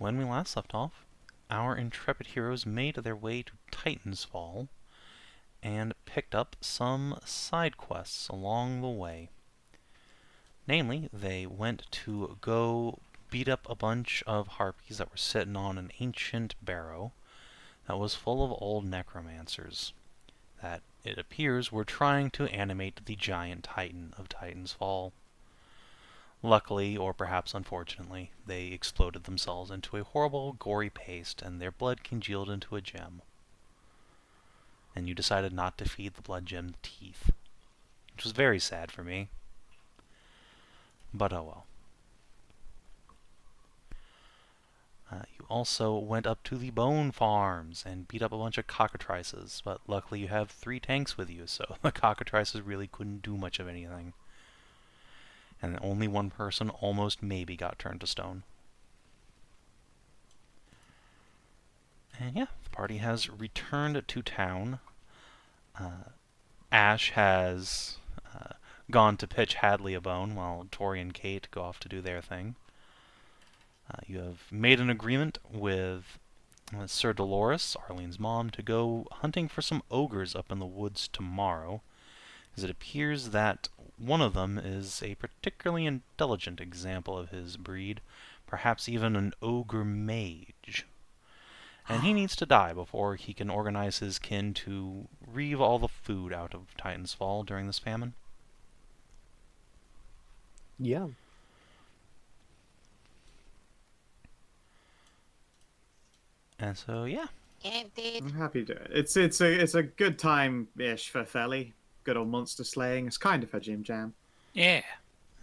when we last left off, our intrepid heroes made their way to Titan's Fall and picked up some side quests along the way. Namely, they went to go beat up a bunch of harpies that were sitting on an ancient barrow that was full of old necromancers that, it appears, were trying to animate the giant titan of Titan's Fall. Luckily, or perhaps unfortunately, they exploded themselves into a horrible, gory paste, and their blood congealed into a gem. And you decided not to feed the blood gem teeth, which was very sad for me. But oh well. You also went up to the bone farms and beat up a bunch of cockatrices, but luckily you have 3 tanks with you, so the cockatrices really couldn't do much of anything. And only one person almost maybe got turned to stone. And yeah, the party has returned to town. Ashe has gone to pitch Hadley a bone, while Tori and Kate go off to do their thing. You have made an agreement with Sir Dolores, Arlene's mom, to go hunting for some ogres up in the woods tomorrow, as it appears that one of them is a particularly intelligent example of his breed, perhaps even an ogre mage. And he needs to die before he can organize his kin to reave all the food out of Titan's Fall during this famine. Yeah. And so, yeah. Indeed. I'm happy to do it. It's a good time-ish for Felly. Good old monster slaying. It's kind of a Jim Jam. Yeah.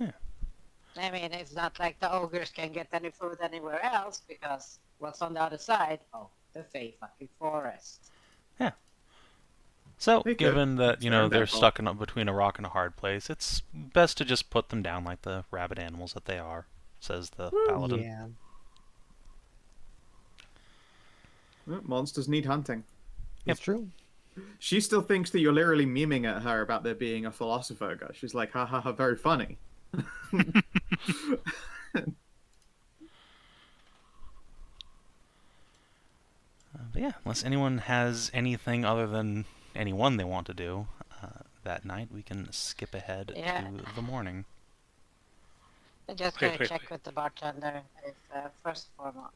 I mean, it's not like the ogres can get any food anywhere else, because what's on the other side? Oh, the Fey fucking forest. Yeah. So, They given could. that, It's their they're fault. stuck between a rock and a hard place, it's best to just put them down like the rabid animals that they are, says the Paladin. Yeah. Well, monsters need hunting. It's true. She still thinks that you're literally memeing at her about there being a philosopher guy. She's like, ha ha ha, very funny. But yeah, unless anyone has anything other than anyone they want to do that night, we can skip ahead to the morning. I'm just Wait, gonna wait, check wait. with the bartender if, first of all,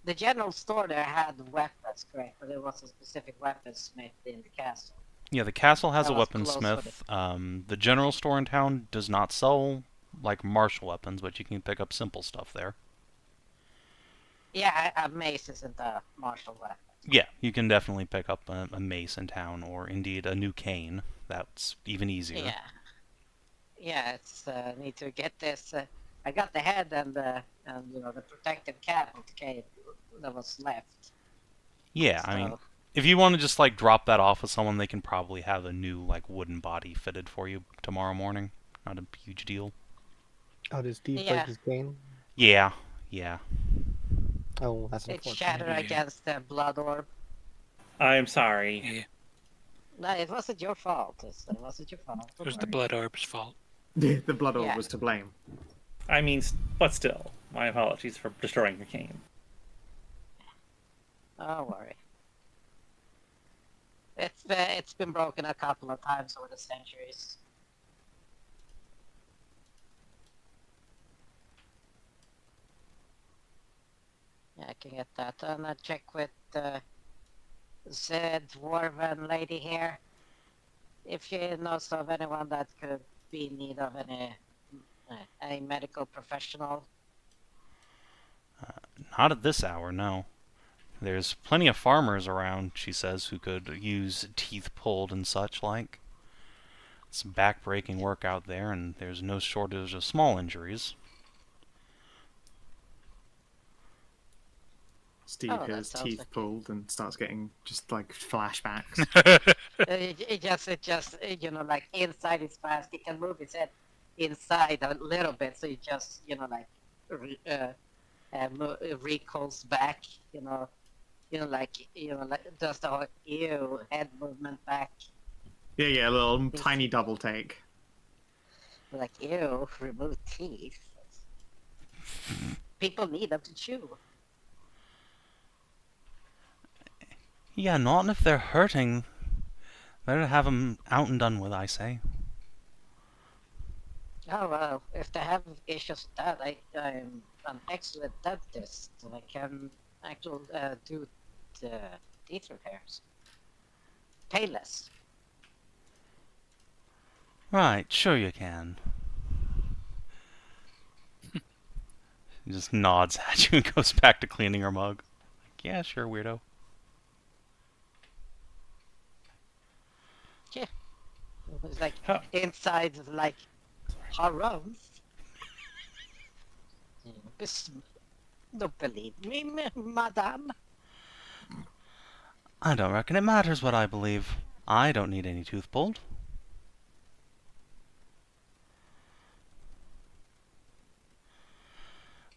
the general store there had weapons, correct? But there was a specific weaponsmith in the castle. Yeah, the castle has That a was close weaponsmith. The general store in town does not sell, like, martial weapons, but you can pick up simple stuff there. Yeah, a mace isn't a martial weapon. Yeah, you can definitely pick up a mace in town, or indeed a new cane. That's even easier. Yeah. Yeah, it's need to get this. I got the head and the protective cap of the cave that was left. Yeah, I mean, if you want to just, like, drop that off with someone, they can probably have a new, like, wooden body fitted for you tomorrow morning. Not a huge deal. Oh, does Steve Yeah. break his cane? Yeah. Oh, that's It's unfortunate. shattered Yeah. against the blood orb. I'm sorry. Yeah. No, it wasn't your fault. It wasn't your fault. It was the blood orb's fault. The blood orb Yeah. was to blame. I mean, but still, my apologies for destroying your cane. Don't worry. It's been broken a couple of times over the centuries. Yeah, I can get that. And I check with the dwarven lady here if she knows of anyone that could be in need of any medical professional. Not at this hour, no. There's plenty of farmers around, she says, who could use teeth pulled and such like. It's back-breaking work out there, and there's no shortage of small injuries. Steve Oh, that hears sounds teeth like it. pulled and starts getting just like flashbacks. It just like inside his mask, he can move his head inside a little bit, so he just recalls back, does the whole ew head movement back, yeah, a little tiny double take. like ew, remove teeth. People need them to chew. Yeah, not if they're hurting. Better have them out and done with, I say. Oh well, if they have issues with that, I'm an excellent dentist, and I can actually do the teeth repairs. Painless. Right, sure you can. He just nods at you and goes back to cleaning her mug. Like, yeah, sure, weirdo. Yeah. It's like Huh. inside is like haram. Don't believe me, madame. I don't reckon it matters what I believe. I don't need any tooth pulled.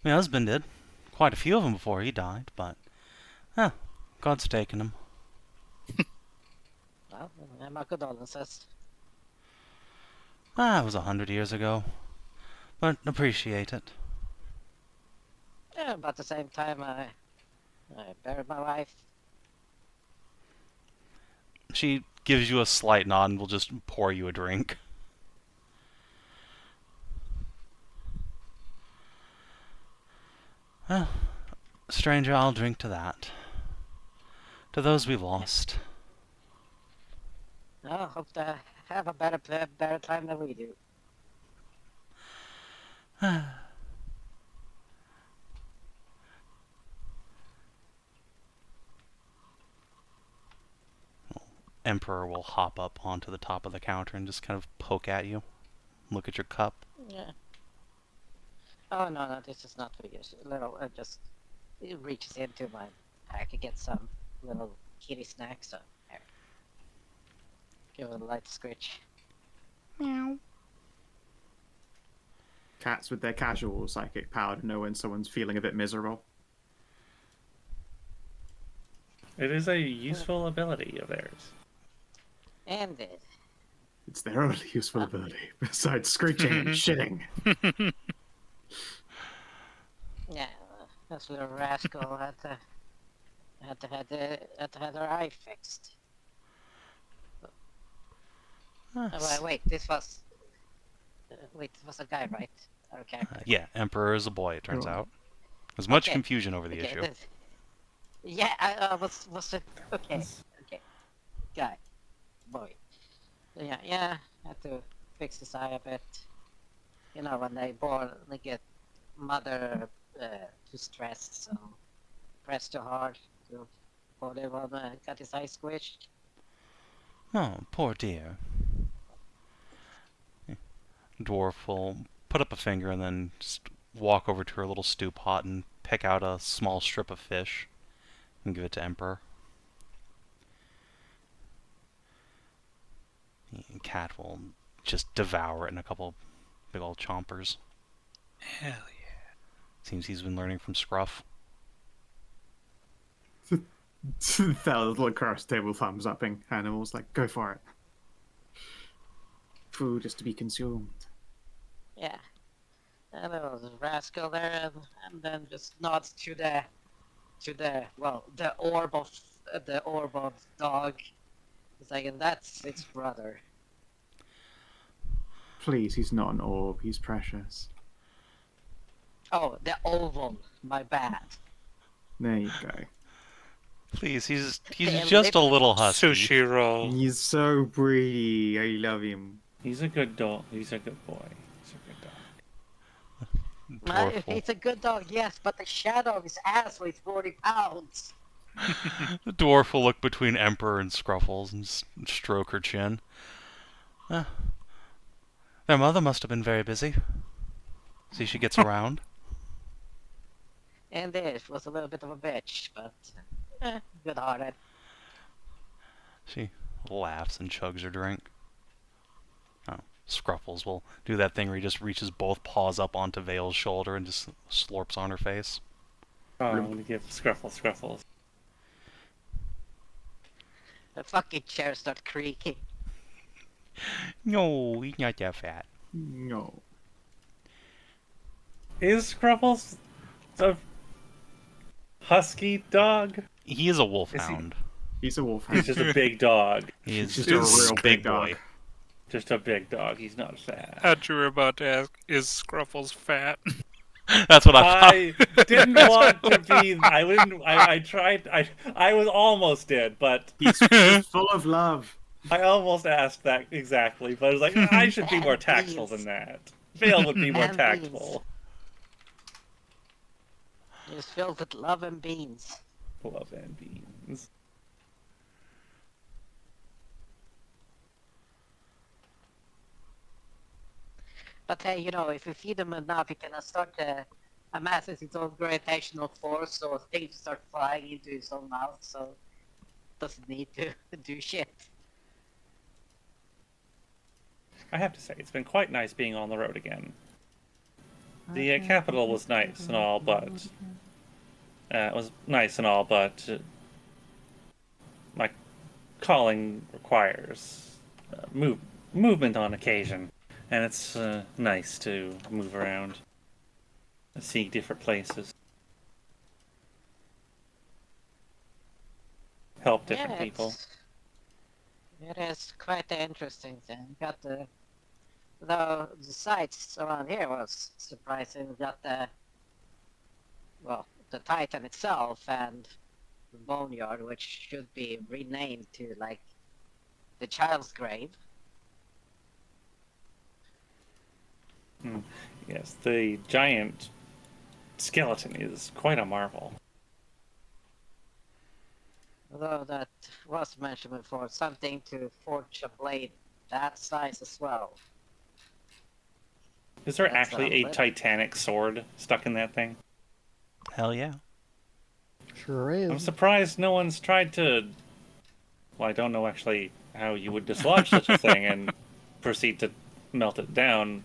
My husband did. Quite a few of them before he died, but... God's taken him. Well, my condolences. It was 100 years ago. But appreciate it. Yeah, but at the same time, I buried my wife. She gives you a slight nod and will just pour you a drink. Well, stranger, I'll drink to that. To those we lost. I hope to have a better time than we do. Emperor will hop up onto the top of the counter and just kind of poke at you. Look at your cup. Yeah. Oh no, this is not for you. Little, it reaches into my pack and gets some little kitty snacks. So there. Give it a light scritch. Meow. Cats with their casual psychic power to know when someone's feeling a bit miserable. It is a useful ability of theirs. And it. It's their only useful ability, besides screeching and shitting. Yeah, this little rascal had to have her eye fixed. Oh, wait, this was a guy, right? Okay. Yeah, Emperor is a boy, it turns out. There's much Okay. confusion over the issue. Yeah, I was it okay? Okay, guy, boy. Yeah. Had to fix his eye a bit. You know, when they get mother too stressed, so press too hard to put him on, got his eye squished. Oh, poor dear. Dwarf will put up a finger and then just walk over to her little stew pot and pick out a small strip of fish and give it to Emperor. The cat will just devour it in a couple big old chompers. Hell yeah. Seems he's been learning from Scruff. That little across table thumbs upping animals like, go for it. Food is to be consumed. Yeah. And there was a rascal there, and then just nods to the orb of dog. It's like, and that's its brother. Please, he's not an orb, he's precious. Oh, the oval. My bad. There you go. Please, he's Damn just a it. little husky. Sushi roll. He's so breedy, I love him. He's a good dog. He's a good boy. He's a good dog. Dwarf will- It's a good dog, yes, but the shadow of his ass weighs 40 pounds. The dwarf will look between Emperor and Scruffles and stroke her chin. Their mother must have been very busy. See, she gets around. And this was a little bit of a bitch, but good-hearted. She laughs and chugs her drink. Oh, Scruffles will do that thing where he just reaches both paws up onto Vale's shoulder and just slurps on her face. Oh, I'm gonna give Scruffles. The fucking chair starts creaking. No, he's not that fat. No. Is Scruffles a husky dog. He is a Is he- wolfhound. He's a wolf. He's just a big dog. He is just a real big boy. dog. Just a big dog. He's not fat. Thought you were about to ask, is Scruffles fat? That's what I thought. I didn't want to be. I wouldn't. I tried. I was almost did, but He's full of love. I almost asked that exactly. But I was like, I should be more tactful than that. Vale would be more And tactful. It's filled with love and beans. Love and beans. But hey, you know, if you feed them enough, it can start amasses its own gravitational force, so things start flying into his own mouth, so doesn't need to do shit. I have to say, it's been quite nice being on the road again. The capital was nice and all, but my calling requires movement on occasion, and it's nice to move around and see different places, help different people. It is quite an interesting thing. Got the sights around here was surprising. We got the Titan itself and the Boneyard, which should be renamed to like the Child's Grave. Yes, the giant skeleton is quite a marvel. Although that was mentioned before, something to forge a blade that size as well. Is there That's actually a lit. titanic sword stuck in that thing? Hell yeah. Sure is. I'm surprised no one's tried to... Well, I don't know actually how you would dislodge such a thing and proceed to melt it down.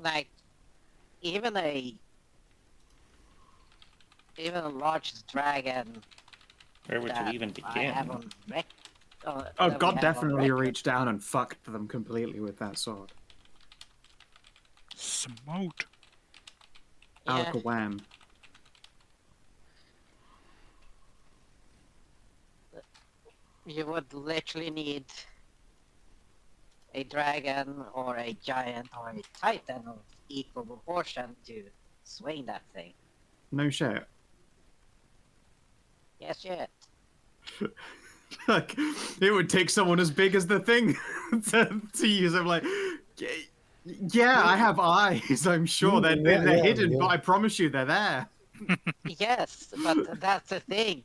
Like, even a large dragon. Where would you that even I begin? have on Oh, that we God have on definitely record. reached down and fucked them completely with that sword. Smote. Yeah, Alakawam. you would literally need a dragon or a giant or a titan of equal proportion to swing that thing. No shit. Yes, shit. Like, it would take someone as big as the thing to use them. Like, yeah, I have eyes. I'm sure they're hidden, but I promise you they're there. Yes, but that's the thing.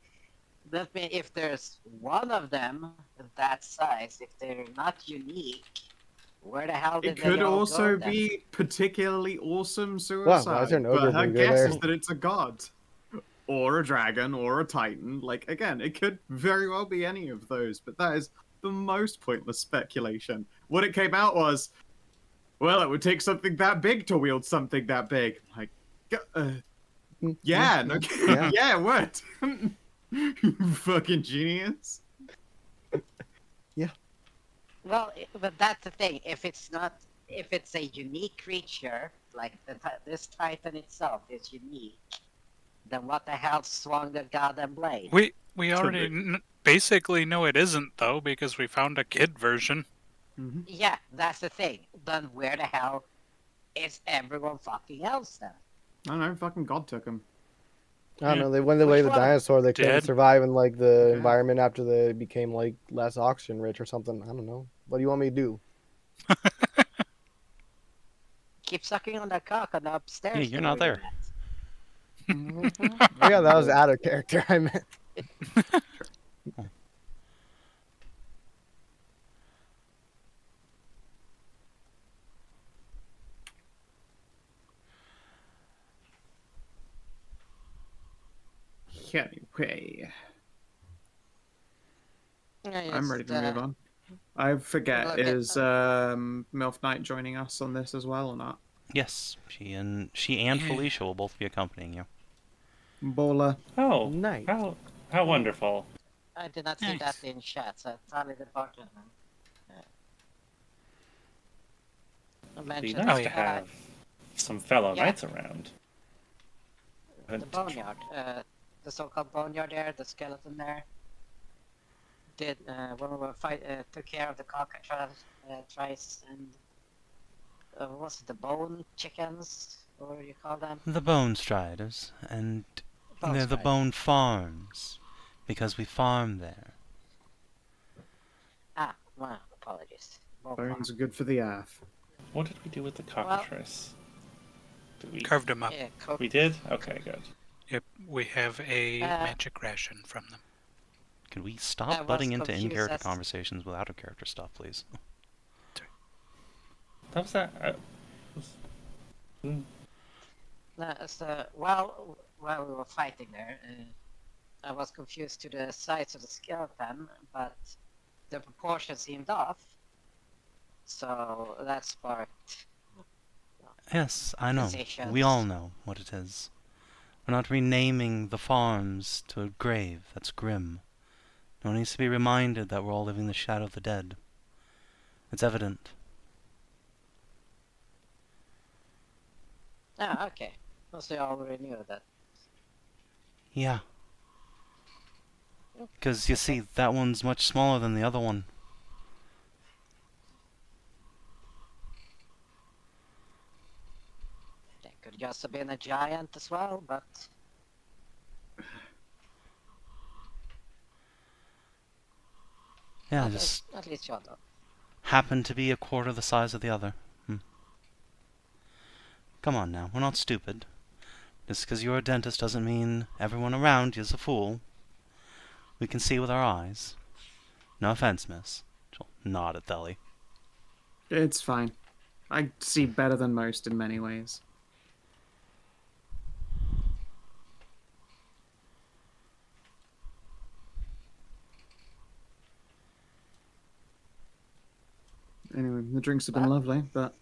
That means if there's one of them that size, if they're not unique, where the hell did It they could all also go then? be particularly awesome Wow, suicide. why is there an ogre but her burger guess there? is that it's a god. Or a dragon, or a titan. Like, again, it could very well be any of those, but that is the most pointless speculation. What it came out was, well, it would take something that big to wield something that big. Like, yeah, no, Yeah. yeah, it would. You fucking genius. Well, but that's the thing. If it's a unique creature, like this Titan itself is unique, then what the hell swung the goddamn blade? We already basically know it isn't, though, because we found a kid version. Yeah, that's the thing. Then where the hell is everyone fucking else then? I don't know, fucking God took him. I don't know. They went away Which the one? dinosaur. They couldn't Dead? survive in like the Yeah. environment after they became like less oxygen rich or something. I don't know. What do you want me to do? Keep sucking on that cock on the upstairs. Yeah, you're not there. Yeah, that was out of character. I meant. Anyway, Yeah, I'm ready to move on. I forget, look at is MILF Knight joining us on this as well or not? Yes, she and Yeah. Felicia will both be accompanying you. Baller. Oh, Nice. how wonderful. I did not see Nice. that in chat, so it's only the button. I It'd be mentioned nice Oh, to yeah. have some fellow Yeah. knights around. The boneyard. The so-called boneyard there, the skeleton there. Did when we were took care of the cockatrice and what was it, the bone chickens? What do you call them? The Bone Striders, and Bone they're the striders. Bone Farms, because we farm there. Ah, well, apologies. Bone Bones are farm. good for the earth. What did we do with the cockatrice? Did we... Carved them up. Yeah, We did? Okay, good. Yep, we have a Uh, magic ration from them. Could we I stop was butting into confused in-character as- conversations with out-of-character stuff, please? That was that. No, so while we were fighting there, I was confused to the size of the skeleton, but the proportion seemed off. So that sparked. Yes, I know. Positions. We all know what it is. We're not renaming the farms to a grave. That's grim. No one needs to be reminded that we're all living in the shadow of the dead. It's evident. Ah, okay. So you already knew that. Yeah. Because, you see, that one's much smaller than the other one. They could just have been a giant as well, but Yeah, at just least you know. happened to be a quarter the size of the other. Come on now, we're not stupid. Just because you're a dentist doesn't mean everyone around you's a fool. We can see with our eyes. No offense, miss. She'll nod at Theli. It's fine. I see better than most in many ways. Anyway, the drinks have been lovely, but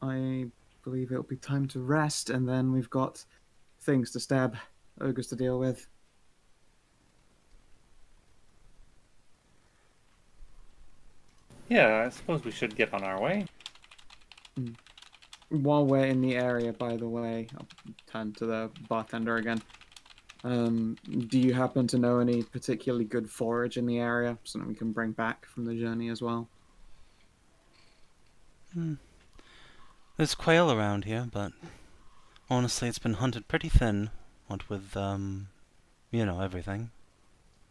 I believe it'll be time to rest, and then we've got things to stab, ogres to deal with. Yeah, I suppose we should get on our way. While we're in the area, by the way, I'll turn to the bartender again. Do you happen to know any particularly good forage in the area, something we can bring back from the journey as well? There's quail around here, but honestly it's been hunted pretty thin. What with, you know, everything.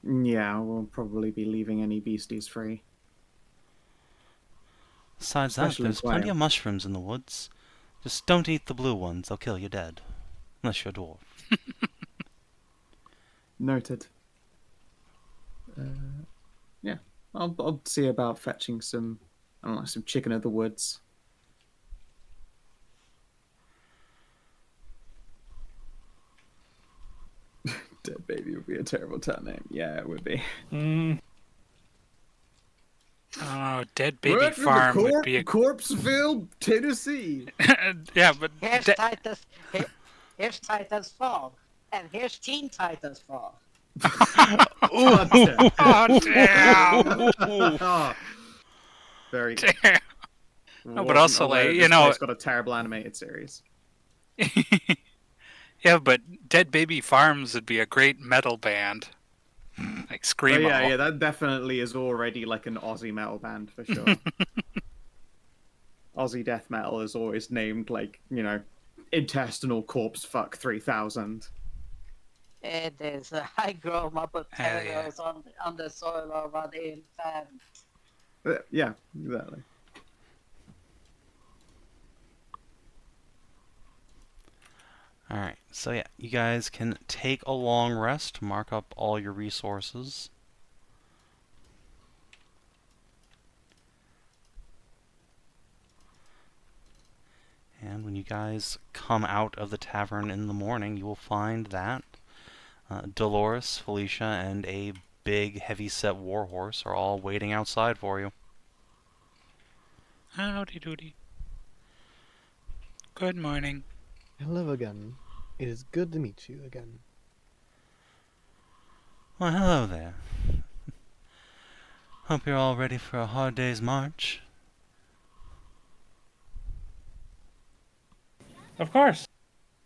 Yeah, we'll probably be leaving any beasties free. Besides that, Especially there's plenty quail. of mushrooms in the woods. Just don't eat the blue ones, they'll kill you dead. Unless you're a dwarf. Noted. Yeah, I'll see about fetching some, I don't know, some chicken of the woods. Dead baby would be a terrible town name. Yeah, it would be. Oh, Dead Baby Farm would be a... Corpseville, Tennessee. Yeah, but... Here's here's Titans Fall, and here's Teen Titans Fall. God damn. Oh, damn! Oh, very good. Damn. No, but Wasn't also, aware like, that you this know... place got a terrible animated series. Yeah, but Dead Baby Farms would be a great metal band. Like Oh, Screamo. yeah, that definitely is already like an Aussie metal band for sure. Aussie death metal is always named like, you know, Intestinal Corpse Fuck 3000. It is. I grow my Hell yeah. potatoes on the soil of an infant. Yeah, exactly. Alright, so yeah, you guys can take a long rest, mark up all your resources. And when you guys come out of the tavern in the morning, you will find that Dolores, Felicia, and a big, heavy-set warhorse are all waiting outside for you. Howdy doody. Good morning. Hello again. It is good to meet you again. Well, hello there. Hope you're all ready for a hard day's march. Of course.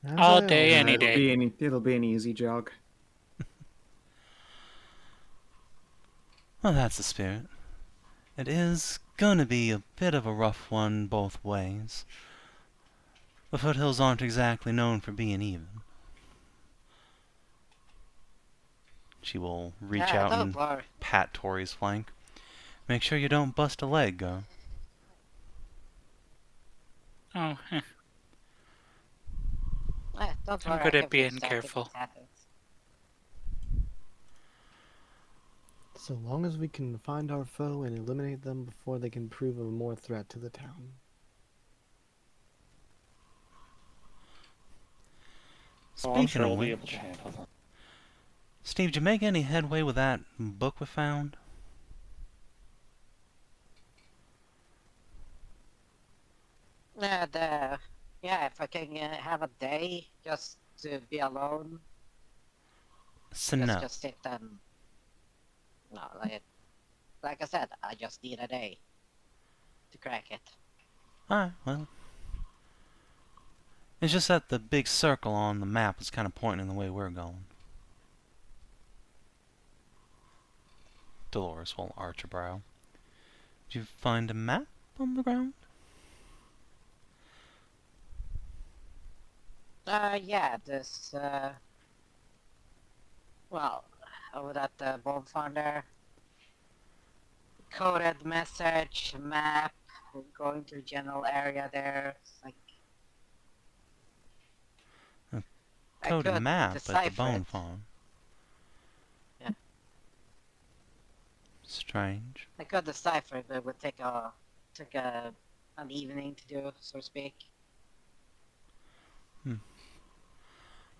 As All I day, always any do. day. It'll be an easy jog. Well, that's the spirit. It is gonna be a bit of a rough one both ways. The foothills aren't exactly known for being even. She will reach Yeah, out don't and worry. pat Tori's flank. Make sure you don't bust a leg, girl. Oh, Don't I'm worry. good I at can being fix that if careful. it happens. So long as we can find our foe and eliminate them before they can prove a more threat to the town. Oh, I'm Speaking sure of we'll be able which, to handle them. Steve, did you make any headway with that book we found? Yeah, if I can have a day just to be alone, So no. just sit and no, like I said, I just need a day to crack it. Alright, well. It's just that the big circle on the map is kind of pointing the way we're going. Dolores will arch a brow. Did you find a map on the ground? Yeah, well, over at the bonfire there, coded message, map, going to general area there. It's like, I Coded could map at the decipher bone it. farm. Yeah. Strange. I could decipher it, but it would take an evening to do, so to speak.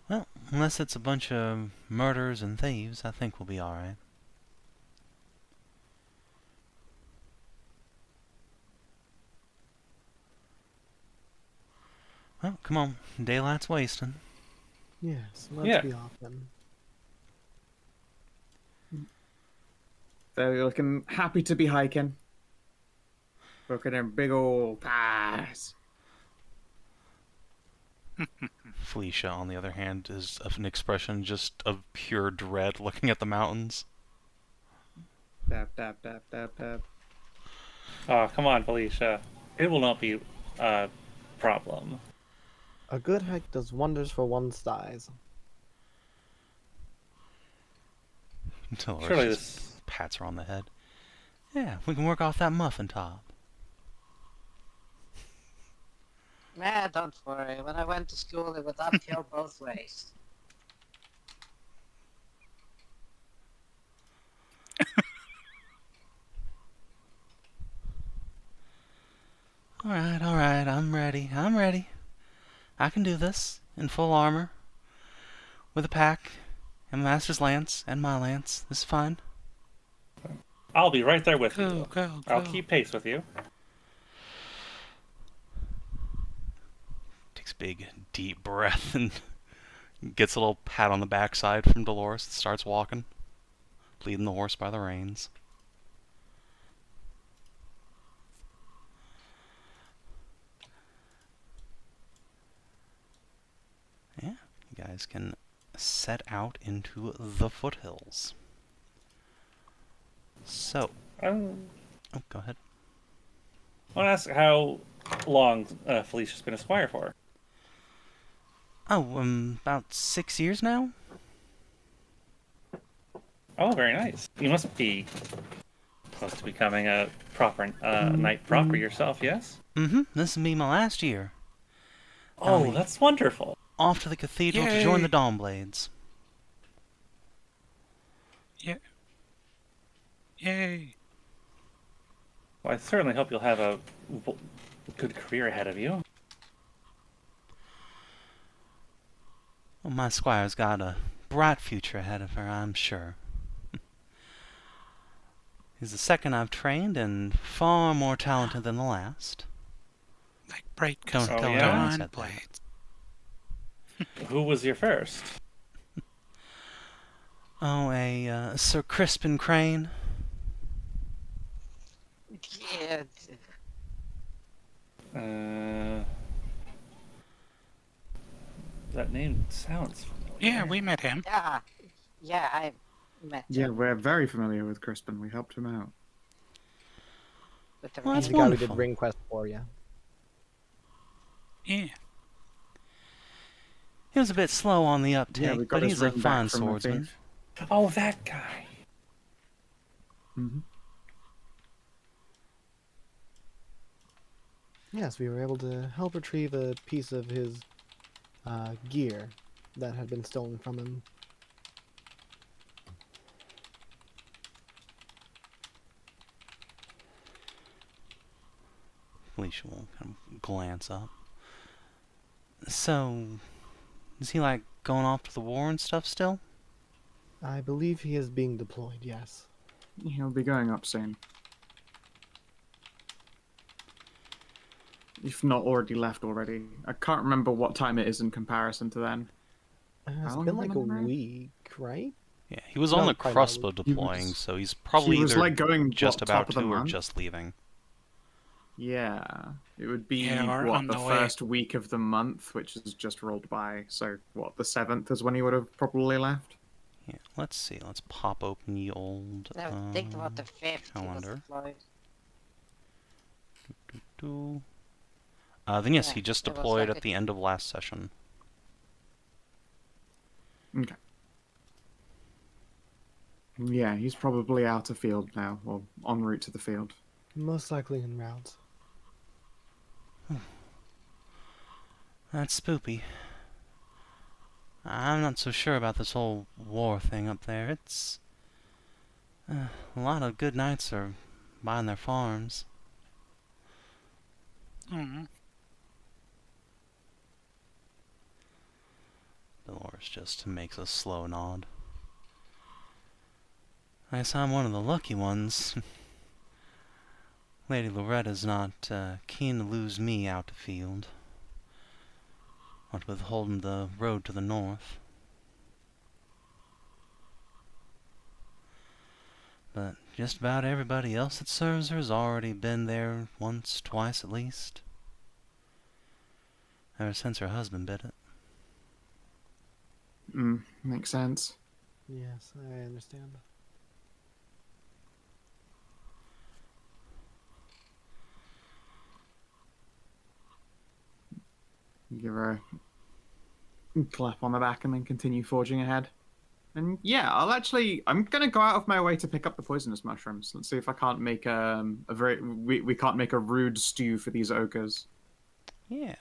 Well, unless it's a bunch of murderers and thieves, I think we'll be alright. Well, come on. Daylight's wasting. Yes, let's Yeah. be off then. So you're looking happy to be hiking. Looking at them big old thighs. Felicia, on the other hand, is of an expression just of pure dread looking at the mountains. Tap, tap, tap, tap, tap. Oh, come on, Felicia. It will not be a problem. A good hike does wonders for one's thighs. Dolores Surely just this... pats her on the head. Yeah, we can work off that muffin top. Nah, don't worry. When I went to school, it was uphill both ways. Alright, I'm ready. I can do this, in full armor, with a pack, and Master's lance, and my lance. This is fine. I'll be right there with Go, you. go, I'll go. keep pace with you. Takes a big, deep breath and gets a little pat on the backside from Dolores and starts walking, leading the horse by the reins. Yeah, you guys can set out into the foothills. So, Oh, go ahead. I want to ask how long Felicia's been a squire for. Oh, about 6 years now? Oh, very nice. You must be close to becoming a proper knight proper yourself, yes? Mm-hmm, this will be my last year. Oh, that's wonderful. Off to the cathedral to join the Yay. Dawnblades. Yeah. Yay. Well, I certainly hope you'll have a good career ahead of you. Well, my squire's got a bright future ahead of her, I'm sure. He's the second I've trained and far more talented than the last. Like bright Don't Oh, tell yeah? anyone I dawn said that. blades. Who was your first? Oh, a Sir Crispin Crane. Yeah, That name sounds familiar. Yeah, we met him. Yeah, I met Yeah, him we're very familiar with Crispin. We helped him out. with the Well, He's that's the guy we did wonderful. ring quest for, yeah. Yeah. He was a bit slow on the uptake, we got but his he's a ring back fine from the swordsman. thief. Oh, that guy. Mm-hmm. Yes, we were able to help retrieve a piece of his gear that had been stolen from him. Felicia will kind of glance up. So, is he like going off to the war and stuff still? I believe he is being deployed, yes. He'll be going up soon. If not already left already. I can't remember what time it is in comparison to then. It's How long been have we like a been on the road? week, right? Yeah, he was on No, the probably not. cusp of He deploying, was- so he's probably he was either like going just what, about top of the to or month? just leaving. Yeah, it would be Yeah, or what on the the way. first week of the month, which has just rolled by. So what, the 7th is when he would have probably left. Yeah, let's see. Let's pop open the old I think about the 5th he was calendar. deployed. Doo. Then yes, Yeah, he just it was deployed like at the end of last session. Okay. Yeah, he's probably out of field now, or en route to the field. Most likely en route. That's spoopy. I'm not so sure about this whole war thing up there. It's... a lot of good knights are buying their farms. Mm. Dolores just makes a slow nod. I guess I'm one of the lucky ones. Lady Loretta's not keen to lose me out to field. What with holding the road to the north. But just about everybody else that serves her has already been there once, twice at least. Ever since her husband bit it. Makes sense. Yes, I understand. Give her a clap on the back and then continue forging ahead. And yeah, I'm gonna go out of my way to pick up the poisonous mushrooms. Let's see if I can't make we can't make a rude stew for these ogres. Yeah.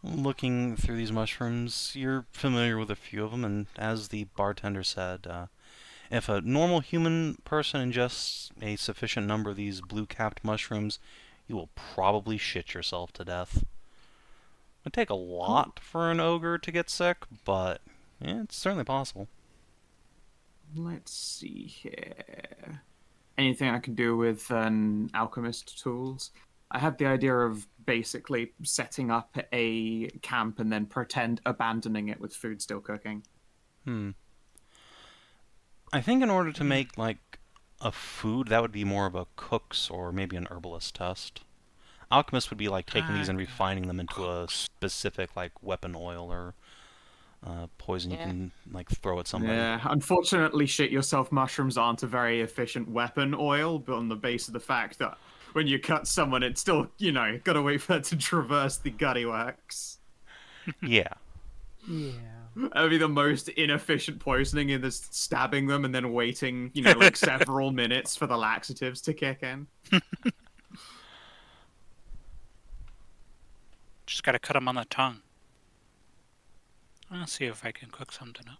Looking through these mushrooms, you're familiar with a few of them, and as the bartender said, if a normal human person ingests a sufficient number of these blue-capped mushrooms, you will probably shit yourself to death. It'd take a lot for an ogre to get sick, but yeah, it's certainly possible. Let's see here. Anything I can do with an alchemist tools? I had the idea of basically setting up a camp and then pretend abandoning it with food still cooking. I think in order to make, like, a food, that would be more of a cook's or maybe an herbalist test. Alchemist would be like taking these and refining them into a specific, like, weapon oil or poison you can, like, throw at somebody. Yeah, unfortunately, shit yourself mushrooms aren't a very efficient weapon oil, but on the base of the fact that when you cut someone, it's still, gotta wait for it to traverse the gutty works. Yeah. Yeah. That would be the most inefficient poisoning in this stabbing them and then waiting, like several minutes for the laxatives to kick in. Just gotta cut him on the tongue. I'll see if I can cook something up.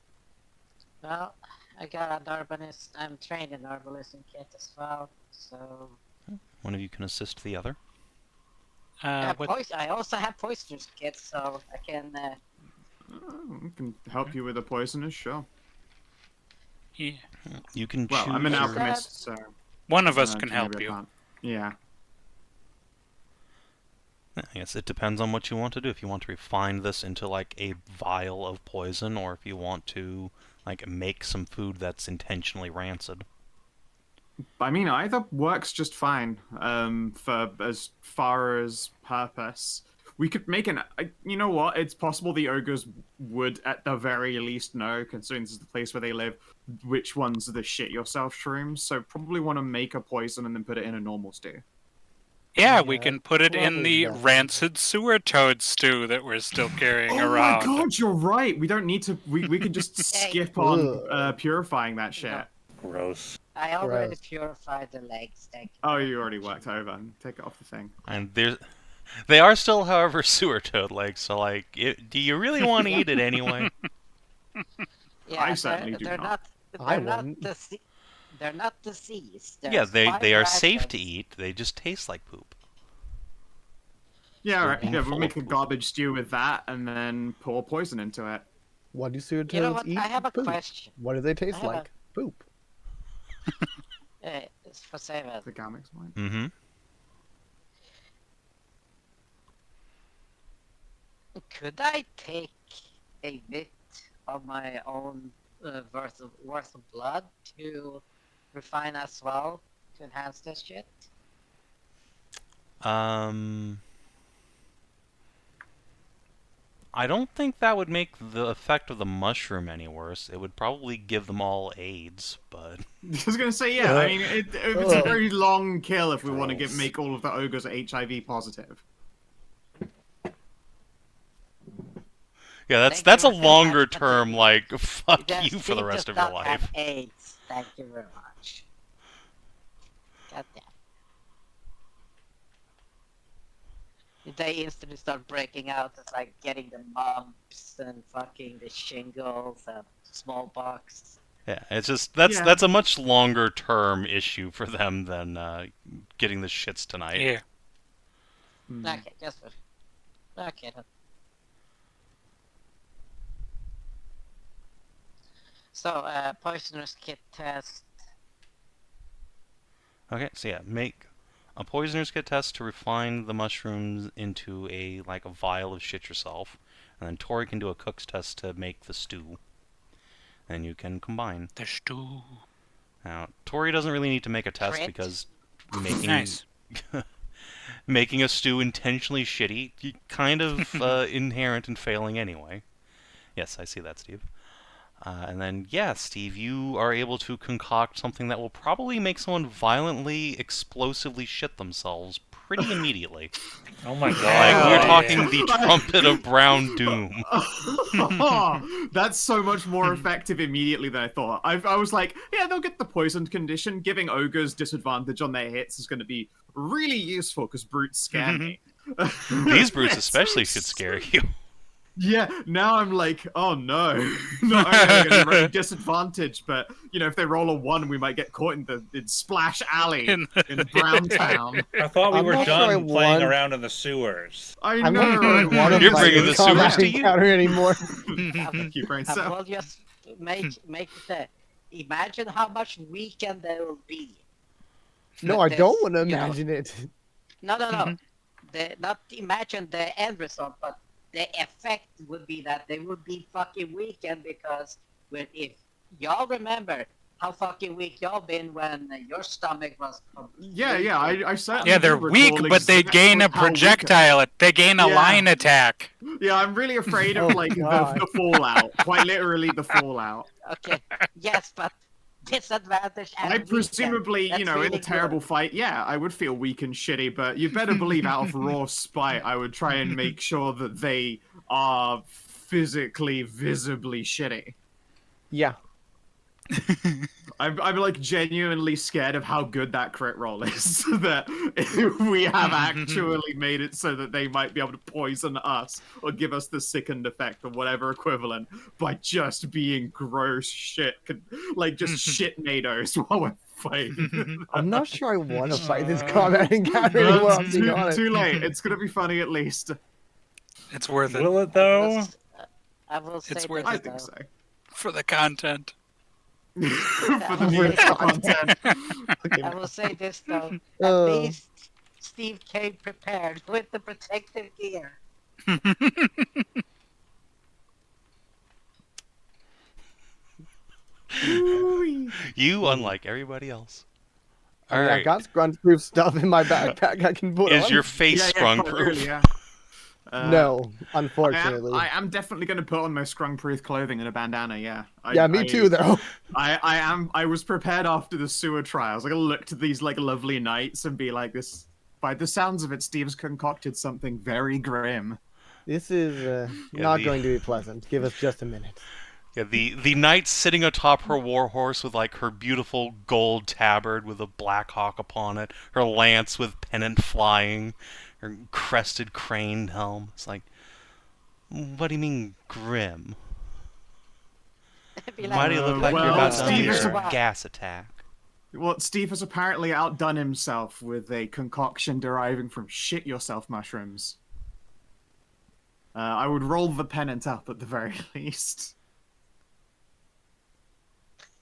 Well, I got an herbalist. I'm trained in herbalist kit as well, so... One of you can assist the other. I What? also have poisoner's kit, so I can... I can help you with the poisonous, sure. Yeah. You can Well, choose I'm an your- alchemist, so... One of us uh, can maybe help I you. can't. Yeah. I guess it depends on what you want to do. If you want to refine this into, like, a vial of poison, or if you want to, like, make some food that's intentionally rancid. I mean, either works just fine, for as far as purpose. We could make you know what? It's possible the ogres would, at the very least, know, considering this is the place where they live, which ones are the shit yourself shrooms. So probably want to make a poison and then put it in a normal stew. Yeah, we Yeah, can put it in probably the best. rancid sewer toad stew that we're still carrying Oh around. my god, you're right. We don't need to. We can just skip on purifying that shit. No. Gross. I already Gross. purified the legs. Thank you. Oh, you already worked over. Take it off the thing. And they are still, however, sewer toad legs. So, like, do you really want to eat it anyway? Yeah, I certainly do they're not. I They're not wouldn't. they're not diseased. Yeah, they are spider safe to items. eat. They just taste like poop. Yeah, right. being Yeah, full we'll of make a poop. garbage stew with that, and then pour poison into it. What do sewer You know toads what? eat? I have a Poop. question. What do they taste have a- like? Poop. It's for Savin. The Gamix one. Mm-hmm. Could I take a bit of my own worth of blood to refine as well to enhance this shit? I don't think that would make the effect of the mushroom any worse. It would probably give them all AIDS, but... I was gonna say, yeah. I mean, it's a very long kill if we want to make all of the ogres HIV positive. Yeah, Thank that's a you. longer term, like, fuck Yes, you for the Steve rest does of your not have life. AIDS. Thank you very much. Goddamn. They instantly start breaking out. It's like getting the mumps and fucking the shingles and smallpox. Yeah, it's just, that's Yeah. that's a much longer term issue for them than getting the shits tonight. Here. Okay, just okay. Then. So, poisonous kit test. Okay, so yeah, make a poisoner's kit test to refine the mushrooms into a vial of shit yourself, and then Tori can do a cook's test to make the stew. And you can combine. The stew. Now, Tori doesn't really need to make a test Crit. because making Nice. making a stew intentionally shitty, kind of inherent in failing anyway. Yes, I see that, Steve. And then, yeah, Steve, you are able to concoct something that will probably make someone violently, explosively shit themselves pretty immediately. Oh my Like, god. we're yeah. talking the trumpet of brown doom. That's so much more effective immediately than I thought. I was like, yeah, they'll get the poisoned condition. Giving ogres disadvantage on their hits is going to be really useful because brutes scare me. These brutes especially should scare you. Yeah, now I'm like, oh no. Not only are they going to be running disadvantage, but, if they roll a 1, we might get caught in Splash Alley in Browntown. I thought we I'm were not sure I done playing want- around in the sewers. I I'm know. not sure I want to You're fight bringing this the sewers combat to you. encounter anymore. Keep brain I cell. will just make it. Imagine how much weakened they will be. No, With I don't this, want to you know. imagine it. No. Not imagine the end result, but the effect would be that they would be fucking weakened because if y'all remember how fucking weak y'all been when your stomach was Yeah, I certainly Yeah, they're do weak, recall but they exactly gain a how weak- projectile. They gain a Yeah. line attack. Yeah, I'm really afraid of Oh, like God. the fallout. Quite literally the fallout. Okay, yes, but disadvantage and I weakened. presumably, That's in really a terrible good. fight, yeah, I would feel weak and shitty, but you better believe out of raw spite, I would try and make sure that they are physically, visibly shitty. Yeah. I'm like genuinely scared of how good that crit roll is. That we have actually made it so that they might be able to poison us or give us the sickened effect or whatever equivalent by just being gross shit, like just shit nados while we're fighting. I'm not sure I want to fight this combat encounter anymore, I'll That's be honest. too late. It's gonna be funny at least. It's worth it Will it though? I will say It's worth this, I think though. so. for the content. For the For new the content. Okay. I will say this though. At Oh. least Steve came prepared with the protective gear. You, unlike everybody else. I mean, I Alright, got grunt-proof stuff in my backpack I can put is on. your face Yeah, sprung quite proof? really, yeah. No, I unfortunately. am definitely going to put on my Scrung-proof clothing and a bandana. Yeah. Yeah, me too, though. I was prepared after the sewer trials. I looked at these like lovely nights and be like, this. By the sounds of it, Steve's concocted something very grim. This is not going to be pleasant. Give us just a minute. Yeah, the knight sitting atop her warhorse with like her beautiful gold tabard with a black hawk upon it, her lance with pennant flying, her crested craned helm. It's like, what do you mean grim? Be Why do you look like well, you're about to Steve unleash is a about- gas attack? Well, Steve has apparently outdone himself with a concoction deriving from shit yourself mushrooms. I would roll the pennant up at the very least.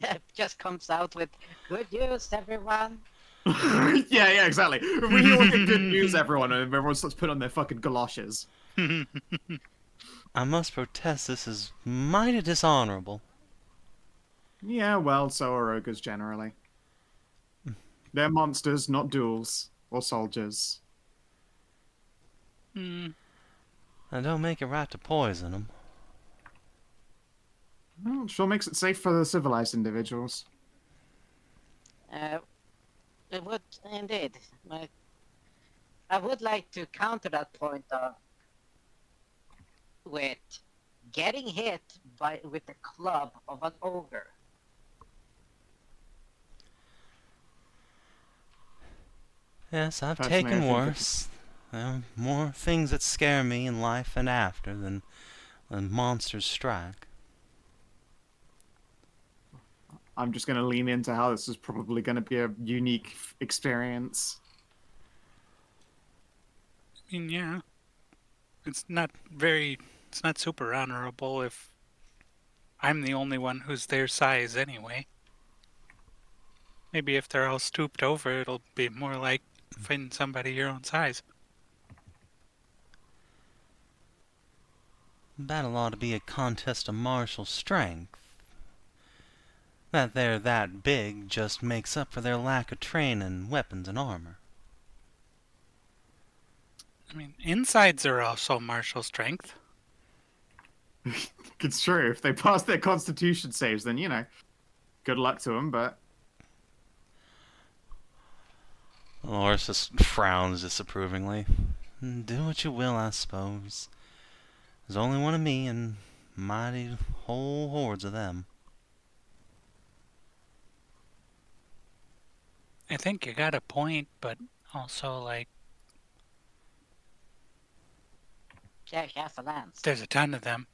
It just comes out with good news, everyone. Yeah, exactly. We hear like good news, everyone, and everyone starts putting on their fucking galoshes. I must protest, this is mighty dishonorable. Yeah, well, so are ogres generally. They're monsters, not duels or soldiers. Hmm. I don't make it right to poison them. Well, it sure makes it safe for the civilized individuals. It would indeed. I would like to counter that point with getting hit with the club of an ogre. Yes, I've Personally, taken I think worse. There are more things that scare me in life and after than monsters strike. I'm just going to lean into how this is probably going to be a unique experience. I mean, yeah. It's not super honorable if I'm the only one who's their size anyway. Maybe if they're all stooped over, it'll be more like fighting somebody your own size. Battle ought to be a contest of martial strength. That they're that big just makes up for their lack of training, weapons, and armor. I mean, insides are also martial strength. It's true. If they pass their constitution saves, then, you know, good luck to them, but... Loris just frowns disapprovingly. Do what you will, I suppose. There's only one of me and mighty whole hordes of them. I think you got a point, but also, like, Yeah, half a lance. there's a ton of them.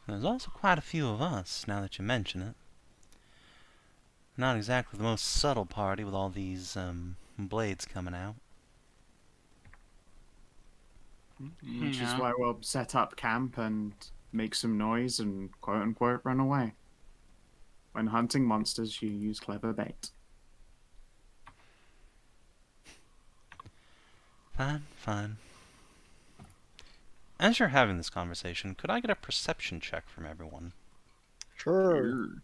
There's also quite a few of us, now that you mention it. Not exactly the most subtle party with all these, blades coming out. Which is Yeah. why we'll set up camp and make some noise and quote-unquote run away. When hunting monsters, you use clever bait. Fine, fine. As you're having this conversation, could I get a perception check from everyone? Sure.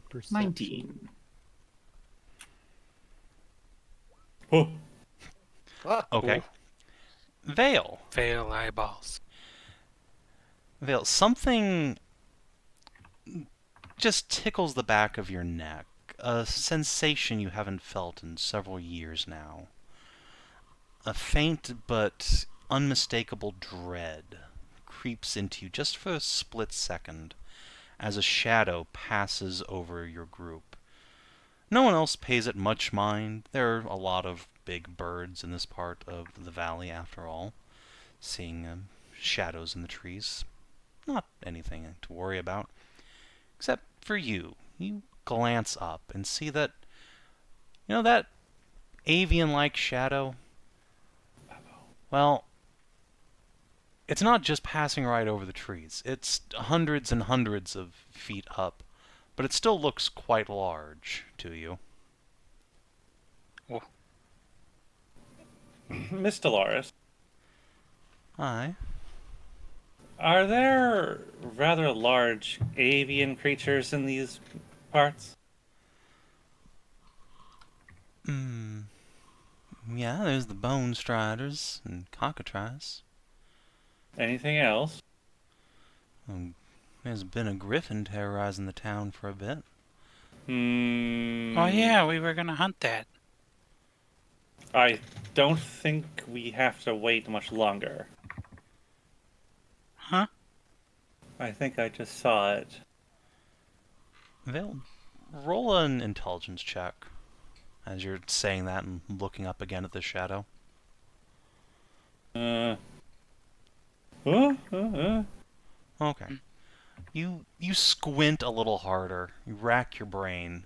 Perception. 19. Oh, Oh, Okay. Vale. Veil eyeballs. Vale, something just tickles the back of your neck. A sensation you haven't felt in several years now. A faint but unmistakable dread creeps into you just for a split second as a shadow passes over your group. No one else pays it much mind. There are a lot of big birds in this part of the valley, after all. Seeing shadows in the trees. Not anything to worry about. Except for you. You glance up and see that, that avian-like shadow? Well, it's not just passing right over the trees. It's hundreds and hundreds of feet up, but it still looks quite large to you. Miss Dolores, Aye. are there rather large avian creatures in these parts? Yeah, there's the Bone Striders and Cockatrice. Anything else? There's been a griffin terrorizing the town for a bit. Hmm. Oh yeah, we were gonna hunt that. I don't think we have to wait much longer. Huh? I think I just saw it. They'll roll an intelligence check as you're saying that and looking up again at the shadow. Uh. Uh. Okay. You squint a little harder. You rack your brain.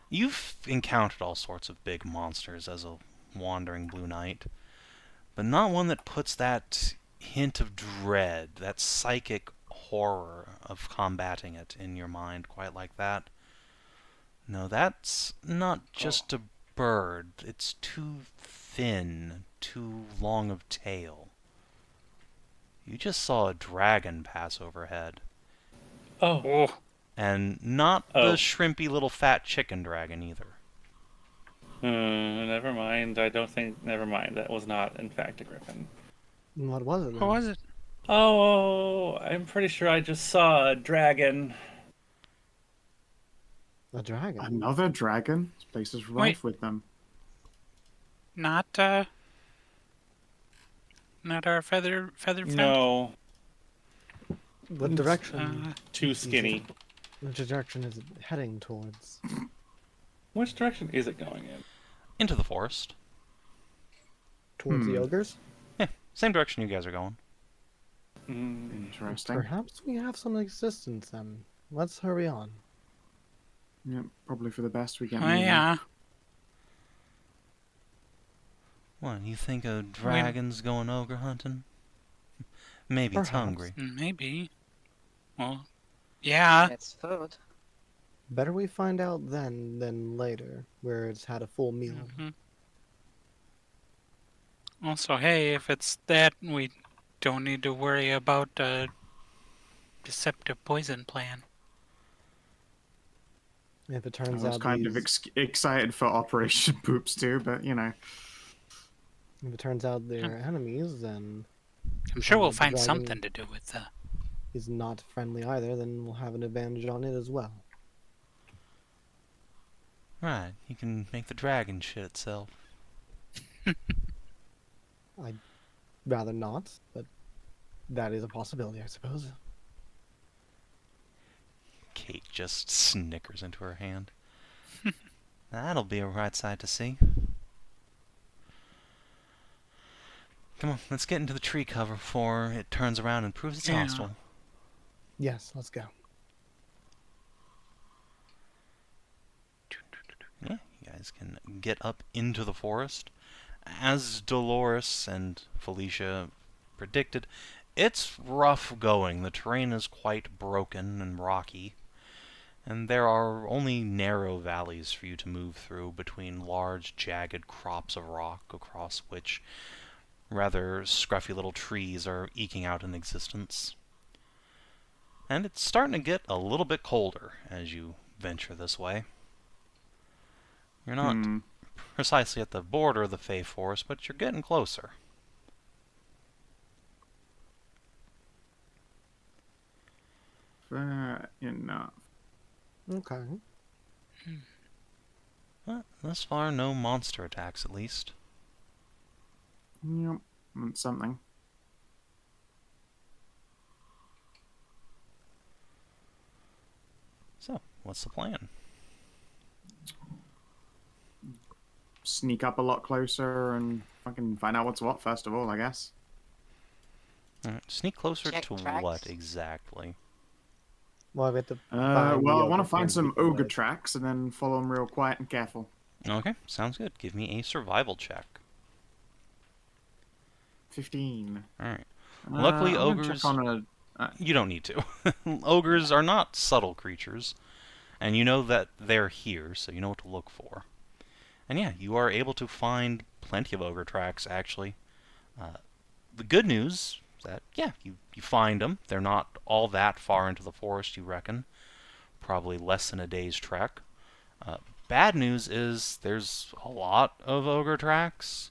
You've encountered all sorts of big monsters as a wandering Blue Knight, but not one that puts that hint of dread, that psychic horror of combating it in your mind quite like that. No, that's not just a bird. It's too thin, too long of tail. You just saw a dragon pass overhead. Oh. Oh, And not Oh. the shrimpy little fat chicken dragon either. Never mind. I don't think. Never mind. That was not, in fact, a griffin. What was it? what then? was it? Oh, I'm pretty sure I just saw a dragon. A dragon. Another dragon? This place is rife with them. Not our feather friend. No, What direction? too skinny. Which direction is it heading towards? Which direction is it going in? Into the forest. Towards the ogres? Yeah, same direction you guys are going. Interesting. Perhaps we have some existence then. Let's hurry on. Yeah, probably for the best we get Oh moving. yeah. What, you think a dragon's going ogre hunting? Maybe it's Perhaps. hungry. Maybe. Well, yeah. It's food. Better we find out then than later, where it's had a full meal. Mhm. Also, hey, if it's that, we don't need to worry about a deceptive poison plan. If it I turns was out kind of excited for Operation Poops too, but you know. if it turns out they're enemies, then I'm sure we'll the find dragon something to do with is not friendly either, then we'll have an advantage on it as well. Right, you can make the dragon shit itself. I'd rather not, but that is a possibility, I suppose. Kate just snickers into her hand. That'll be a right sight to see. Come on, let's get into the tree cover before it turns around and proves it's Yeah. hostile. Yes, let's go. Yeah, you guys can get up into the forest. As Dolores and Felicia predicted, it's rough going. The terrain is quite broken and rocky, and there are only narrow valleys for you to move through between large, jagged crops of rock across which rather scruffy little trees are eking out an existence. And it's starting to get a little bit colder as you venture this way. You're not precisely at the border of the Fey Forest, but you're getting closer. Fair enough. Okay. But thus far, no monster attacks, at least. Yep, that's something. So, what's the plan? Sneak up a lot closer and fucking find out what's what first of all, I guess. Alright, sneak closer Check to tracks. what exactly? Well, we have to Well, I the want to ogre find friends some we can ogre live. tracks and then follow them real quiet and careful. Okay, sounds good. Give me a survival check. 15. Alright. Luckily, I'm gonna ogres... check on You don't need to. Ogres are not subtle creatures, and you know that they're here, so you know what to look for. And yeah, you are able to find plenty of ogre tracks, actually. The good news is that, yeah, you find them. They're not all that far into the forest, you reckon. Probably less than a day's trek. Bad news is there's a lot of ogre tracks.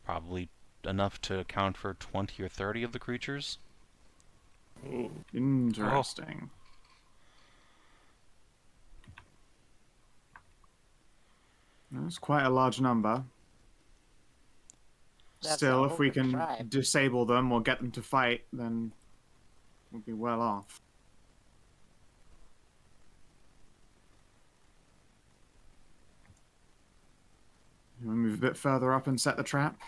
Probably enough to account for 20 or 30 of the creatures. Ooh. Interesting. That's quite a large number. That's Still, a if we ogre can tribe. disable them or get them to fight, then we'll be well off. You want to move a bit further up and set the trap?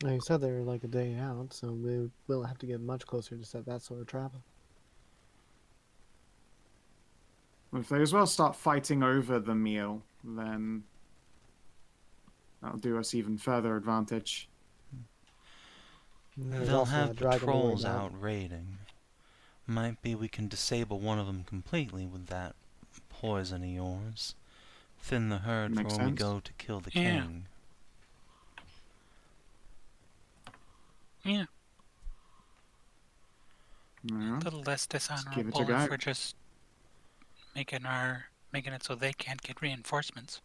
Like you said, they're like a day out, so we will have to get much closer to set that sort of trap. Well, if they as well start fighting over the meal, then that'll do us even further advantage. There's They'll also have that dragon to worry patrols about. out raiding. Might be we can disable one of them completely with that poison of yours. Thin the herd Makes for when we sense. go to kill the Yeah. king. Yeah, Yeah. a little less give it a dishonorable go. if we're just making it so they can't get reinforcements.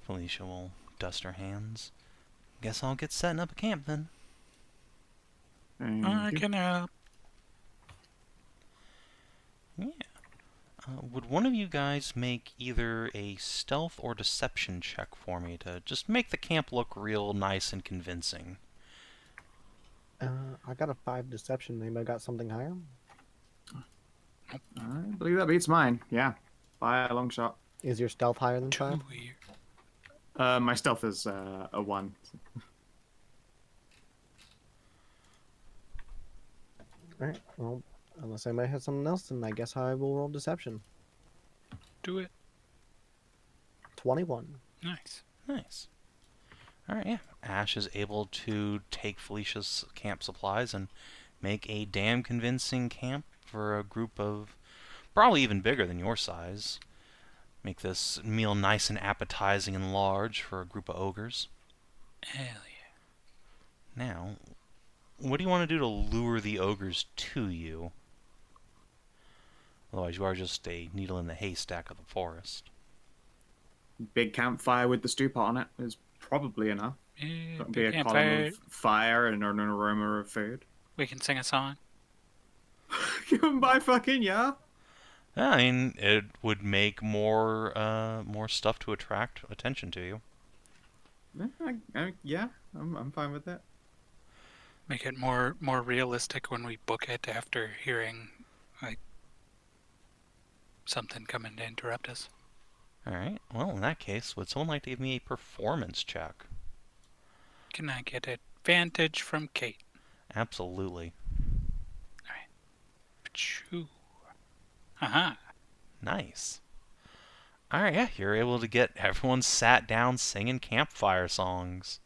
Felicia will dust her hands. Guess I'll get setting up a camp then. Thank I you. can help. Yeah. Would one of you guys make either a stealth or deception check for me to just make the camp look real nice and convincing? I got a 5 deception. Anybody got something higher? I believe that beats mine. Yeah, by a long shot. Is your stealth higher than Too 5? weird. My stealth is a 1. Alright, well, unless anybody has something else, then I guess I will roll deception. Do it. 21. Nice. Nice. Alright, yeah. Ashe is able to take Felicia's camp supplies and make a damn convincing camp for a group of probably even bigger than your size. Make this meal nice and appetizing and large for a group of ogres. Hell yeah. Now, what do you want to do to lure the ogres to you? Otherwise, you are just a needle in the haystack of the forest. Big campfire with the stew pot on it is probably enough. Yeah, That'll be big a column campfire. of fire and an aroma of food. We can sing a song. Give them by fucking yeah. Yeah, I mean, it would make more stuff to attract attention to you. Yeah, I'm fine with that. Make it more realistic when we book it after hearing like something coming to interrupt us. Alright, well, in that case, would someone like to give me a performance check? Can I get advantage from Kate? Absolutely. Achoo. Aha. Nice. Alright, yeah, you're able to get everyone sat down singing campfire songs.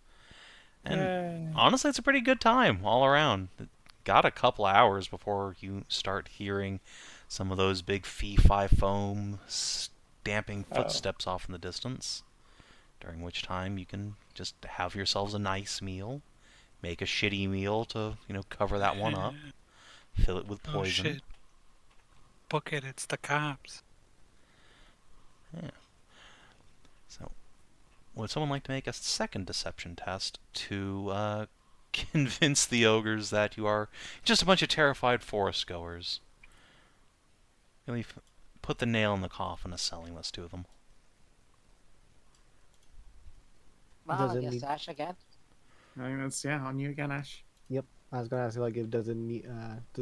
And honestly, it's a pretty good time all around. It got a couple hours before you start hearing some of those big fee-fi-foam stamping footsteps off in the distance. During which time you can just have yourselves a nice meal. Make a shitty meal to, cover that one up. Fill it with Oh poison. shit. Book it, it's the cops. Yeah. So, would someone like to make a second deception test to convince the ogres that you are just a bunch of terrified forest goers? Really put the nail in the coffin of selling this to them. Well, Does I it guess need- Ashe again. I think that's on you again, Ash. Yep. I was gonna ask you, like, if does it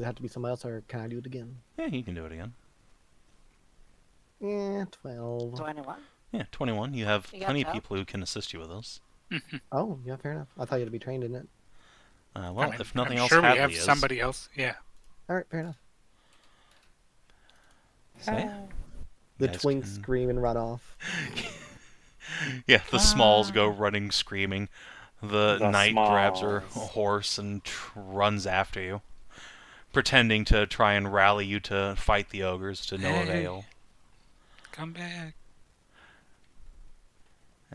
have to be somebody else, or can I do it again? Yeah, you can do it again. Yeah, 12. 21. Yeah, 21. You have You got plenty of help? people who can assist you with this. Oh, yeah, fair enough. I thought you had to be trained in it. Well, I mean, if nothing I'm else, sure we Hadley have is. somebody else. Yeah. Alright, fair enough. So, yeah. The guys twinks can- scream and run off. Yeah, the smalls go running, screaming. The The knight grabs her smalls. horse and runs after you, pretending to try and rally you to fight the ogres to no Hey. avail. Come back.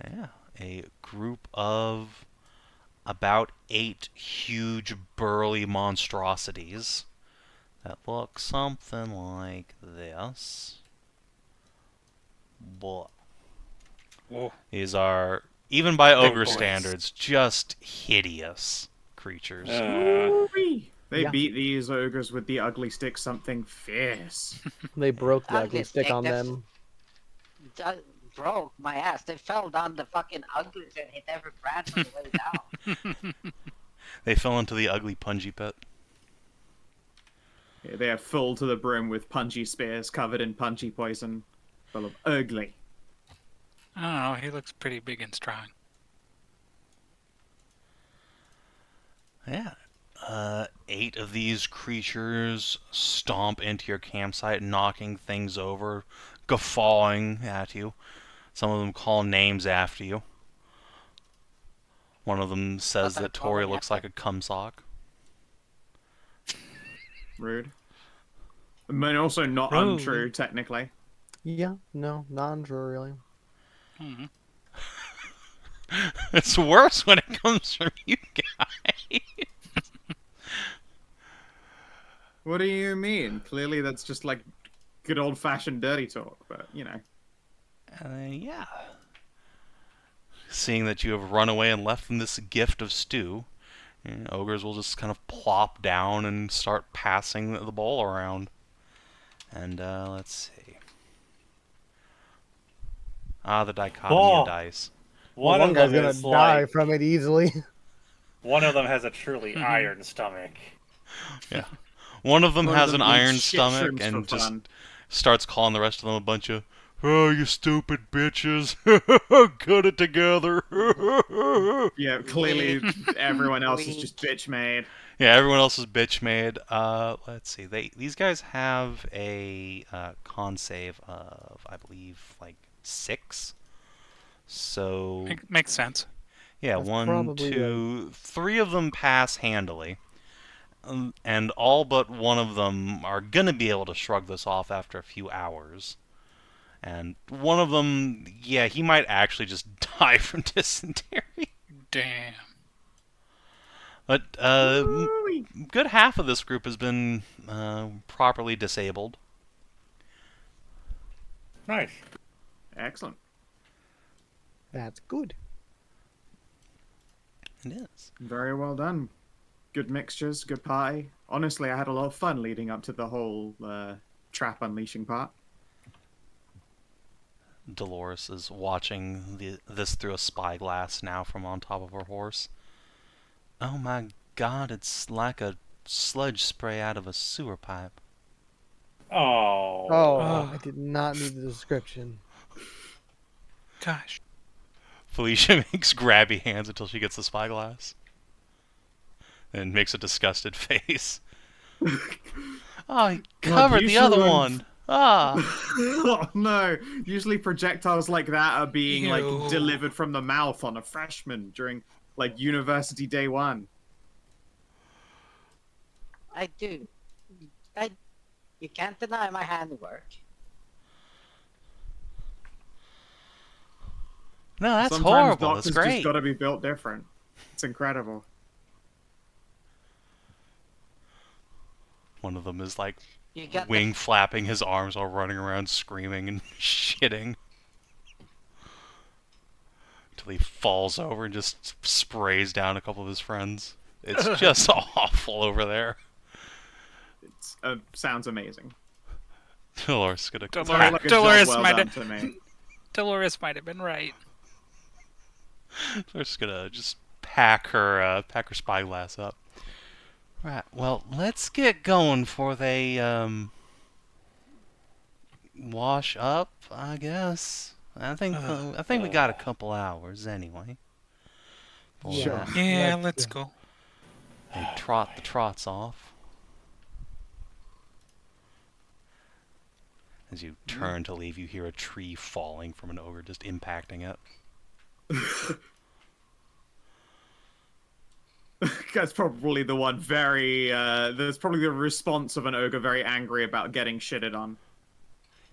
Yeah, a group of about 8 huge burly monstrosities that look something like this. But Whoa. these are, even by Big ogre boys. standards, just hideous creatures. Woo-wee. They Yeah. beat these ogres with the ugly stick something fierce. They broke the Ugly ugly stick stick, on that's- them. Broke my ass. They fell down the fucking uglies and hit every branch on the way down. They fell into the ugly punji pit. Yeah, they are full to the brim with punchy spears covered in punchy poison, full of ugly. I don't know. He looks pretty big and strong. Yeah. 8 of these creatures stomp into your campsite, knocking things over, guffawing at you. Some of them call names after you. One of them says What that they're Tori calling looks after? like a cum sock. Rude. But also not Rude. untrue, technically. Yeah, no, not untrue, really. Mhm. It's worse when it comes from you guys. What do you mean? Clearly that's just like good old-fashioned dirty talk, but, you know. Yeah. Seeing that you have run away and left them this gift of stew, ogres will just kind of plop down and start passing the bowl around. And, let's see. The dichotomy Oh. of dice. One One of guy's them gonna is die like, from it easily. one of them has a truly iron stomach. Yeah. One of them One has of an them eats iron shit stomach shrimps and for just fun. starts calling the rest of them a bunch of, "Oh, you stupid bitches. Cut it together." Yeah, clearly everyone else is We- just bitch made. Yeah, everyone else is bitch made. Let's see. These guys have a con save of, I believe, like 6. So Makes sense. yeah, That's 1, probably 2, 3 of them pass handily, and all but one of them are gonna be able to shrug this off after a few hours. And one of them, yeah, he might actually just die from dysentery. Damn. But good half of this group has been properly disabled. Nice. Excellent. That's good. It is. Very well done. Good mixtures, good pie. Honestly, I had a lot of fun leading up to the whole trap unleashing part. Dolores is watching this through a spyglass now from on top of her horse. Oh my god, it's like a sludge spray out of a sewer pipe. Oh. Oh, I did not need the description. Gosh. Felicia makes grabby hands until she gets the spyglass. And makes a disgusted face. Oh, he covered you the other should- one. Ah. Oh no! Usually projectiles like that are being Ew. like delivered from the mouth on a freshman during like university day 1. I do. You can't deny my handiwork. No, that's Sometimes horrible. doctors That's great. just gotta be built different. It's incredible. One of them is like You got wing flapping his arms while running around screaming and shitting. Until he falls over and just sprays down a couple of his friends. It's just awful over there. It's sounds amazing. Dolores gonna Dolores- Sounds like a Dolores job well might done have- to me. Dolores might have been right. Dolores gonna just pack her spyglass up. Right. Well, let's get going before they wash up. I guess. I think we got a couple hours anyway. Before Sure. that, Yeah, Let's let's go. go. they trot the trots off. As you turn to leave, you hear a tree falling from an ogre, just impacting it. That's probably the one very. That's probably the response of an ogre very angry about getting shitted on.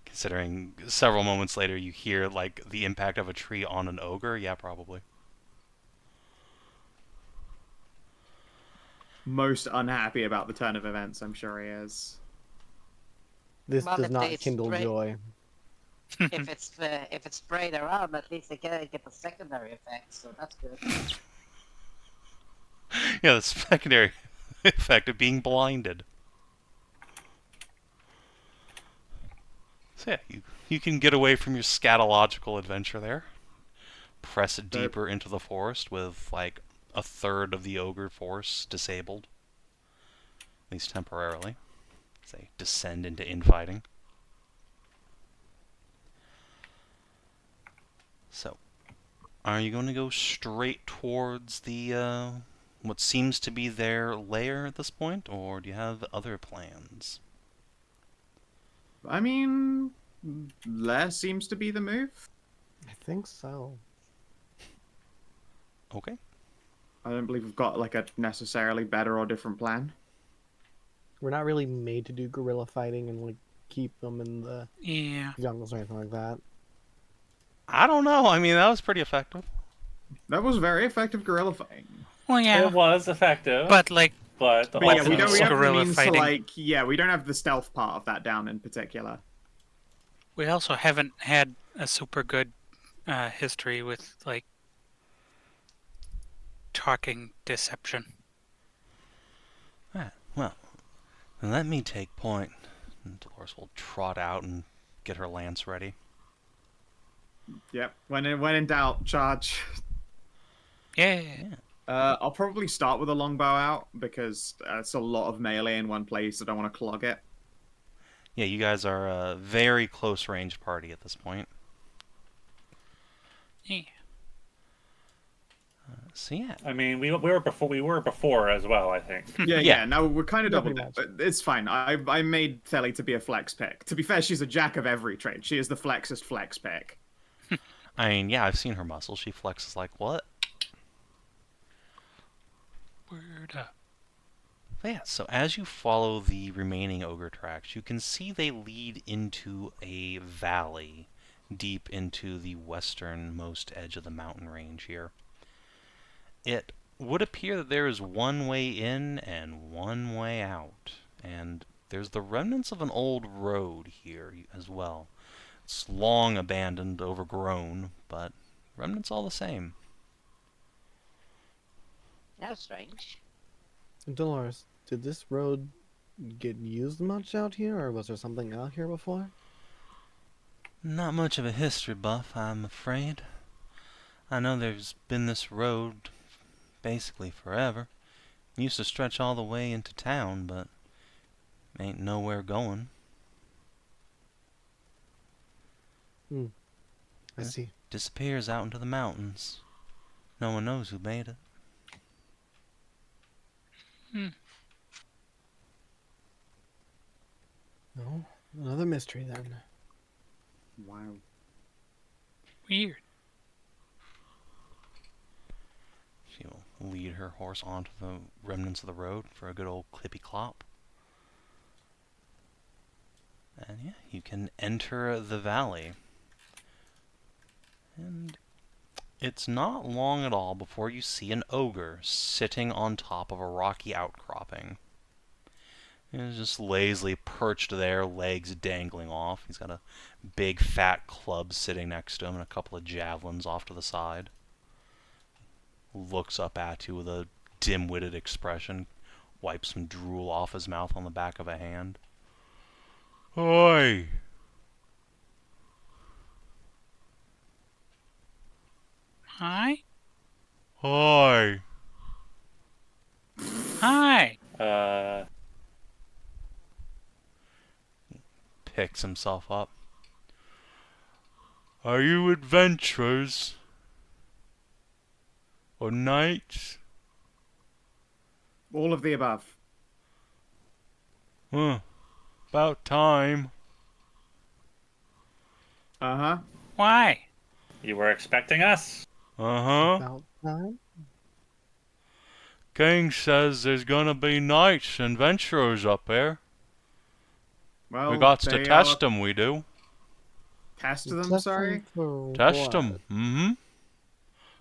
Considering several moments later you hear like the impact of a tree on an ogre, yeah, probably. most unhappy about the turn of events. I'm sure he is. This Well, does if not they kindle spray- joy. if it's sprayed around, at least they can get the secondary effect, so that's good. Yeah, the secondary effect of being blinded. So yeah, you can get away from your scatological adventure there. Press deeper into the forest with like a third of the ogre force disabled. At least temporarily. As they descend into infighting. So, are you going to go straight towards the what seems to be their lair at this point, or do you have other plans? I mean, lair seems to be the move. I think so. Okay. I don't believe we've got like a necessarily better or different plan. We're not really made to do guerrilla fighting and like keep them in the Yeah. jungles or anything like that. I don't know. I mean, that was pretty effective. That was very effective guerrilla fighting. Well, yeah. It was effective, But like, but But yeah, we don't Weapons, have the guerrilla means fighting. to like. Yeah, we don't have the stealth part of that down in particular. we also haven't had a super good history with like talking deception. Right. Well, then let me take point. And Dolores will trot out and get her lance ready. Yep. When in doubt, charge. Yeah. I'll probably start with a longbow out because it's a lot of melee in one place. I don't want to clog it. Yeah, you guys are a very close range party at this point. Yeah. So yeah. I mean, we were before as well. I think. Yeah, Yeah. yeah. No, we're kind of Yeah, double pretty dip, but it's fine. I made Thelly to be a flex pick. To be fair, she's a jack of every trade. She is the flexest flex pick. I mean, yeah, I've seen her muscles. She flexes like what? Word up. But yeah, so as you follow the remaining ogre tracks, you can see they lead into a valley deep into the westernmost edge of the mountain range here. It would appear that there is one way in and one way out, and there's the remnants of an old road here as well. It's long abandoned, overgrown, but remnants all the same. That's strange. Dolores, did this road get used much out here, or was there something out here before? Not much of a history buff, I'm afraid. I know there's been this road basically forever. It used to stretch all the way into town, but ain't nowhere going. I see. Disappears out into the mountains. No one knows who made it. No, another mystery then. Wow. Weird. She will lead her horse onto the remnants of the road for a good old clippy clop. And yeah, you can enter the valley. And it's not long at all before you see an ogre sitting on top of a rocky outcropping. He's just lazily perched there, legs dangling off. He's got a big fat club sitting next to him and a couple of javelins off to the side. Looks up at you with a dim-witted expression, wipes some drool off his mouth on the back of a hand. Oi! Hi. Oi! Hi. Picks himself up. Are you adventurers? Or knights? All of the above. Huh. About time. Uh-huh. Why? You were expecting us. Uh-huh. About time? King says there's gonna be knights and adventurers up there. Well, We got to they test 'em, we do. Test them, Test sorry? them for Test what? 'em. Mm-hmm.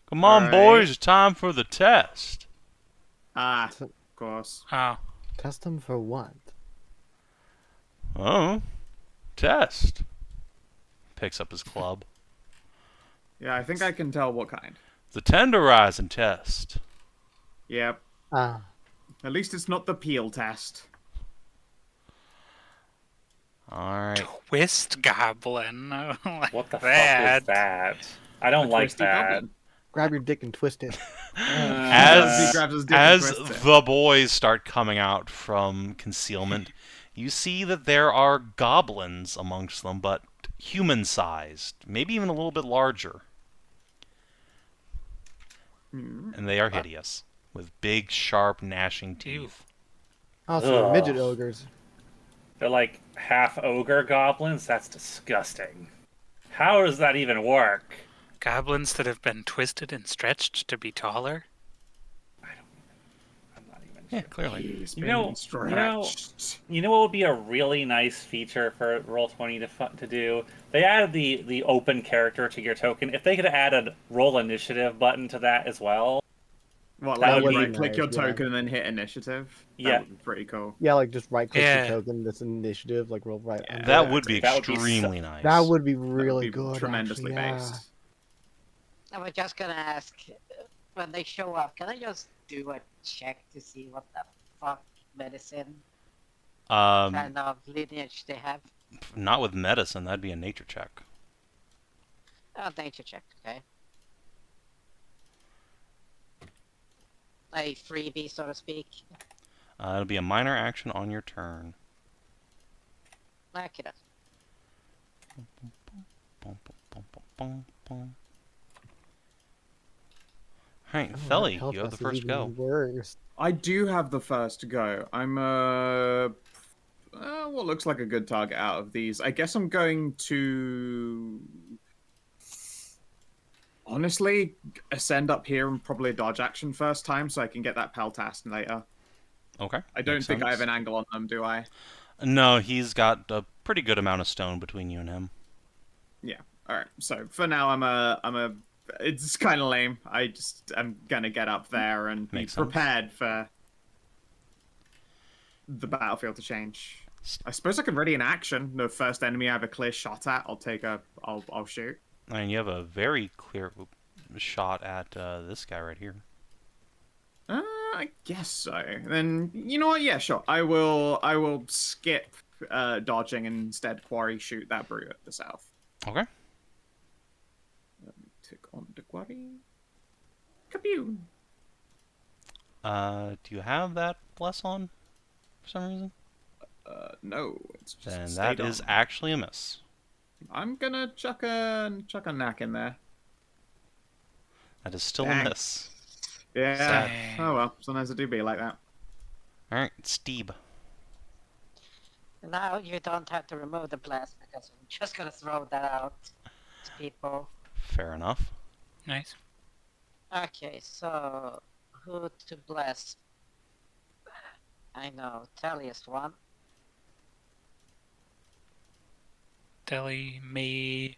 Come on, Alright. boys, it's time for the test. Ah, course. Oh, Test them for what? Oh, test. Picks up his club. Yeah, I think I can tell what kind. The tenderizing test. Yep. Ah, At least it's not the peel test. Alright. twist goblin. Like What the that. fuck is that? I don't A like twisty that. goblin. grab your dick and twist it. As He grabs his dick and as twists it. the boys start coming out from concealment, you see that there are goblins amongst them, but human-sized, maybe even a little bit larger. And they are hideous, with big, sharp, gnashing teeth. Also, Ugh. midget ogres. They're like half ogre goblins? That's disgusting. How does that even work? Goblins that have been twisted and stretched to be taller. I'm not even Yeah, sure. clearly. He's You been know- stretched. You know what would be a really nice feature for Roll20 to do? They added the open character to your token. If they could have added roll initiative button to that as well. What, That like would you be right-click your nice, yeah. token and then hit initiative? Yeah. That would be pretty cool. Yeah, like just right click Yeah. the token that's initiative, like roll right. Yeah. under That it. would be That would be extremely nice. That would be That would really be good. tremendously actually, yeah. based. I was just gonna ask, when they show up, can I just do a check to see what the fuck medicine kind of lineage they have? Not with medicine, that'd be a nature check. Oh, nature check, okay. A freebie, so to speak. It'll be a minor action on your turn. Okay, Bum, bum, bum, bum, bum. Alright, Oh, that Theli, health you have the test is first even go. Worse. I do have the first go. I'm what looks like a good target out of these. I guess I'm going to honestly ascend up here and probably a dodge action first time so I can get that peltast later. Okay. I don't makes think I have sense. an angle on them, do I? No, he's got a pretty good amount of stone between you and him. Yeah. All right. So for now, it's kind of lame. I'm gonna get up there and Makes be sense. prepared for the battlefield to change. I suppose I can ready an action. The first enemy I have a clear shot at, I'll shoot. And you have a very clear shot at this guy right here. I guess so. Then you know what? Yeah, sure. I will skip dodging and instead quarry shoot that brute at the south. Okay. Let me tick on the quarry. Kapew! Do you have that bless on for some reason? No, it's just Then stayed that is on. actually a miss. I'm gonna chuck a knack in there. That is still Dang. a miss. Yeah. Sad. Oh well, sometimes it do be like that. Alright, Steve. now you don't have to remove the blast because I'm just gonna throw that out to people. Fair enough. Nice. Okay, so who to bless? I know, Telliest one. Deli may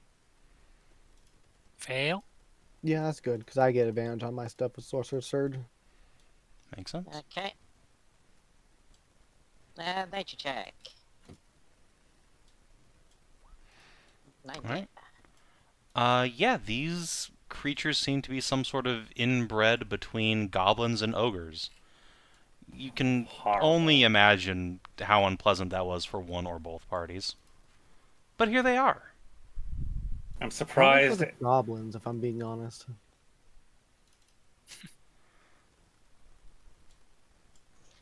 fail. Yeah, that's good because I get advantage on my stuff with Sorcerer Surge. Makes sense. Okay. And nature check. 19. Alright. Yeah, these creatures seem to be some sort of inbred between goblins and ogres. You can Horrible. only imagine how unpleasant that was for one or both parties. But here they are. I'm Probably for surprised. the goblins, if I'm being honest.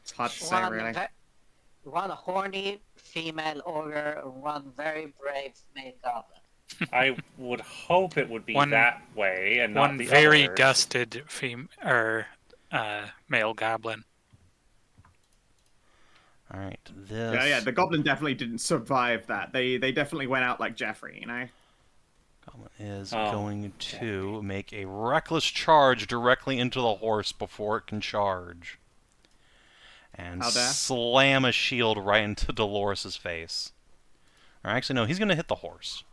It's hard to say, really. One horny female ogre and one very brave male goblin. I would hope it would be One- that way and not One the very others. dusted male goblin. Alright, this... Yeah, the goblin definitely didn't survive that. They definitely went out like Jeffrey, you know? Goblin is Oh, going to make a reckless charge directly into the horse before it can charge. And How dare? slam a shield right into Dolores' face. Or actually, no, he's going to hit the horse.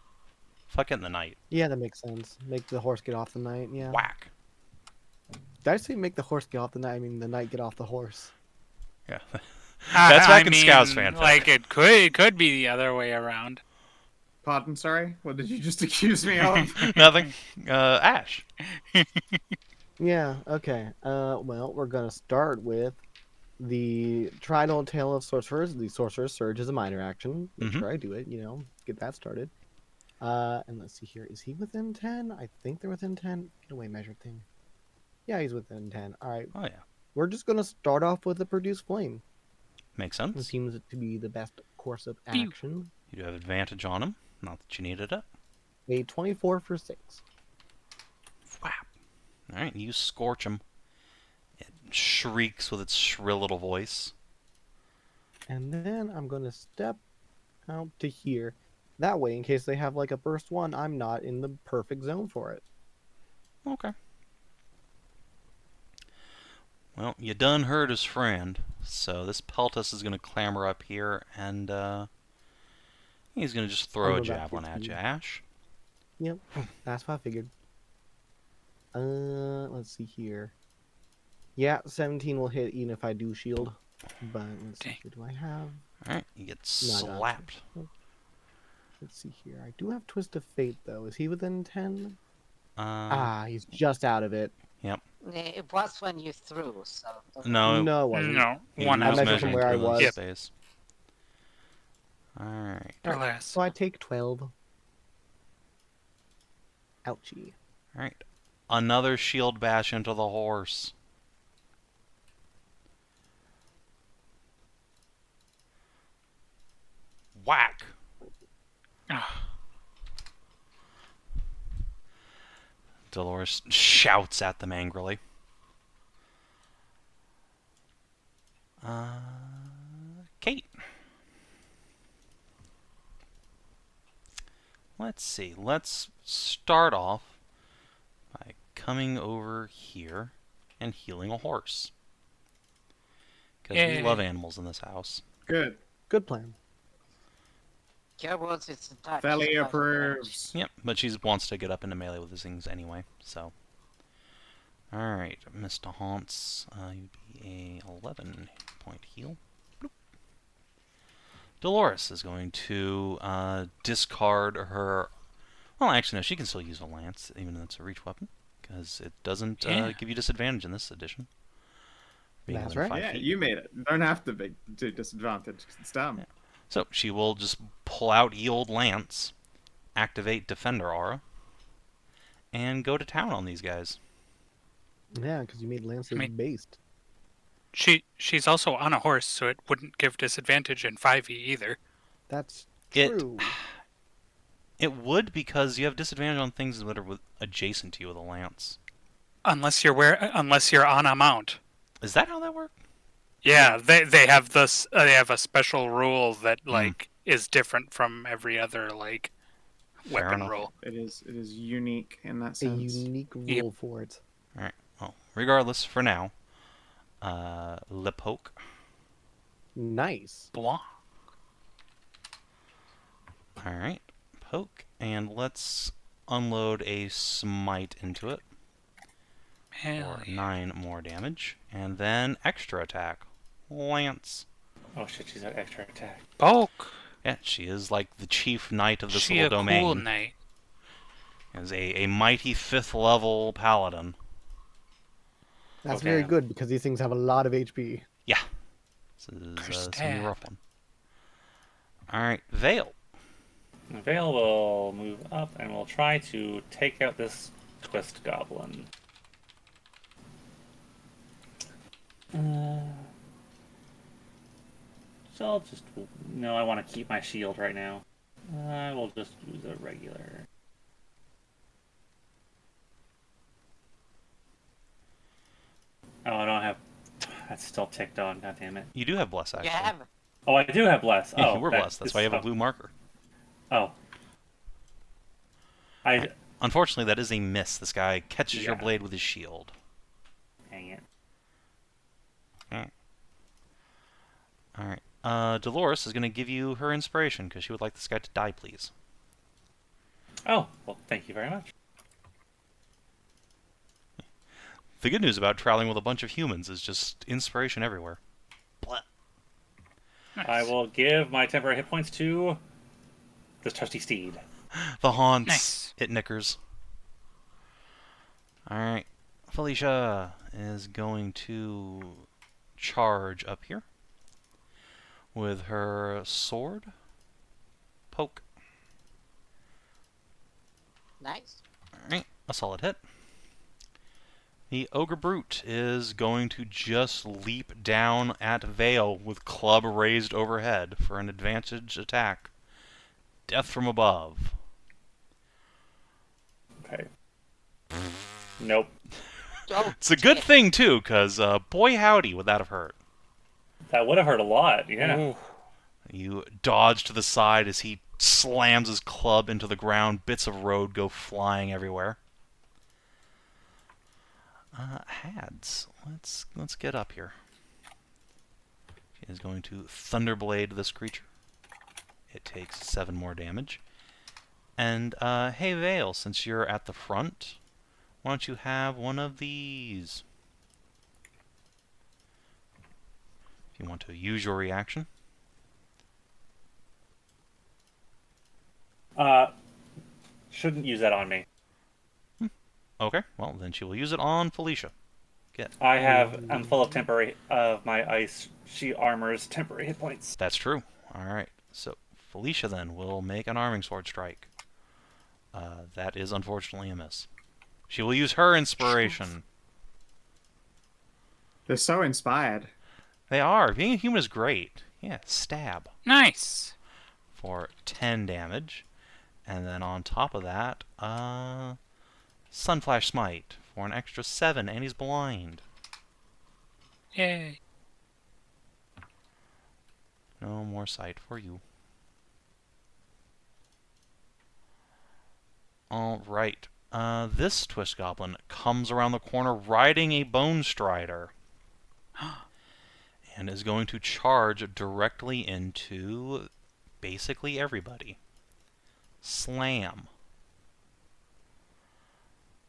Fuck it in the night. Yeah, that makes sense. Make the horse get off the knight, yeah. Whack. Did I say make the horse get off the knight? I mean the knight get off the horse. Yeah. That's back in Skow's mean, fanfic. like it could be the other way around. Pardon, sorry? What did you just accuse me of? Nothing. Ashe. Yeah, okay. Well, we're gonna start with the Tridal Tale of Sorcerers. The Sorcerer's Surge is a minor action. Make Mhm. sure I do it, get that started. And let's see here. Is he within 10? I think they're within 10. Get away, measure thing. Yeah, he's within 10. All right. Oh, yeah. We're just gonna start off with a Produce Flame. Makes It sense. seems to be the best course of Pew. action. You do have advantage on him. Not that you needed it. A 24 for 6. Whap. Alright, you scorch him. It shrieks with its shrill little voice. And then I'm gonna step out to here. That way, in case they have like a burst one, I'm not in the perfect zone for it. Okay. Well, you done hurt his friend. So this Peltus is going to clamber up here, and he's going to just throw a move about javelin at 15. you, Ashe. Yep, that's what I figured. Let's see here. Yeah, 17 will hit even if I do shield. But let's see, Dang. what do I have? Alright, you get No, I don't have slapped. Let's see here. I do have Twist of Fate, though. Is he within 10? He's just out of it. It was when you threw, so. No, No, it wasn't. No, he one was I measured out. from measuring where I through those was. space. Alright. Or less. So I take 12. Ouchie. Alright. Another shield bash into the horse. Whack! Ah, Dolores shouts at them angrily. Kate. Let's see. Let's start off by coming over here and healing a horse. Because we Yay. love animals in this house. Good. Good plan. Carewoods, it's attack. Felly approves. Yep, but she wants to get up into melee with these things anyway, so. Alright, Mr. Haunts, you'd be a 11-point heal. Bloop. Dolores is going to discard her... Well, actually, no, she can still use a lance, even though it's a reach weapon, because it doesn't Yeah. give you disadvantage in this edition. Being That's within right. 5 Yeah, feet. you made it. You don't have to do disadvantage. It's dumb. Yeah. So she will just pull out Ye Old Lance, activate Defender Aura, and go to town on these guys. Yeah, because you made Lances mean- based. she's also on a horse, so it wouldn't give disadvantage in 5e either. That's It- true. It would, because you have disadvantage on things that are adjacent to you with a lance. Unless you're on a mount. Is that how that works? Yeah, they have this. They have a special rule that like is different from every other like Fair weapon enough. rule. It is unique in that A sense. unique rule Yep. for it. Alright, well, regardless, for now, Le Poke. Nice. Blah. Alright, poke, and let's unload a smite into it Hell for yeah. 9 more damage, and then extra attack. Lance. Oh shit, she's got extra attack. Poke. Yeah, she is like the chief knight of this She a little domain. cool knight. As a mighty 5th level paladin. That's Okay. very good because these things have a lot of HP. Yeah. This is Curse gonna be a rough tab. one. Alright, Vale. Vale will move up and we'll try to take out this twist goblin. So I'll just... No, I want to keep my shield right now. I will just use a regular. Oh, I don't have... That's still ticked on, god damn it. You do have Bless, You actually. have. Oh, I do have Bless. Yeah, Oh, you were that blessed. That's is- why you have a oh. blue marker. Oh. I... Unfortunately, that is a miss. This guy catches your Yeah. blade with his shield. Dang it. Alright. Dolores is going to give you her inspiration, because she would like this guy to die, please. Oh, well, thank you very much. The good news about traveling with a bunch of humans is just inspiration everywhere. Blah. I will give my temporary hit points to this trusty steed. The haunts. Nice. It knickers. Alright. Felicia is going to charge up here with her sword. Poke. Nice. Alright. A solid hit. The Ogre Brute is going to just leap down at Vale with club raised overhead for an advantage attack. Death from above. Okay. Nope. Oh, It's a good thing, too, because boy howdy would that have hurt. That would have hurt a lot, yeah. Ooh. You dodge to the side as he slams his club into the ground. Bits of road go flying everywhere. Hads. Let's get up here. She is going to Thunderblade this creature. It takes 7 more damage. And, hey Vale, since you're at the front, why don't you have one of these? If you want to use your reaction. Shouldn't use that on me. Okay, well, then she will use it on Felicia. I'm full of my ice armor's temporary hit points. That's true. Alright, so Felicia then will make an arming sword strike. That is unfortunately a miss. She will use her inspiration. They're so inspired. They are. Being a human is great. Yeah, stab. Nice. For 10 damage. And then on top of that, Sunflash Smite for an extra 7, and he's blind. Yay. No more sight for you. Alright. This Twist Goblin comes around the corner riding a Bone Strider. And is going to charge directly into basically everybody. Slam.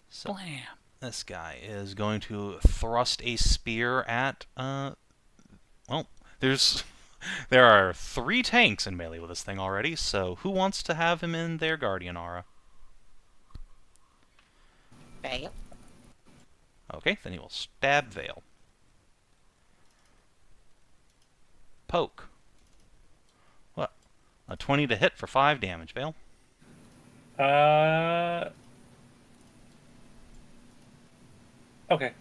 So Blam. this guy is going to thrust a spear at, well, there are 3 tanks in melee with this thing already, so who wants to have him in their Guardian Aura? Vale. Okay, then he will stab Vale. Poke. What? A 20 to hit for 5 damage, Vale. Okay.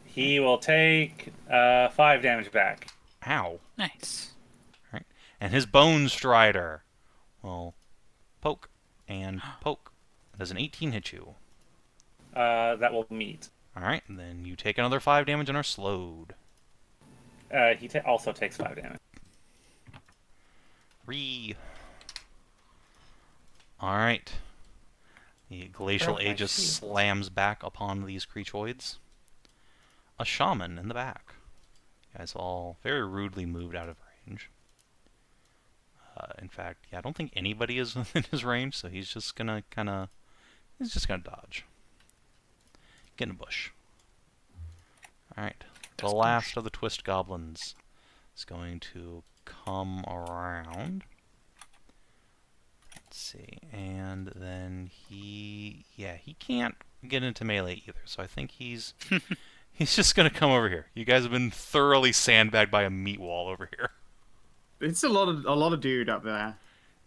He will take 5 damage back. Ow. Nice. Right. And his Bone Strider will poke and poke. Does an 18 hit you? That will meet. Alright, then you take another 5 damage and are slowed. He also takes 5 damage. Alright. The Glacial Broke my Aegis shield. slams back upon these creaturioids. A shaman in the back. You guys all very rudely moved out of range. In fact, yeah, I don't think anybody is within his range, so he's just gonna he's just gonna dodge. Get in a bush. Alright. The last of the Twist Goblins is going to come around. Let's see. And then he can't get into melee either. So I think he's just going to come over here. You guys have been thoroughly sandbagged by a meat wall over here. It's a lot of dude up there.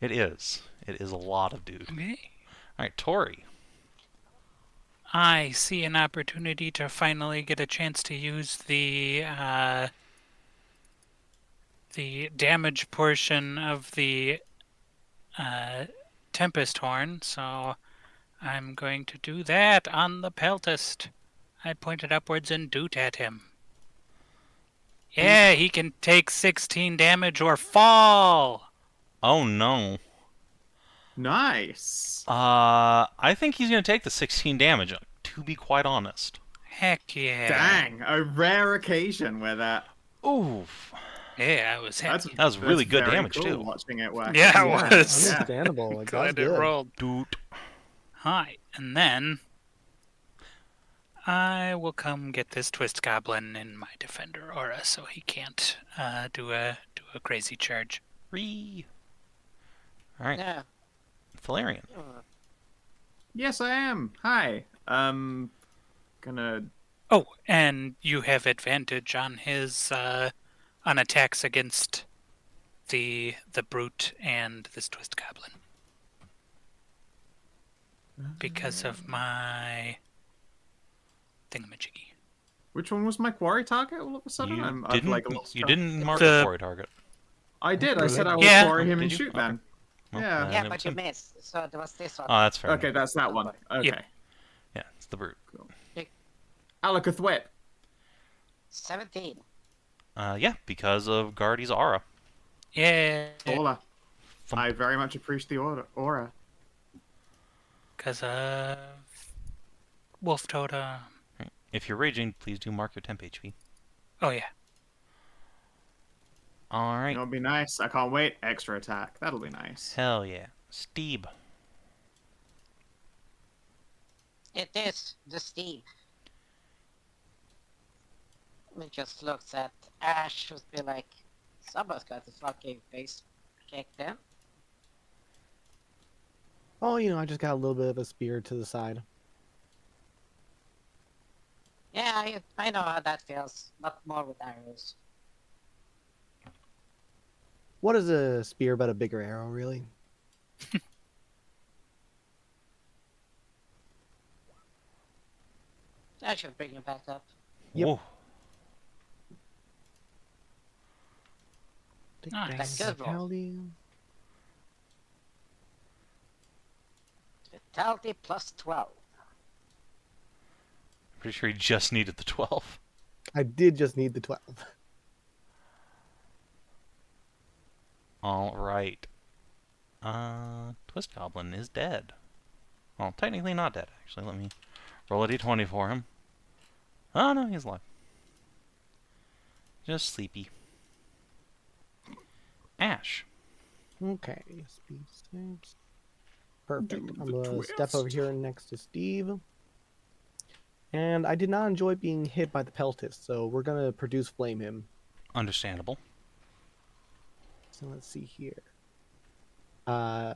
It is. It is a lot of dude. Okay. All right, Tori. I see an opportunity to finally get a chance to use the damage portion of the Tempest Horn, so I'm going to do that on the Peltist. I pointed upwards and doot at him. Yeah, he can take 16 damage or fall! Oh no. Nice. I think he's going to take the 16 damage, to be quite honest. Heck yeah. Dang, a rare occasion where that. Oof. Yeah, I was happy. That was really good very damage, cool too. Watching it work. Yeah, it Yeah, was. understandable. Like, that was Glad it good. rolled. Doot. Hi, and then I will come get this twist goblin in my defender aura, so he can't do a crazy charge. Ree. All right, Yeah. Thelerien. Yes, I am. Hi. Gonna. Oh, and you have advantage on his on attacks against the brute and this twist goblin because of my thingamajiggy. Which one was my quarry target? All of a sudden, I've like lost You track. didn't mark The- the quarry target. I did. I said I will Yeah. quarry him and Did you? shoot Okay. then. Well, Yeah. then Yeah, it but was you him. missed. So there was this one. Oh, that's fair. Okay, that's that one. Okay. Yep. Yeah, it's the brute. Alakith Whip. 17. Yeah, because of Guardy's aura. Yeah, Aura. Thump. I very much appreciate the aura. because of wolf totem. If you're raging, please do mark your temp HP. Oh yeah. All right. It'll be nice. I can't wait. Extra attack. That'll be nice. Hell yeah. Steve. It is the Steve. He just looks at Ashe, who's be like, someone's got the fucking face kicked in. Oh, you know, I just got a little bit of a spear to the side. Yeah, I know how that feels, but more with arrows. What is a spear but a bigger arrow, really? I should bring him back up. Yep. Whoa. Nice. That's good roll. Vitality. Vitality plus 12. Pretty sure he just needed the 12. I did just need the 12. All right. Twist Goblin is dead. Well, technically not dead, actually. Let me roll a d20 for him. Oh, no, he's alive. Just sleepy. Ashe. Okay, speed saves. Perfect. Do I'm the gonna step twist. over here next to Steve. And I did not enjoy being hit by the peltist, so we're gonna produce flame him. Understandable. So let's see here. A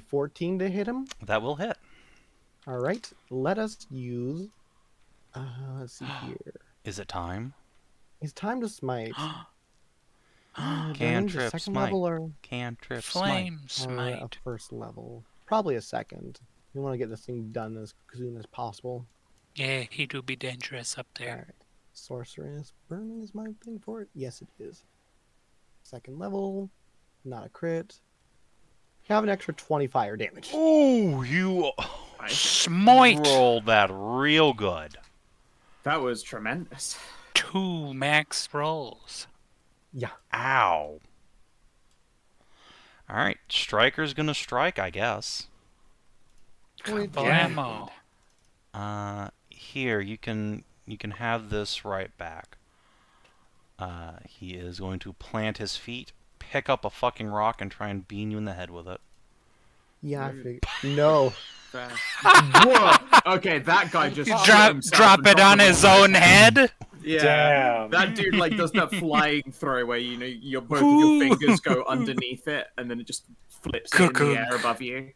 14 to hit him. That will hit. All right. Let us use. Let's see here. Is it time? It's time to smite. Range, a Cantrip second smite. level or Cantrip smite. Flame a smite. first level? Probably a second. We want to get this thing done as soon as possible. Yeah, he do be dangerous up All there. right. Sorceress burning is my thing for it. Yes, it is. Second level, not a crit. You have an extra 20 fire damage. Ooh, you Smite. rolled that real good. That was tremendous. 2 max rolls. Yeah. Ow. Alright, Striker's gonna strike, I guess. Kablamo. Here, you can have this right back. He is going to plant his feet, pick up a fucking rock, and try and bean you in the head with it. Yeah, I Rude. figured. No. Fair. Whoa. Okay, that guy just You shot himself Drop and it dropped on him his my own head. Yeah. Damn. That dude like does that flying throw where your both of your fingers go underneath it and then it just flips it in Cuckoo. the air above you.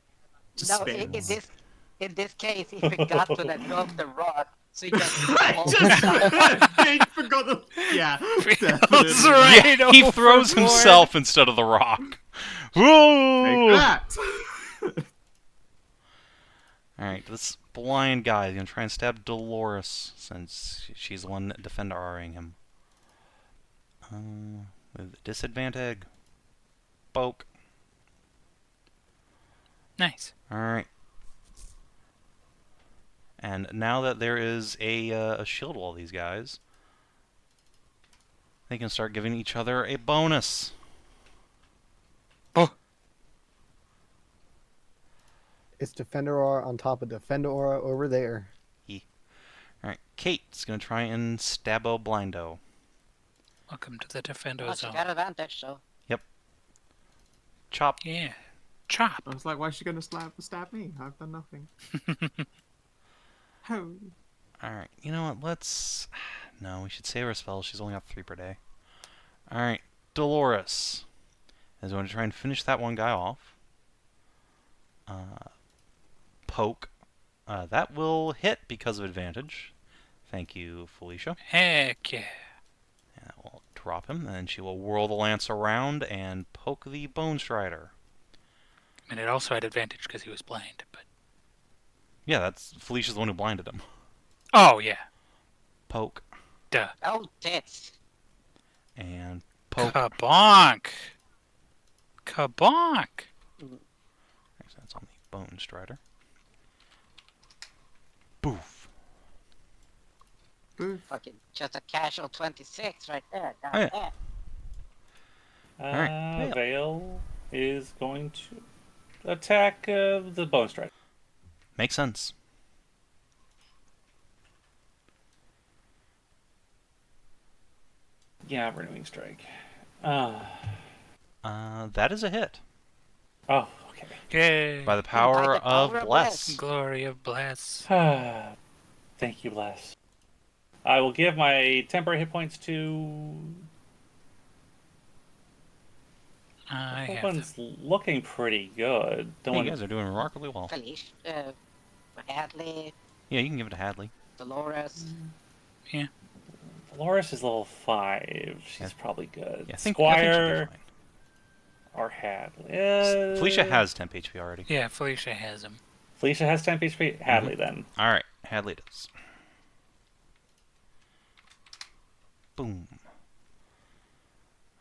Just No, in spins. this case, he forgot to let go of the rock, so he just He forgot the yeah. Feels Definitely. right Yeah, he throws overboard. himself instead of the rock. Take Whoa! that. Alright, this blind guy is gonna try and stab Dolores, since she's the one defender-ing him. With disadvantage. Poke. Nice. Alright. And now that there is a shield wall, these guys, they can start giving each other a bonus. Oh, It's Defender Aura on top of Defender Aura over there. Alright, Kate's gonna try and stabbo blindo. welcome to the defender Well, she zone. got advantage, so. Chop. Yeah. Chop. I was like, why is she gonna stab me? I've done nothing. Oh. Alright, you know what? Let's... No, we should save our spells. She's only got 3 per day. Alright, Dolores is going to try and finish that one guy off. Poke. That will hit because of advantage. Thank you, Felicia. Heck yeah. And that will drop him, and then she will whirl the lance around and poke the Bone Strider. And it also had advantage because he was blind, but... Yeah, that's Felicia's the one who blinded him. Oh, yeah. Poke. Duh. Oh, tits. And poke. Kabonk! Kabonk! Actually, that's on the Bone Strider. Boof. Fucking just a casual 26 right there. God Oh, yeah. damn. Alright, Vale is going to attack the Bone Strider. Makes sense. Yeah, Renewing Strike. That is a hit. Oh, okay. Yay! By the power By the of power of Bless. Glory of Bless. Thank you, Bless. I will give my temporary hit points to... I That have one's looking pretty good. The Hey, one... you guys are doing remarkably well. Felicia, Hadley, Yeah, you can give it to Hadley. Dolores. Dolores is level 5. She's Yeah. probably good. Yeah, I think Squire she'll be or Hadley. fine. Felicia has temp HP already. Yeah, Felicia has him. Felicia has temp HP. Hadley then. Alright, Hadley does. Boom.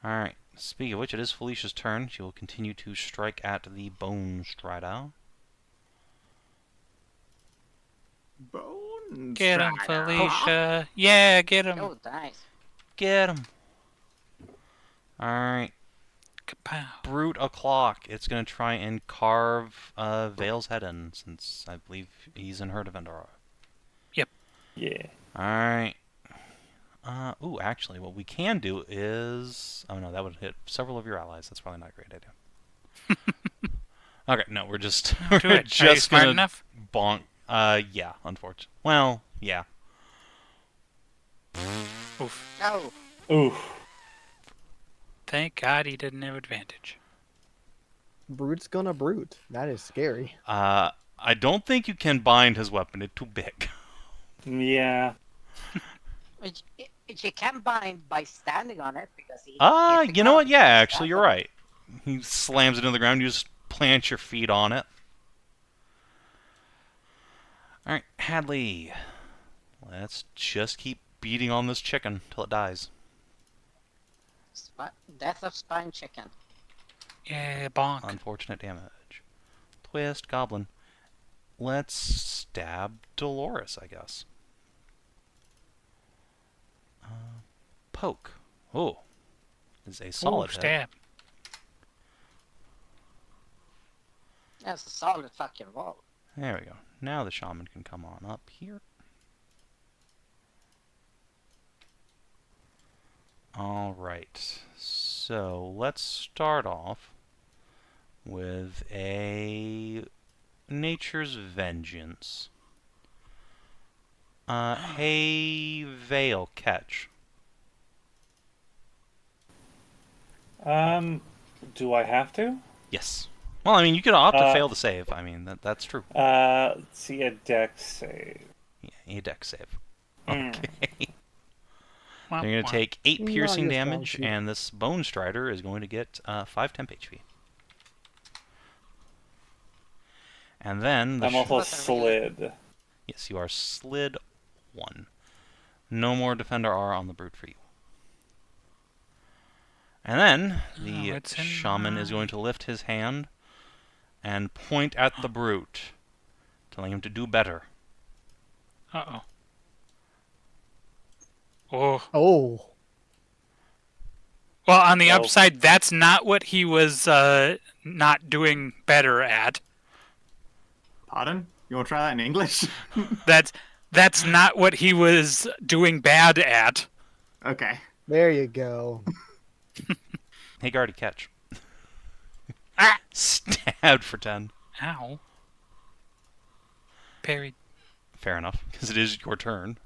Alright, speaking of which, it is Felicia's turn. She will continue to strike at the Bone Strider. Bone Get him, Strider. Felicia. Yeah, get him. Oh, nice. Get him! Alright, Kapow. Brute o'clock. It's going to try and carve Vale's head in, since I believe he's in her defender. Yeah. Alright. Ooh, actually, what we can do is... Oh, no, that would hit several of your allies. That's probably not a great idea. Okay, no, we're just... Do we're it. Are you just smart gonna enough? bonk... yeah, unfortunately. Well, yeah. Oof. Oh, Oof. Thank God he didn't have advantage. Brute's gonna brute. That is scary. I don't think you can bind his weapon. It's too big. Yeah. which you can bind by standing on it because he. hit the You know what? ground. Yeah, actually, you're Stand right. He slams it into the ground. You just plant your feet on it. Alright, Hadley. Let's just keep beating on this chicken till it dies. Death of spine chicken. Yeah, bonk. Unfortunate damage. Twist, goblin. Let's stab Dolores, I guess. Poke. Oh. Is a solid Ooh, hit. stab. That's a solid fucking roll. There we go. Now the shaman can come on up here. Alright. So let's start off with a Nature's Vengeance. Hey, Vale, catch. Do I have to? Yes. Well, I mean, you could opt to fail to save. I mean, that's true. Let's see a dex save. Yeah, a dex save. Mm. Okay. Womp They're going womp. to take 8 Not piercing your strong damage, suit. and this Bone Strider is going to get 5 temp HP. And then the I'm also What's a really- slid. yes, you are slid 1. No more Defender R on the Brute for you. And then the it's in Shaman is going to lift his hand and point at the Brute, telling him to do better. Uh-oh. Oh. Oh. Well, on the Oh. upside, that's not what he was not doing better at. Pardon? You want to try that in English? That's not what he was doing bad at. Okay. There you go. Hey, Guardy, catch. Ah! Stabbed for 10. Ow. Parried. Fair enough, because it is your turn.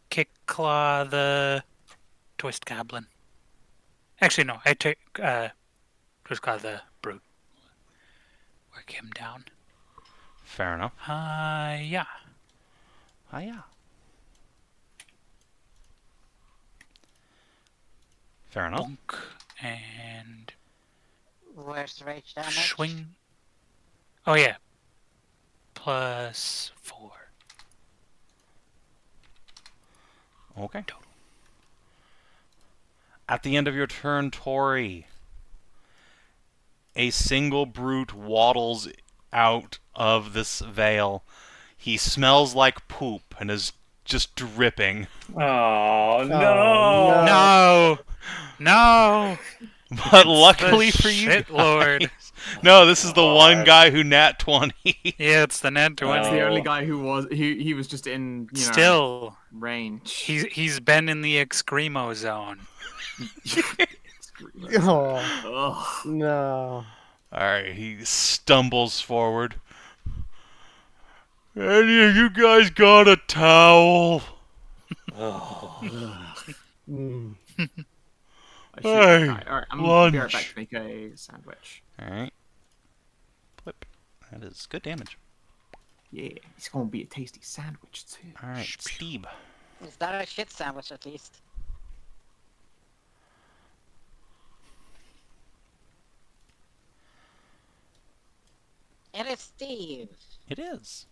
Kick claw the twist goblin. Actually, no. I take twist claw the brute. Work him down. Fair enough. Yeah. Hiya. Fair enough. Bonk and Where's the rage damage? swing. Oh yeah. +4. Okay. At the end of your turn, Tori, a single brute waddles out of this veil. He smells like poop and is just dripping. Oh, no! no. No. No. But luckily the for you shit guys, lord. no, this is the one God. guy who nat 20. Yeah, it's the net 20. That's the Oh. only guy who was he was just in Still, range. he's been in the Excremo zone. Oh, Ugh. no. Alright, he stumbles forward. Any of you guys got a towel? Mm. I shoot Hey, that guy. Alright, I'm gonna be right lunch. back to make a sandwich. Alright. Flip. That is good damage. Yeah, it's gonna be a tasty sandwich too. Alright, Steve. Is that a shit sandwich at least? It is Steve. It is.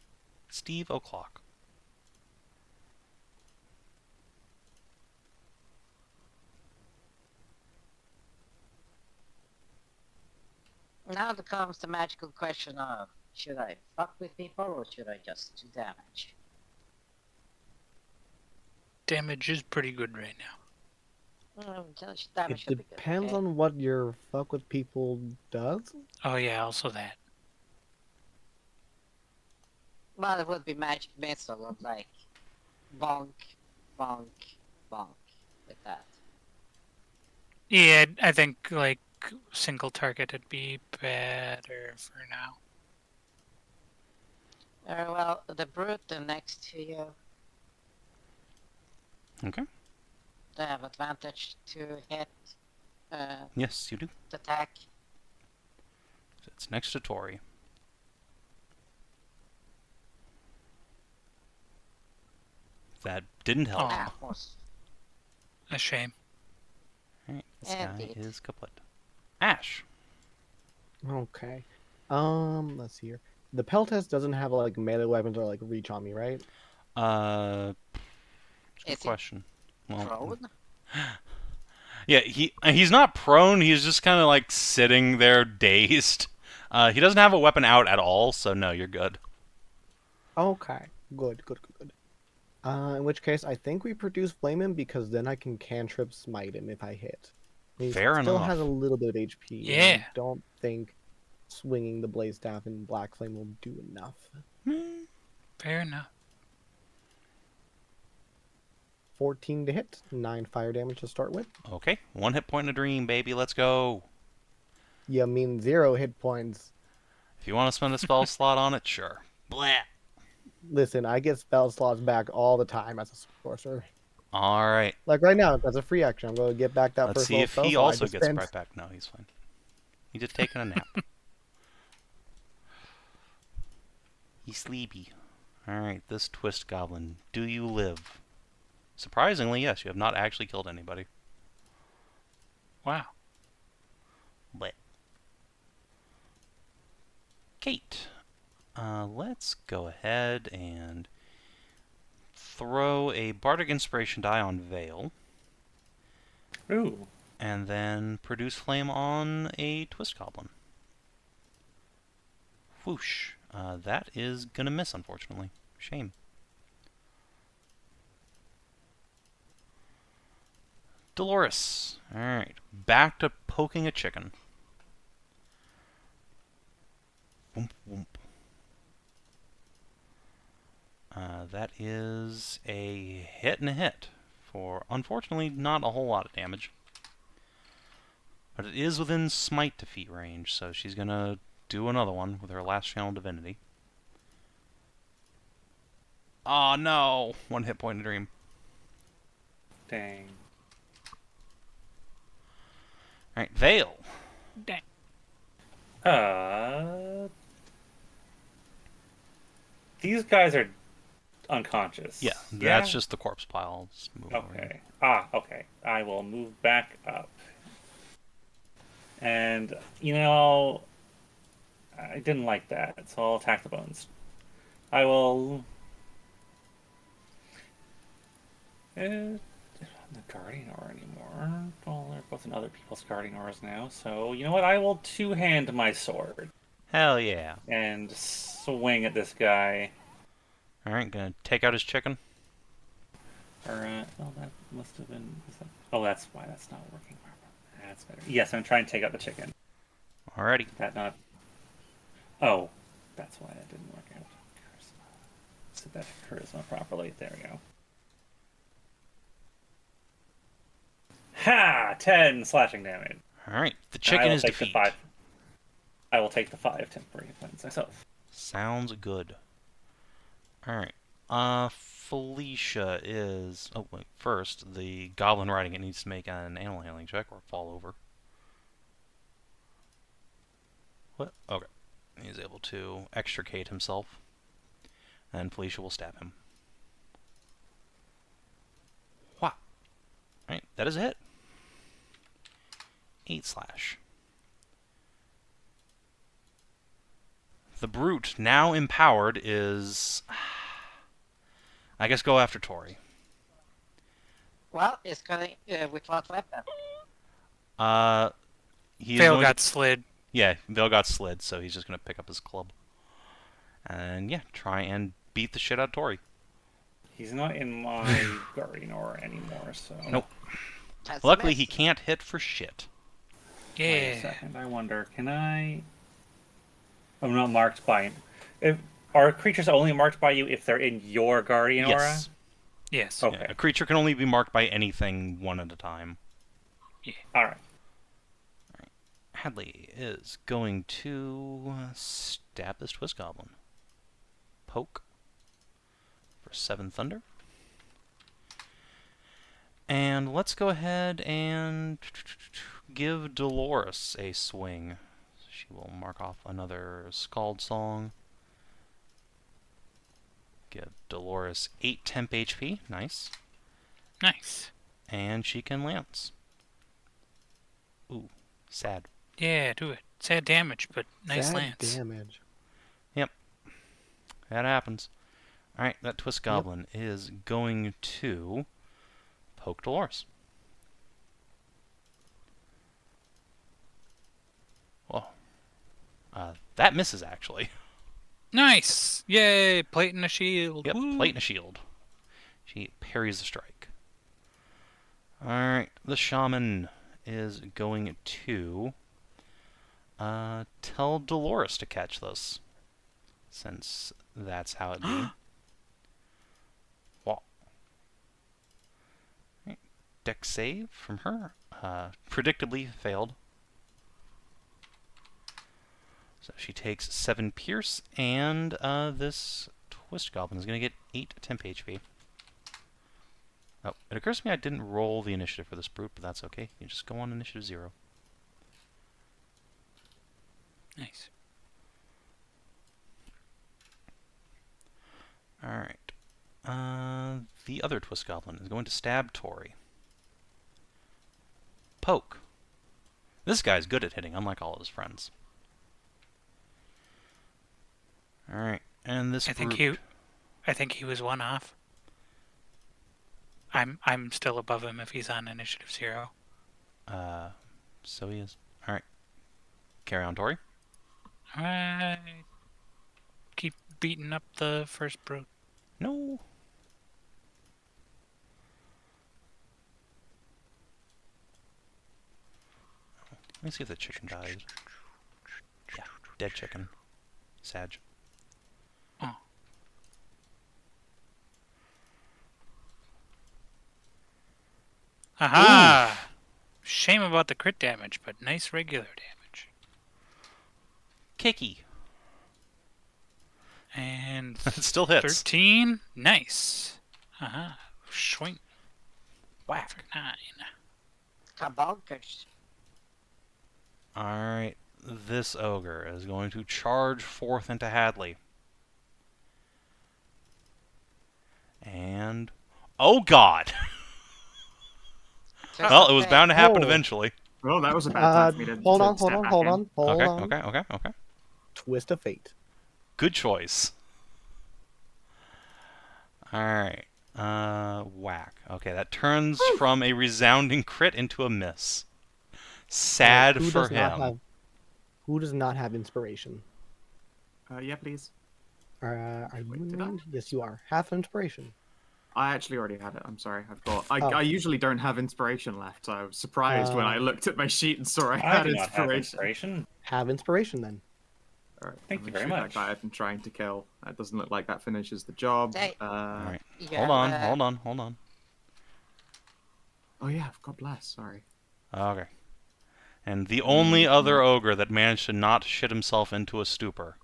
Steve O'Clock. Now becomes the magical question of, should I fuck with people or should I just do damage? Damage is pretty good right now. Just damage It should be good, depends okay? on what your fuck with people does. Oh yeah, also that. Well, it would be magic missile of like, bonk, bonk, bonk, like that. Yeah, I think like single target would be better for now. Well, the brute next to you, Okay. they have advantage to hit, Yes, you do. attack. It's next to Tori. That didn't help. Aw. Ah, was A shame. Alright, this guy Indeed. is kaput. Ashe. Okay. Let's see here. The Peltest doesn't have like melee weapons or like reach on me, right? Good Is he question. Well, prone? yeah, he's not prone. He's just kind of like sitting there dazed. He doesn't have a weapon out at all, so no, you're good. Okay. Good. In which case, I think we produce Flame him because then I can cantrip smite him if I hit. He Fair still enough. has a little bit of HP. and Yeah. I don't think swinging the Blaze Staff in Black Flame will do enough. Fair enough. 14 to hit, 9 fire damage to start with. Okay, 1 hit point in a dream, baby. Let's go. You mean 0 hit points. If you want to spend a spell slot on it, sure. Blah. Listen, I get spell slots back all the time as a sorcerer. All right. Like right now, that's a free action. I'm going to get back that Let's first see level if spell he slot I also just gets spent. right back. No, he's fine. He just taking a nap. He's sleepy. All right, this twist goblin. Do you live? Surprisingly, yes. You have not actually killed anybody. Wow. But Kate, let's go ahead and throw a Bardic Inspiration die on Veil, Ooh. and then produce Flame on a Twist Goblin. Whoosh. That is gonna miss, unfortunately. Shame. Dolores. Alright. Back to poking a chicken. Whoomp, whoomp. That is a hit and a hit for, unfortunately, not a whole lot of damage. But it is within smite defeat range, so she's gonna do another one with her last channel divinity. Oh no! 1 hit point in Dream. Dang. Alright, Veil. Dang. These guys are unconscious. Yeah, that's just the corpse pile. Let's move over here. Okay. Okay. I will move back up. And, I didn't like that, so I'll attack the bones. I will... not the Guardian Aura anymore. Well, they're both in other people's Guardian Auras now, so you know what? I will two-hand my sword. Hell yeah. And swing at this guy. Alright, gonna take out his chicken. That must have been... Oh, that's why that's not working. That's better. Yes, I'm trying to take out the chicken. Alrighty. That not... Oh, that's why that didn't work out. Charisma. Set that charisma properly. There we go. Ha! 10 slashing damage. Alright, the chicken is defeated. I will take the 5 temporary hit points myself. Sounds good. Alright. Felicia is... Oh, wait. First, the goblin riding it needs to make an animal handling check or fall over. What? Okay. He's able to extricate himself. And Felicia will stab him. Wow. Alright, that is a hit. 8 slash. The brute, now empowered, is... I guess go after Tori. Well, it's going with what weapon? Veil got slid. Yeah, Veil got slid, so he's just going to pick up his club. And yeah, try and beat the shit out of Tori. He's not in my Guardian Aura anymore, so... Nope. That's Luckily, a he mess. can't hit for shit. Yeah. Wait a second, I wonder, can I... I'm not marked by... Are creatures only marked by you if they're in your Guardian Aura? Yes. Yes. Okay. Yeah, a creature can only be marked by anything one at a time. Yeah. Alright. Hadley is going to stab this Twist Goblin. Poke for 7 Thunder. And let's go ahead and give Dolores a swing. She will mark off another Scald Song. Give Dolores 8 temp HP. Nice. Nice. And she can lance. Ooh, sad. Yeah, do it. Sad damage, but nice Sad lance. damage. That happens. Alright, that Twist Goblin is going to poke Dolores. Whoa. That misses, actually. Nice! Yay! Plate and a shield. Yep, Woo. plate and a shield. She parries the strike. Alright, the Shaman is going to tell Dolores to catch this. Since that's how it be. Wow. Right. Dex save from her. Predictably failed. So she takes 7 pierce, and this Twist Goblin is going to get 8 temp HP. Oh, it occurs to me I didn't roll the initiative for this brute, but that's okay. You just go on initiative 0. Nice. Alright. The other Twist Goblin is going to stab Tori. Poke. This guy's good at hitting, unlike all of his friends. Alright, and this I brute... think he was one off. I'm still above him if he's on initiative 0. So he is. Alright. Carry on, Tori. Alright. Keep beating up the first brute. No. Let me see if the chicken dies. Yeah, dead chicken. Sag. Oh. Aha! Shame about the crit damage, but nice regular damage. Kicky. And It still hits. 13. Nice. Swing. Whack. For 9. Kabonkers. Alright, this ogre is going to charge forth into Hadley. And... oh god! Well, it was bound to happen Oh. eventually. Well, that was a bad time for me to Hold to on, step hold on, back hold in. on, hold Okay, on. okay. Twist of fate. Good choice. Alright. Whack. Okay, that turns from a resounding crit into a miss. Sad Who for does not him. have- who does not have inspiration? Yeah, please. Are you Wait, in did I? range? Yes, you are. Half inspiration. I actually already had it. I'm sorry. I've got. Oh. I usually don't have inspiration left, so I was surprised when I looked at my sheet and saw I I had do not have inspiration. inspiration. Have inspiration then. All right, Thank I'm you gonna very shoot much. That guy I've been trying to kill. That doesn't look like that finishes the job. Hey. Alright. You Hold have, on. Oh yeah, God bless. Sorry. Okay. And the only other ogre that managed to not shit himself into a stupor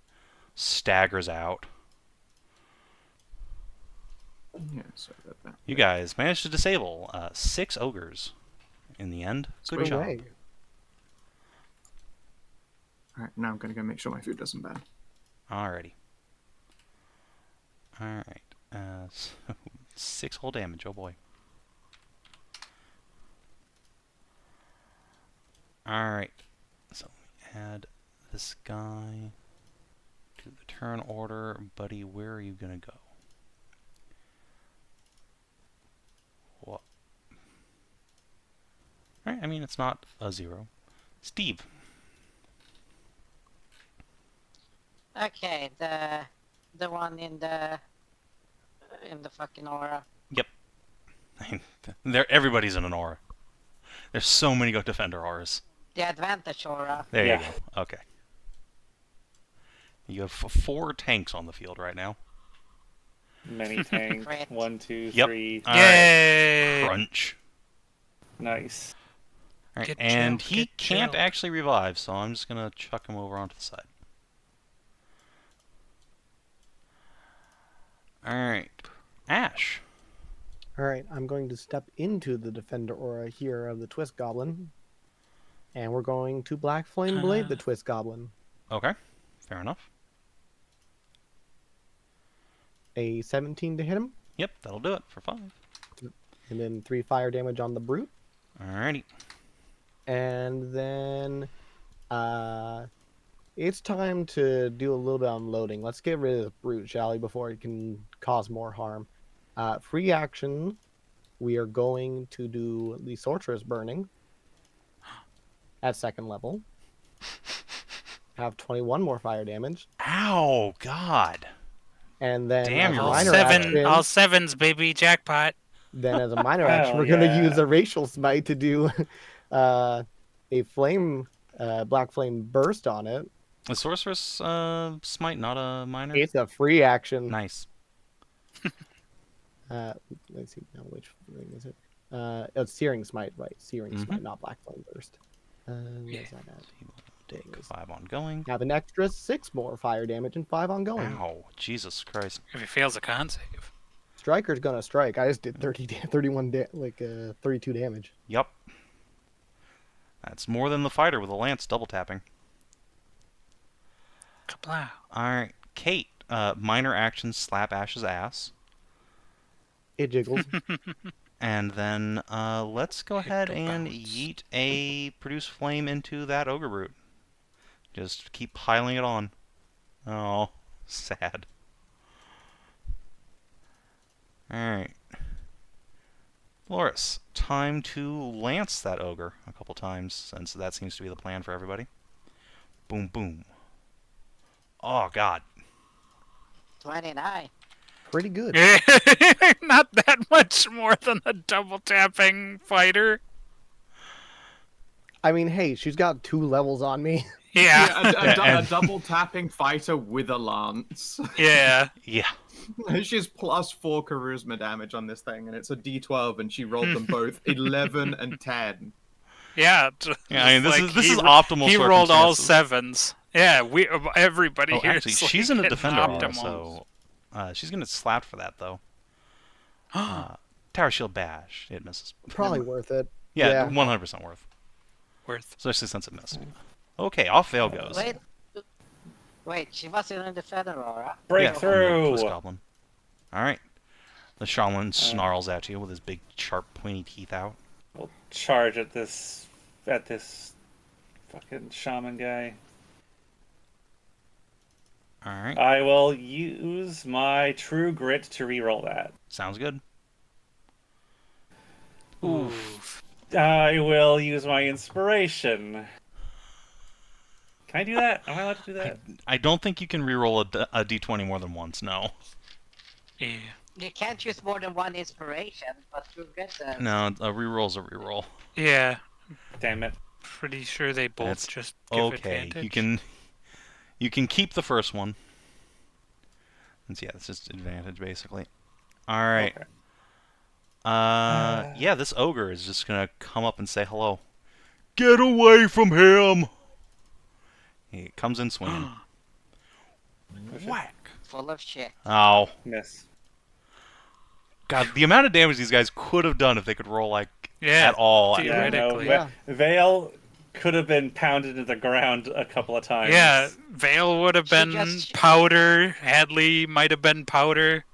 staggers out. Yeah, sorry about that. You guys managed to disable 6 ogres in the end. Good Sweet. job. Hooray. All right, now I'm gonna go make sure my food doesn't burn. Alrighty. Alright. So 6 whole damage. Oh boy. Alright. So we add this guy to the turn order. Buddy, where are you gonna go? What? Alright, I mean, it's not a 0. Steve. okay, the one in the fucking aura. Everybody's in an aura. There's so many Go Defender auras. The advantage aura. There Yeah. you go. Okay. You have 4 tanks on the field right now. Many tank. Crit. 1, 2, Yep. 3. All right. Yay! Crunch. Nice. All right. Get And chilled, he get can't chilled. actually revive, so I'm just gonna chuck him over onto the side. All right. Ashe. Alright, I'm going to step into the Defender Aura here of the Twist Goblin. And we're going to Black Flame Blade the Twist Goblin. Okay. Fair enough. A 17 to hit him, Yep, that'll do it for 5. and then 3 fire damage on the Brute. Alrighty. And then it's time to do a little bit of unloading. Let's get rid of this Brute, shall we, before it can cause more harm. Free action, we are going to do the Sorcerer's Burning at 2nd level. Have 21 more fire damage. Ow, God. And then Damn, as a you're All minor seven, action, all 7s, baby, jackpot. then as a minor action, Hell we're going to yeah. use a Racial Smite to do a flame, Black Flame Burst on it. The Sorcerer's Smite, not a minor? It's a free action. Nice. Let's see now which thing is it? It's Searing Smite, right? Searing Mhm. Smite, not Black Flame Burst. Yeah. Where's that at? Take 5 ongoing. Have an extra 6 more fire damage and 5 ongoing. Ow, Jesus Christ. If he fails a con save. Striker's gonna strike. I just did 32 damage. Yup. That's more than the fighter with a lance double tapping. Kablow. Alright, Kate. Minor action, slap Ashe's ass. It jiggles. And then let's go ahead and bounce. yeet a produce flame into that ogre brute. Just keep piling it on. Oh, sad. Alright. Loris, time to lance that ogre a couple times, since that seems to be the plan for everybody. Boom, boom. Oh, God. 29. Pretty good. Not that much more than a double tapping fighter. I mean, hey, she's got 2 levels on me. Yeah. Yeah, a double tapping fighter with a lance. Yeah. Yeah. She's +4 charisma damage on this thing, and it's a D12, and she rolled them both 11 and 10. Yeah. Yeah, I mean, just this is optimal. He rolled all circumstances. 7s. Yeah, everybody Oh, here actually, is she's like in a hitting defender aura, optimals. so she's gonna slap for that though. Tower shield bash. It misses. Probably worth it. Yeah, Yeah. 100% worth. Worth. Especially since it missed. Okay, off Vale goes. Wait, she wasn't in the Feather Aura. Yeah, from the Breakthrough. Twist Goblin. Alright. The Shaman snarls at you with his big, sharp, pointy teeth out. We'll charge at this fucking shaman guy. Alright. I will use my True Grit to reroll that. Sounds good. Oof. I will use my Inspiration. Can I do that? Am I allowed to do that? I don't think you can reroll a d20 more than once, no. Yeah. You can't use more than one inspiration, but you get the... No, a reroll's a reroll. Yeah. Damn it. Pretty sure they both That's just give okay. advantage. You can keep the first one. And yeah, it's just advantage basically. Alright. Okay. Yeah, this ogre is just gonna come up and say hello. Get away from him! He comes in swinging. Whack! Full of shit. Oh. Miss. God, the amount of damage these guys could have done if they could roll, like, Yeah, at all. Yeah, no, theoretically. Yeah. Vale could have been pounded into the ground a couple of times. Yeah, Vale would have She been just- powder. Hadley might have been powder.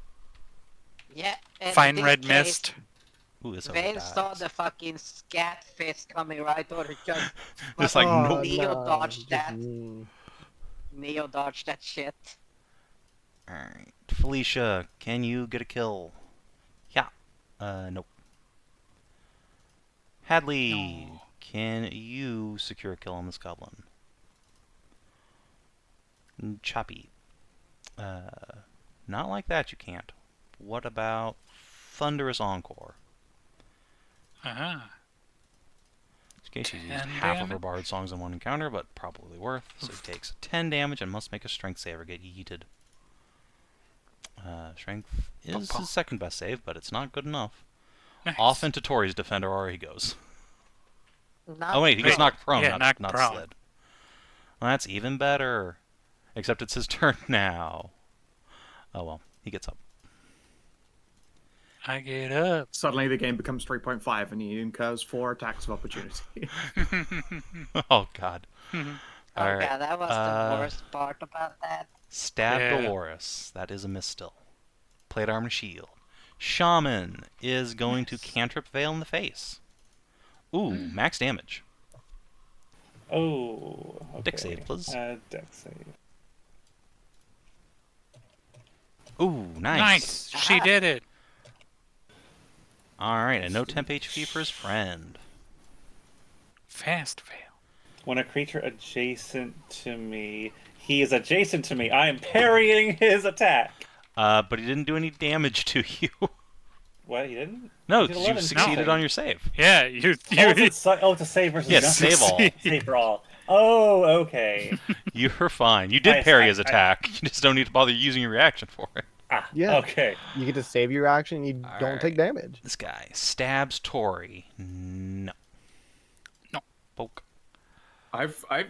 Yeah. and in Fine this red case, mist. Ooh, this ogre Vale dies. saw the fucking scat fist coming right over her. Just like, Oh, nope. Neo dodged that. mm. Neo dodged that shit. Alright. Felicia, can you get a kill? Yeah. Nope. Hadley, No. can you secure a kill on this goblin? Choppy. Not like that you can't. What about Thunderous Encore? Uh-huh. In case she's used 10 half of her damage? bard songs in one encounter, but probably worth. So he takes 10 damage and must make a strength save or get yeeted. Strength is his second best save, but it's not good enough. Nice. Off into Tori's defender aura he goes. Not Oh wait, he gets good. knocked prone, Yeah, knocked not prone. slid. Well, that's even better. Except it's his turn now. Oh well, he gets up. I get up. Suddenly the game becomes 3.5 and he incurs 4 attacks of opportunity. Oh god. Oh Alright. yeah, that was the worst part about that. Stab Yeah. Dolores. That is a miss still. Plate armor shield. Shaman is going to cantrip Vale in the face. Ooh, max damage. Oh. Okay. Dex save, please. Dex save. Ooh, nice. Nice. She did it. Alright, and no temp HP for his friend. Fast Vale. When a creature adjacent to me, he is adjacent to me. I am parrying his attack. But he didn't do any damage to you. What? He didn't? No, He did because you 11 succeeded nothing. on your save. Yeah, you It's a save versus Yes, nothing. save all. Save for all. Oh, okay. You're fine. You did I- parry I- his attack. You just don't need to bother using your reaction for it. Ah, Yeah. okay. You get to save your action. You don't take damage. This guy stabs Tori. No. No. Poke.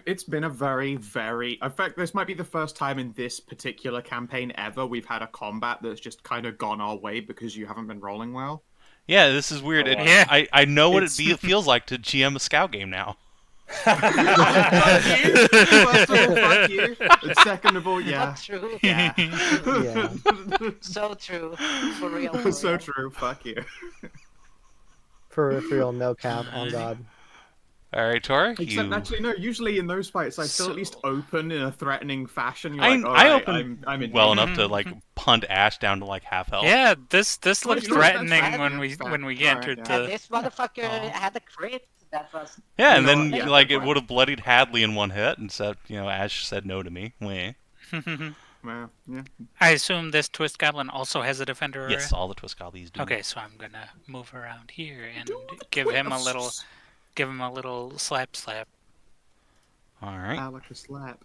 It's been a very, very. In fact, this might be the first time in this particular campaign ever we've had a combat that's just kind of gone our way because you haven't been rolling well. Yeah, this is weird. Oh, wow. Yeah. I know what It's- it feels like to GM a Skow game now. Fuck you! First of all, fuck you. And second of all, yeah. Not true. Yeah. Yeah. So true. For real. For So real. true. Fuck you. For real, no cap. On God. All right, Tori. Except You... actually, no. Usually in those fights, I still at least open in a threatening fashion. You're I, like, all I right, opened I'm in well danger. enough to like punt Ashe down to like half health. Yeah, this Well, looked you know, that's threatening fine, when yeah, we fine. when we Alright, entered yeah. And the. this motherfucker had a crit. That was. Yeah, and You know then what, yeah, like it fine. would have bloodied Hadley in one hit, and said, Ashe said no to me. Weh. Well, yeah. I assume this Twist Goblin also has a defender. aura? Yes, all the Twist Goblins do. Okay, so I'm gonna move around here and give him a little slap. All right. I like a slap.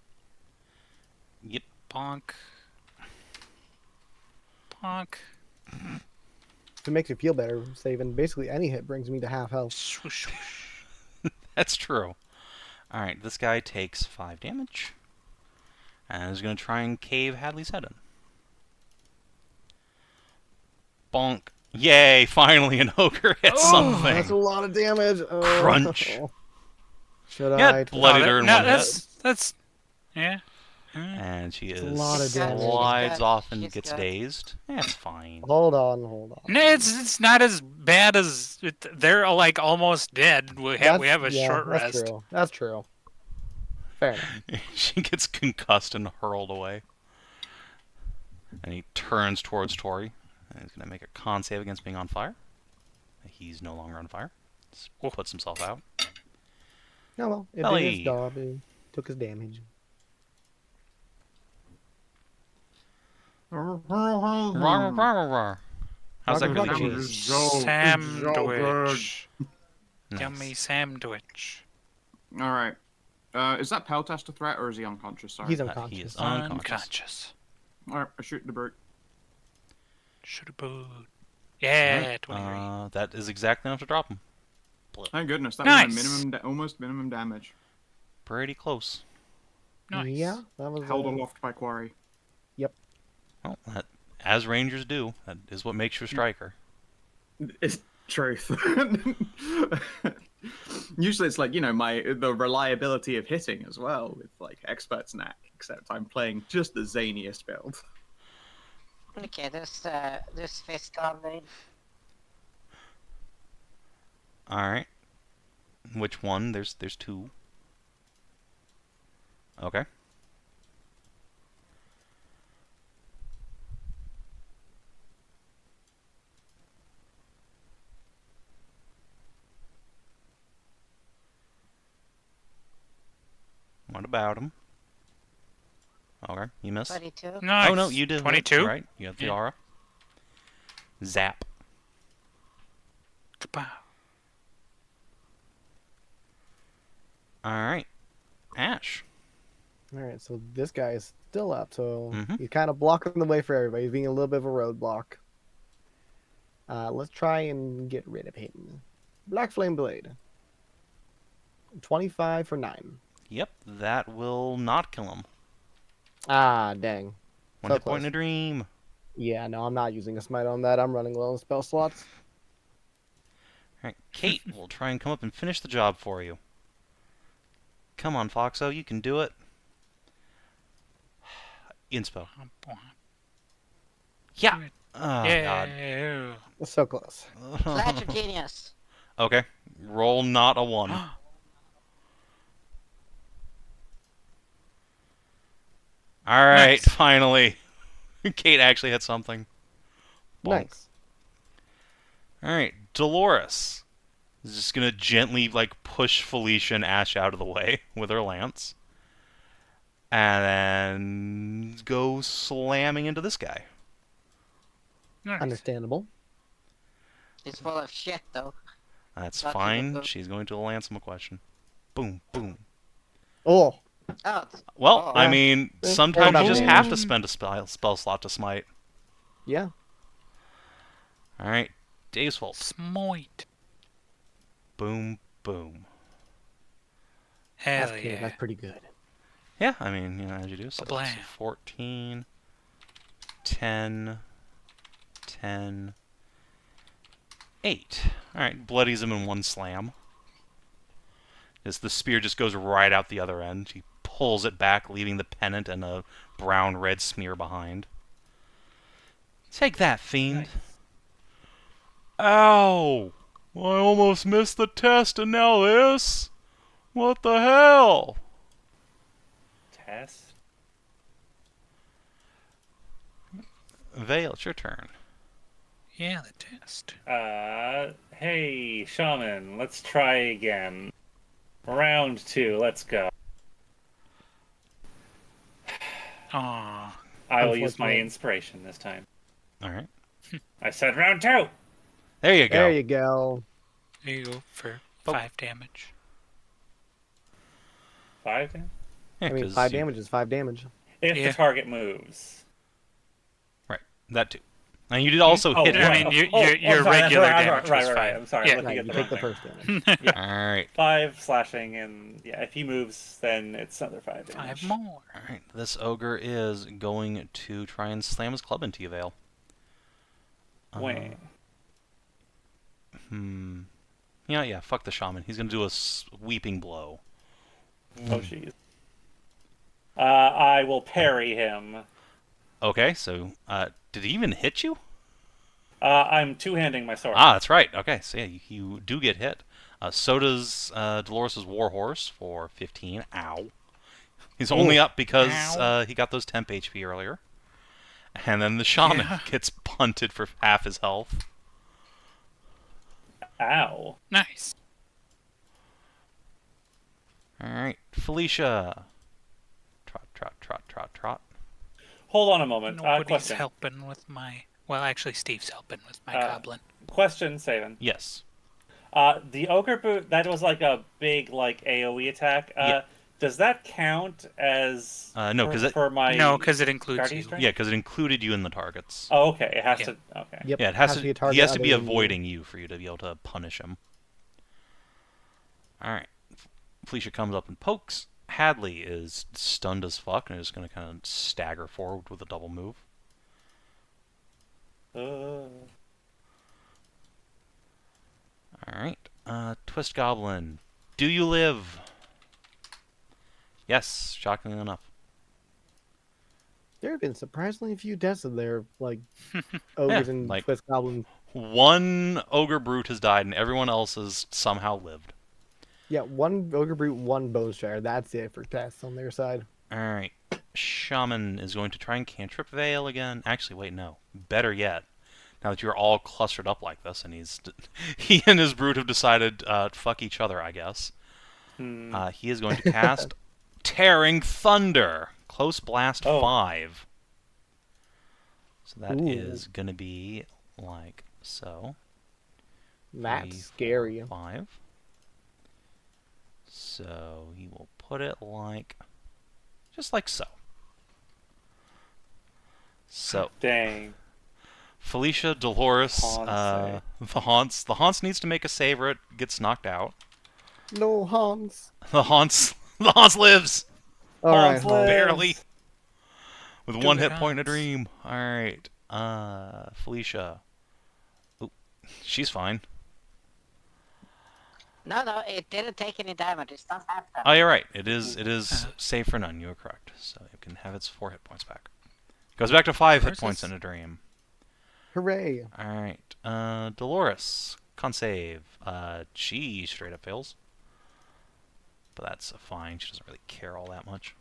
Yep. Bonk. Bonk. If it makes you feel better, saving basically any hit brings me to half health. Swoosh, swoosh. That's true. Alright, this guy takes 5 damage. And is going to try and cave Hadley's head in. Bonk. Yay, finally an ogre hit something. That's a lot of damage. Crunch. Should Yeah, I? bloodied her in no, one hit. that's yeah. And she a lot of damage. slides off and She's gets good. dazed. That's fine. Hold on. No, it's not as bad as they're like almost dead. We have a short that's rest. True. That's true. Fair enough. She gets concussed and hurled away. And he turns towards Tori. And he's going to make a con save against being on fire. He's no longer on fire. Just puts himself out. Oh well, it Belly. did his job. It took his damage. Rawr, rawr, rawr, rawr. How's that really cheese? Sandwich. Nice. Yummy sandwich. All right. Is that Peltest a threat or is he unconscious? Sorry. He's He unconscious. is unconscious. Unconscious. All right. I shoot the brute. Should have booed. Yeah, 23. That is exactly enough to drop him. Thank goodness. That Nice. was my minimum, almost minimum damage. Pretty close. Nice. Yeah, that was Held aloft by quarry. Well, that, as Rangers do, that is what makes you a striker. It's truth. Usually it's like, you know, the reliability of hitting as well with like expert's knack, except I'm playing just the zaniest build. Okay, this fist combat. Alright. Which one? There's 2. Okay. What about him? Okay, you missed. 22. Nice. Oh no, you did. 22. Right, you have the Yeah. aura. Zap. Kapow. Alright. Ashe. All right, so this guy is still up, so Mhm. he's kind of blocking the way for everybody. He's being a little bit of a roadblock. Let's try and get rid of him. Black Flame Blade. 25 for 9. Yep, that will not kill him. Ah, dang. One So hit point close. in a dream. Yeah, no, I'm not using a smite on that. I'm running low on spell slots. Alright, Kate will try and come up and finish the job for you. Come on, Foxo, you can do it. Inspo. Yeah! Oh, God. Yeah. It's so close. Flash of Genius. Okay, roll not a 1. Alright, Nice. finally. Kate actually hit something. Bonk. Nice. Alright, Dolores is just gonna gently, like, push Felicia and Ashe out of the way with her lance. And then go slamming into this guy. Nice. Understandable. He's full of shit, though. That's Lucky fine. with the- She's going to lance him a question. Boom, boom. Oh, Oh, Well, Oh. I Yeah. mean, Yeah, sometimes fair you just enough. have to spend a spell slot to smite. yeah. Alright, Dave's Fault. Smite. Boom, boom. Hell That's good. yeah. That's pretty good. Yeah, I mean, you know, as you do. So Blam. 14, 10, 10, 8. Alright, bloodies him in one slam. As the spear just goes right out the other end. He pulls it back, leaving the pennant and a brown-red smear behind. Take that, fiend. Nice. Ow! I almost missed the test and now this? What the hell? Test. Vale, it's your turn. Yeah, the test. Hey, Shaman, let's try again. Round 2, let's go. Aw. I will use my Unfortunately. inspiration this time. Alright. I said round 2! There you go. There you go. There you go for Oh. 5 damage. 5 then? Yeah, I mean, 'cause 5 you- damage is 5 damage. If Yeah. the target moves. Right, that too. And you did also Oh, hit yeah. him. I mean, Oh, your sorry, regular that's damage right, was right, fine. I'm sorry. Yeah. Looking Right, at you the take the wrong first thing. damage. Yeah. All right. 5 slashing, and yeah, if he moves, then it's another 5 damage. 5 more. All right. This ogre is going to try and slam his club into you, Vale. Wait. Yeah. Fuck the shaman. He's gonna do a sweeping blow. Oh, jeez. I will parry him. Okay. So, did he even hit you? I'm two-handing my sword. Ah, that's right. Okay. So yeah, you do get hit. So does Dolores' Warhorse for 15. Ow. He's only up because Ow. he got those temp HP earlier. And then the shaman Yeah. gets punted for half his health. Ow. Nice. Alright, Felicia. Trot. Hold on a moment. Nobody's Question. helping with my... Well, actually, Steve's helping with my goblin. Question, Savin. Yes. The ogre boot, that was like a big like AoE attack. Yeah. Does that count as No, 'cause for my No, because it includes guardian you. strength? Yeah, because it included you in the targets. Oh, okay. It has Yeah. to. Okay. Yep. Yeah, it has to. be a target He has to be other than you. avoiding you for you to be able to punish him. All right, Felicia comes up and pokes. Hadley is stunned as fuck and is going to kind of stagger forward with a double move. All right, Twist Goblin, do you live? Yes, shockingly enough. There have been surprisingly few deaths in there, like ogres and like- Twist Goblin. One ogre brute has died and everyone else has somehow lived. Yeah, one ogre brute, one bowshire. That's it for deaths on their side. Alright. Shaman is going to try and cantrip Veil again. Actually, wait, no. Better yet. Now that you're all clustered up like this, and he and his brute have decided fuck each other, I guess. He is going to cast Tearing Thunder. Close Blast 5. So that is Ooh. going to be like so. That's 3, 4, scary. 5. So he will put it like, just like so. So Dang. Felicia, Dolores, Haunts, the Haunts needs to make a save or it gets knocked out. No Hans. The Haunts lives All right, Hans Hans. lives. barely with Do one it, hit point in a Hans. dream. All right, Felicia. Oop, she's fine. No, it didn't take any damage. It does have damage. Oh, you're right. It is save for none. You are correct. So it can have its 4 hit points back. Goes back to 5 hit points in a dream. Hooray. Alright, Dolores, con save. She straight up fails. But that's fine, she doesn't really care all that much.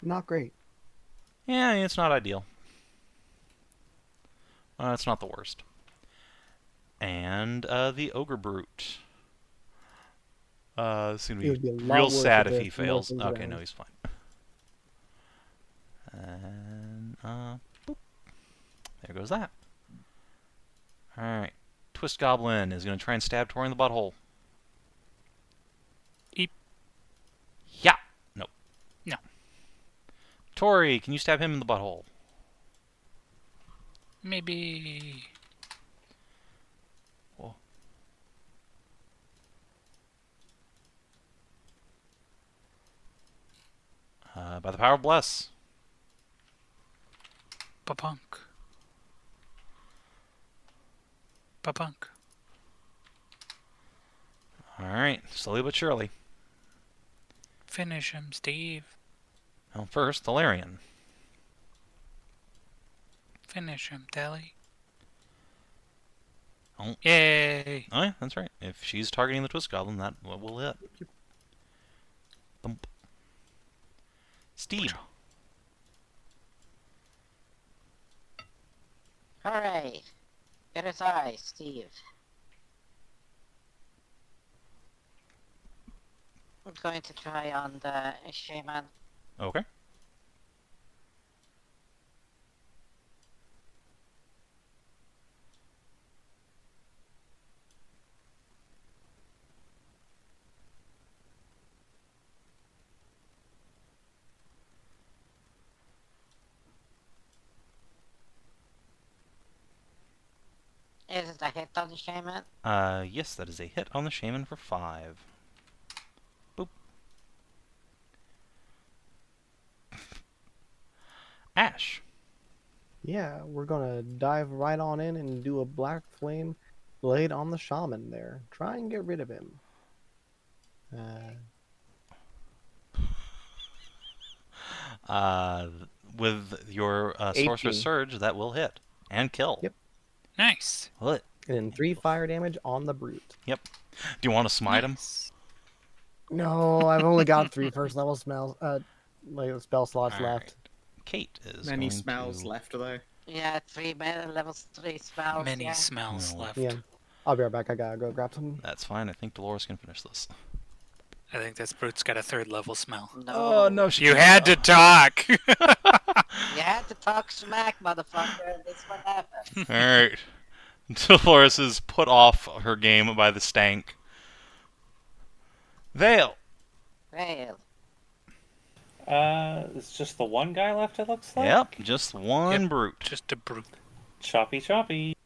Not great. Yeah, it's not ideal. It's not the worst. And the Ogre Brute. It's gonna It would be be a lot real worse sad if if there's he more fails. things Okay, around. no, he's fine. And, boop. There goes that. Alright. Twist Goblin is going to try and stab Tori in the butthole. Eep. Yeah. Nope. No. Tori, can you stab him in the butthole? Maybe... Whoa. By the power of Bless. Ba-punk. Ba-punk. Alright, slowly but surely. Finish him, Steve. Well, first, Thelerien. Finish him, Telly. Oh. Yay! Oh yeah, that's right. If she's targeting the Twist Goblin, that will hit. Thump. Steve. Hooray! It is I, Steve. I'm going to try on the shaman. Okay. Is it a hit on the shaman? Yes, that is a hit on the shaman for 5. Boop. Ashe. Yeah, we're gonna dive right on in and do a black flame blade on the shaman there. Try and get rid of him. With your Sorcerer 18. Surge, that will hit. And kill. Yep. Nice. Will it? And 3 fire damage on the brute. Yep. Do you want to smite him? Nice. No, I've only got 3 first level spell slots All left. right. Kate is Many going smells to... left, though. Yeah, 3 levels 3 spells. Many yeah. smells No. left. Yeah. I'll be right back. I gotta go grab some. That's fine. I think Dolores can finish this. I think this brute's got a 3rd level smell. No. she You can't. had to talk! You had to talk smack, motherfucker. That's what happened. Alright. Dolores is put off her game by the stank. Vale! Fail. It's just the one guy left, it looks like? Yep, just one Yep. brute. Just a brute. Choppy, choppy.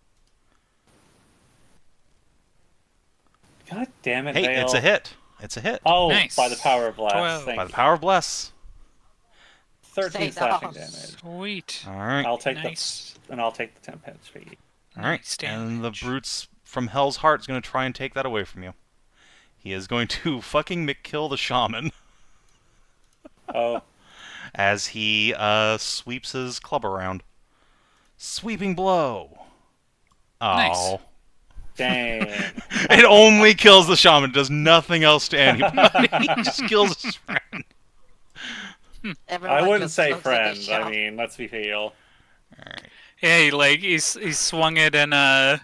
God damn it, Hey, Vale. it's a hit. It's a hit. Oh, Nice. by the power of blast. 12. Thank By the you. power of Bless. 13 Stay slashing down. damage. Sweet. Alright. I'll take Nice. I'll take the 10 HP. Alright. Nice And the damage. brutes from Hell's Heart is going to try and take that away from you. He is going to fucking McKill the shaman Oh, as he sweeps his club around. Sweeping blow. Oh. Nice. dang. It only kills the shaman. It does nothing else to anybody. He just kills his friend. Everyone I wouldn't just say looks at the friend. I shell. mean, let's be real. Alright. Yeah, he swung it in a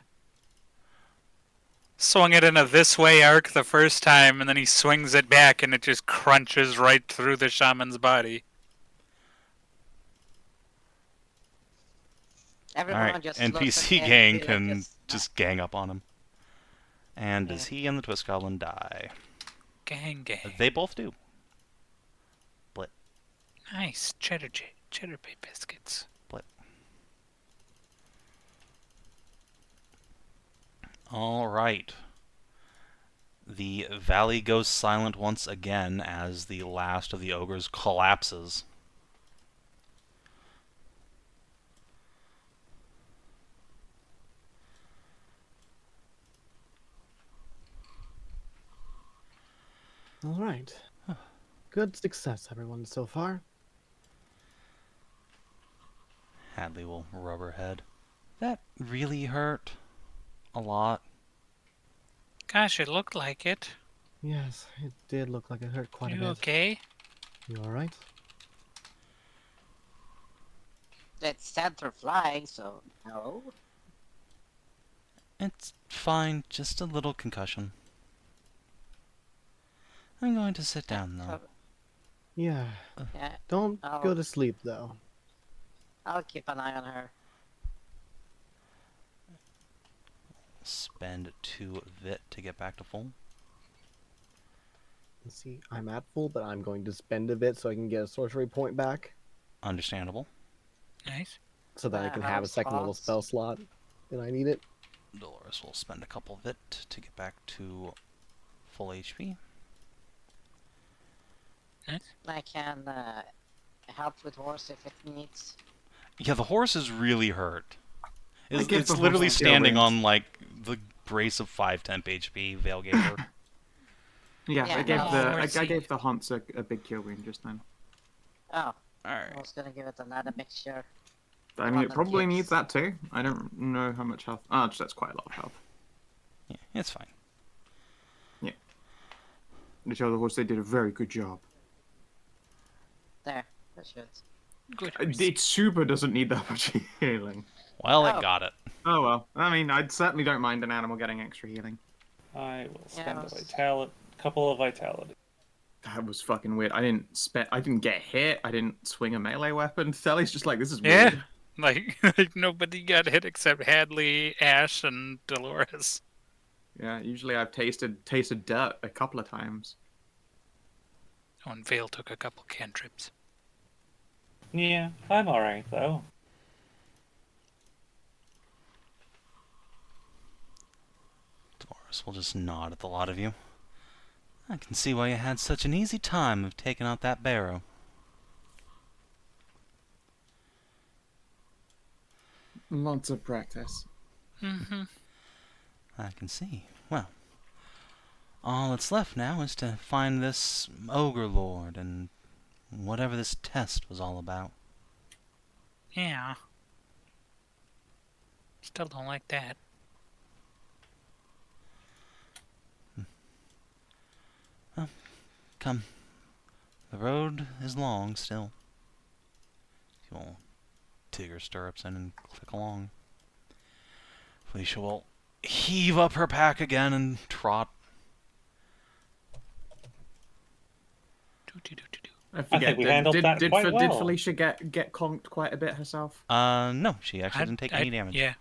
this way arc the first time, and then he swings it back, and it just crunches right through the shaman's body. Everyone Alright. just looks NPC at gang him, can just gang up on him. And Yeah. does he and the Twist Goblin die? Gang. They both do. Nice. Cheddar Bay biscuits. Alright. The valley goes silent once again as the last of the ogres collapses. All right. Good success, everyone, so far. Hadley will rub her head. That really hurt. A lot. Gosh, it looked like it. Yes, it did look like it hurt quite a You bit. okay? You all right? It's Centaur flying, so no. It's fine, just a little concussion. I'm going to sit down, though. Yeah. Yeah, Don't Oh. go to sleep, though. I'll keep an eye on her. Spend 2 vit to get back to full. Let's see, I'm at full, but I'm going to spend a bit so I can get a sorcery point back, Understandable. Nice. so that I can have a House second level spots. spell slot when I need it. Dolores will spend a couple vit to get back to full HP. Nice. I can help with horse if it needs. Yeah, the horse is really hurt. It's, give it's the horse literally a standing tailwind. on, like, the brace of 5 temp HP Vale gave her. Yeah, Yeah, I gave no, the Horsey. I gave the Hunts a big kill wound just then. Oh, I Alright. was gonna give it another mixture. I mean, One it that probably gives- needs that too. I don't know how much health. Ah, that's quite a lot of health. Yeah, it's fine. To tell the horse they did a very good job. There, that should. Good. It super doesn't need that much healing. Well, Oh. it got it. Oh well. I mean, I certainly don't mind an animal getting extra healing. I will spend Yeah, a couple of vitality. That was fucking weird. I didn't get hit. I didn't swing a melee weapon. Sally's just like, this is Yeah. weird. Like nobody got hit except Hadley, Ashe, and Dolores. Yeah, usually I've tasted dirt a couple of times. Oh, and Vale took a couple cantrips. Yeah, I'm alright though. Boris will just nod at the lot of you. I can see why you had such an easy time of taking out that barrow. Lots of practice. Mm-hmm. I can see. Well, all that's left now is to find this Ogre Lord and whatever this test was all about. Yeah. Still don't like that. Come. The road is long still. You'll dig her stirrups in and click along. Felicia will heave up her pack again and trot. I I think we handled that quite Did well. Felicia get conked quite a bit herself? No, she actually didn't take any damage. Yeah.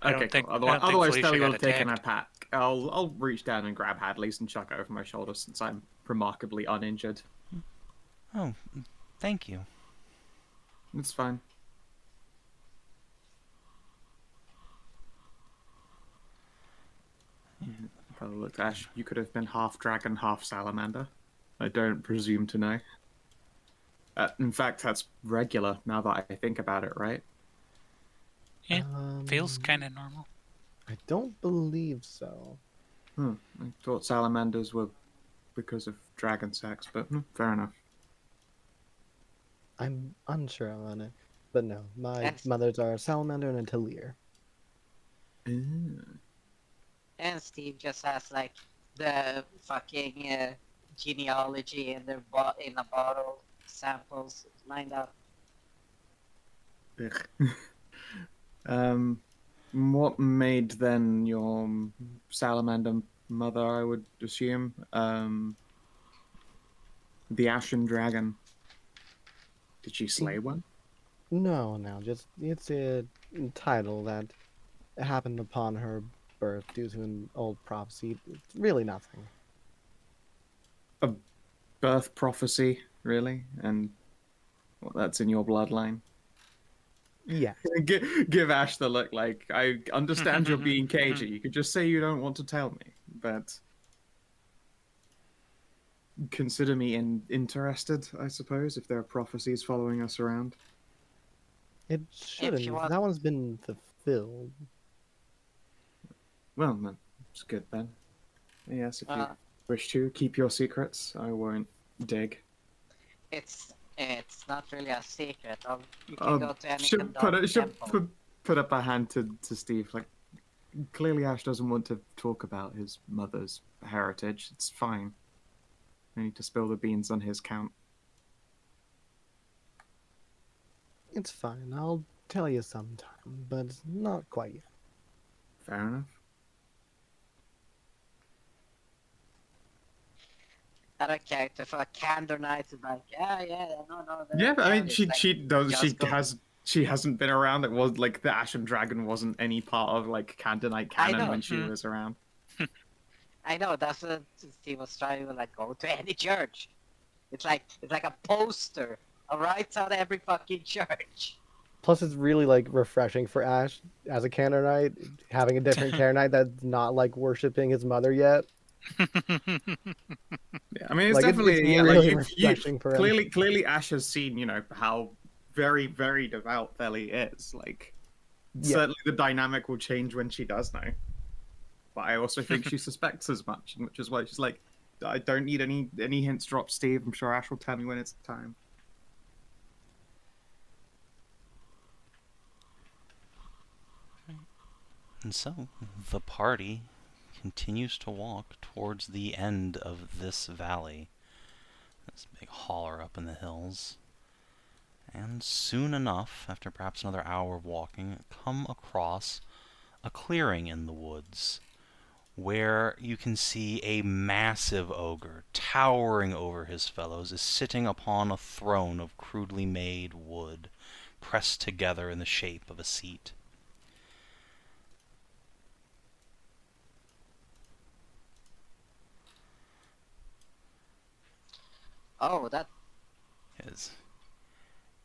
I Okay, don't think, cool. I don't think Otherwise, Felicia Telly will got have taken her attacked. pack. I'll reach down and grab Hadley's and chuck it over my shoulder since I'm remarkably uninjured. Oh, thank you. It's fine. Probably looked, Ash, you could have been half dragon, half salamander. I don't presume to know. In fact, that's regular now that I think about it, right? Yeah, feels kind of normal. I don't believe so. I thought salamanders were because of dragon sex, but fair enough. I'm unsure on it. But no, my Yes. mothers are a salamander and a Telir. And Steve just has like the fucking genealogy in the in a bottle samples lined up. What made then your salamander mother, I would assume, the Ashen Dragon? Did she slay one? No, just it's a title that happened upon her birth due to an old prophecy. It's really nothing. A birth prophecy, really? And that's in your bloodline? Yeah. Give Ash the look like, I understand you're being cagey. You could just say you don't want to tell me, but consider me interested, I suppose, if there are prophecies following us around. It shouldn't. you want- That one's been fulfilled. Well, that's good then. Yes, if you Uh, wish to keep your secrets, I won't dig. it's not really a secret. You can go to any Should temple. put up a hand to Steve. Like, clearly Ash doesn't want to talk about his mother's heritage. It's fine. I need to spill the beans on his count. It's fine. I'll tell you sometime, but not quite yet. Fair enough. That character for a candor night is like, no. Yeah, but I mean, it's she like, does just go- she hasn't been around. It was like the Ashen Dragon wasn't any part of like Candonite I canon know. when she was around. I know that's what Steve was trying to like go to any church. It's like a poster, alright, out of every fucking church. Plus, it's really like refreshing for Ash as a Canaanite, having a different Canaanite that's not like worshiping his mother yet. Yeah, I mean, it's Like, it's definitely really you refreshing for him. clearly Ash has seen, how very, very devout Theli is. Like, Yeah. certainly the dynamic will change when she does know. But I also think she suspects as much, which is why she's like, I don't need any hints dropped, Steve. I'm sure Ash will tell me when it's time. And so, the party continues to walk towards the end of this valley. This big holler up in the hills. And soon enough, after perhaps another hour of walking, come across a clearing in the woods where you can see a massive ogre, towering over his fellows, is sitting upon a throne of crudely made wood, pressed together in the shape of a seat. Oh, that Is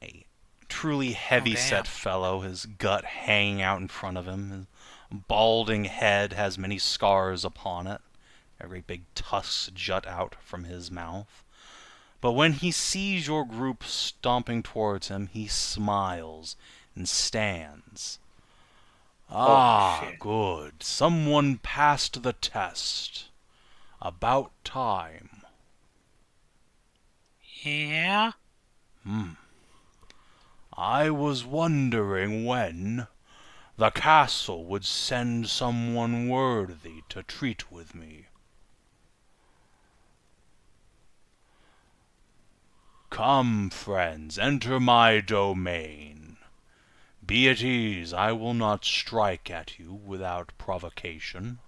a truly heavy-set fellow, his gut hanging out in front of him, his balding head has many scars upon it. A great big tusks jut out from his mouth. But when he sees your group stomping towards him, he smiles and stands. Ah, shit. good. Someone passed the test. About time. Yeah? I was wondering when the castle would send someone worthy to treat with me. Come, friends, enter my domain. Be at ease, I will not strike at you without provocation.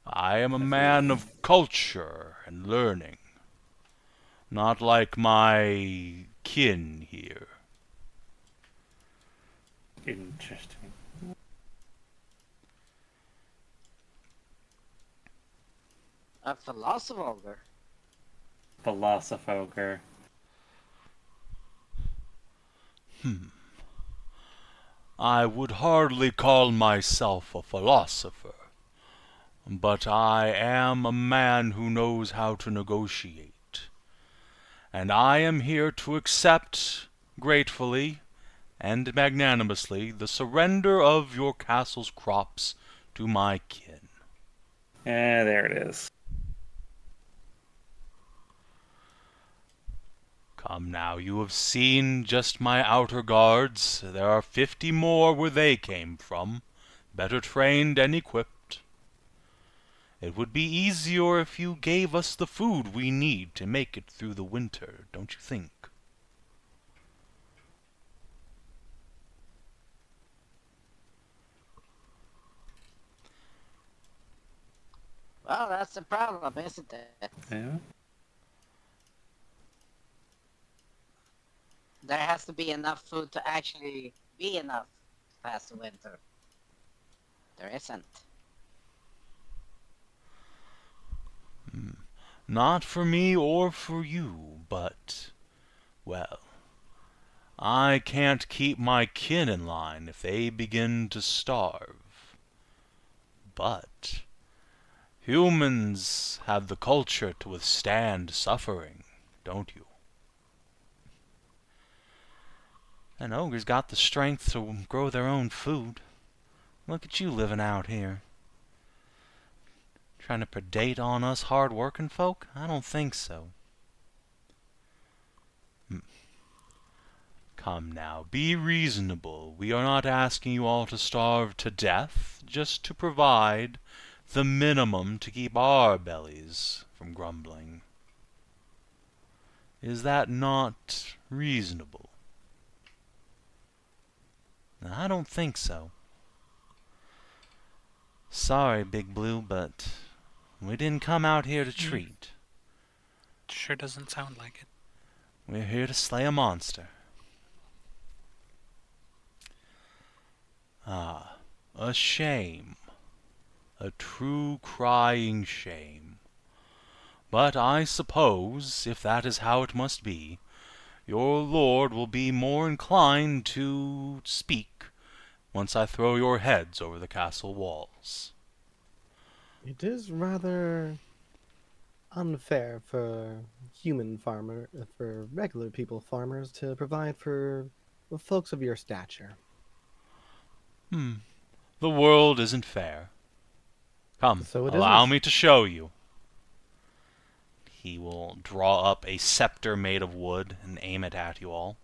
I am a man of culture and learning, not like my kin here. Interesting. A philosopher ogre. Philosopher. I would hardly call myself a philosopher, but I am a man who knows how to negotiate, and I am here to accept, gratefully and magnanimously, the surrender of your castle's crops to my kin. There it is. Come now, you have seen just my outer guards. There are 50 more where they came from, better trained and equipped. It would be easier if you gave us the food we need to make it through the winter, don't you think? Well, that's the problem, isn't it? Yeah. There has to be enough food to actually be enough to pass the winter. There isn't. Not for me or for you, but, well, I can't keep my kin in line if they begin to starve. But humans have the culture to withstand suffering, don't you? And ogres got the strength to grow their own food. Look at you living out here. Trying to predate on us hard-working folk? I don't think so. Come now, be reasonable. We are not asking you all to starve to death, just to provide the minimum to keep our bellies from grumbling. Is that not reasonable? I don't think so. Sorry, Big Blue, but we didn't come out here to treat. Sure doesn't sound like it. We're here to slay a monster. Ah, a shame. A true crying shame. But I suppose, if that is how it must be, your lord will be more inclined to speak once I throw your heads over the castle walls. It is rather unfair for for regular people farmers to provide for folks of your stature. The world isn't fair. Come, So it allow isn't. me to show you. He will draw up a scepter made of wood and aim it at you all.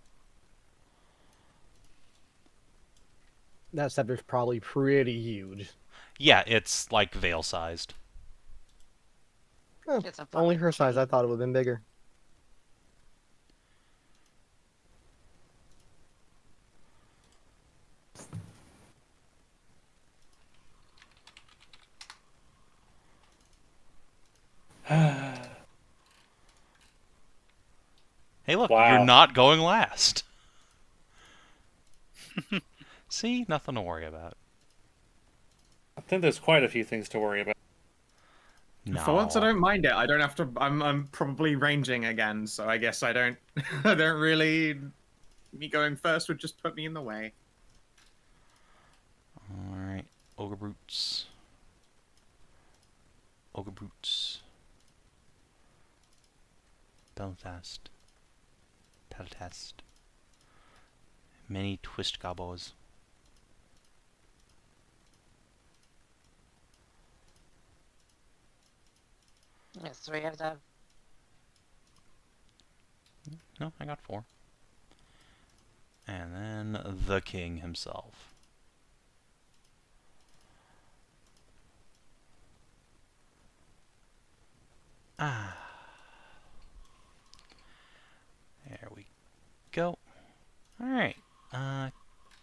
That scepter's probably pretty huge. Yeah, it's like veil-sized. Oh, It's a only fucking her size. tree. I thought it would have been bigger. Hey, look, Wow. you're not going last. See? Nothing to worry about. I think there's quite a few things to worry about. No. For once, I don't mind it. I don't have to. I'm probably ranging again, so I guess I don't. I don't really. Me going first would just put me in the way. Ogre brutes. Ogre brutes. Belfast. Peltast. Many twist gobos. Yes, 3 of them. No, I got 4. And then the king himself. Ah. There we go. Alright.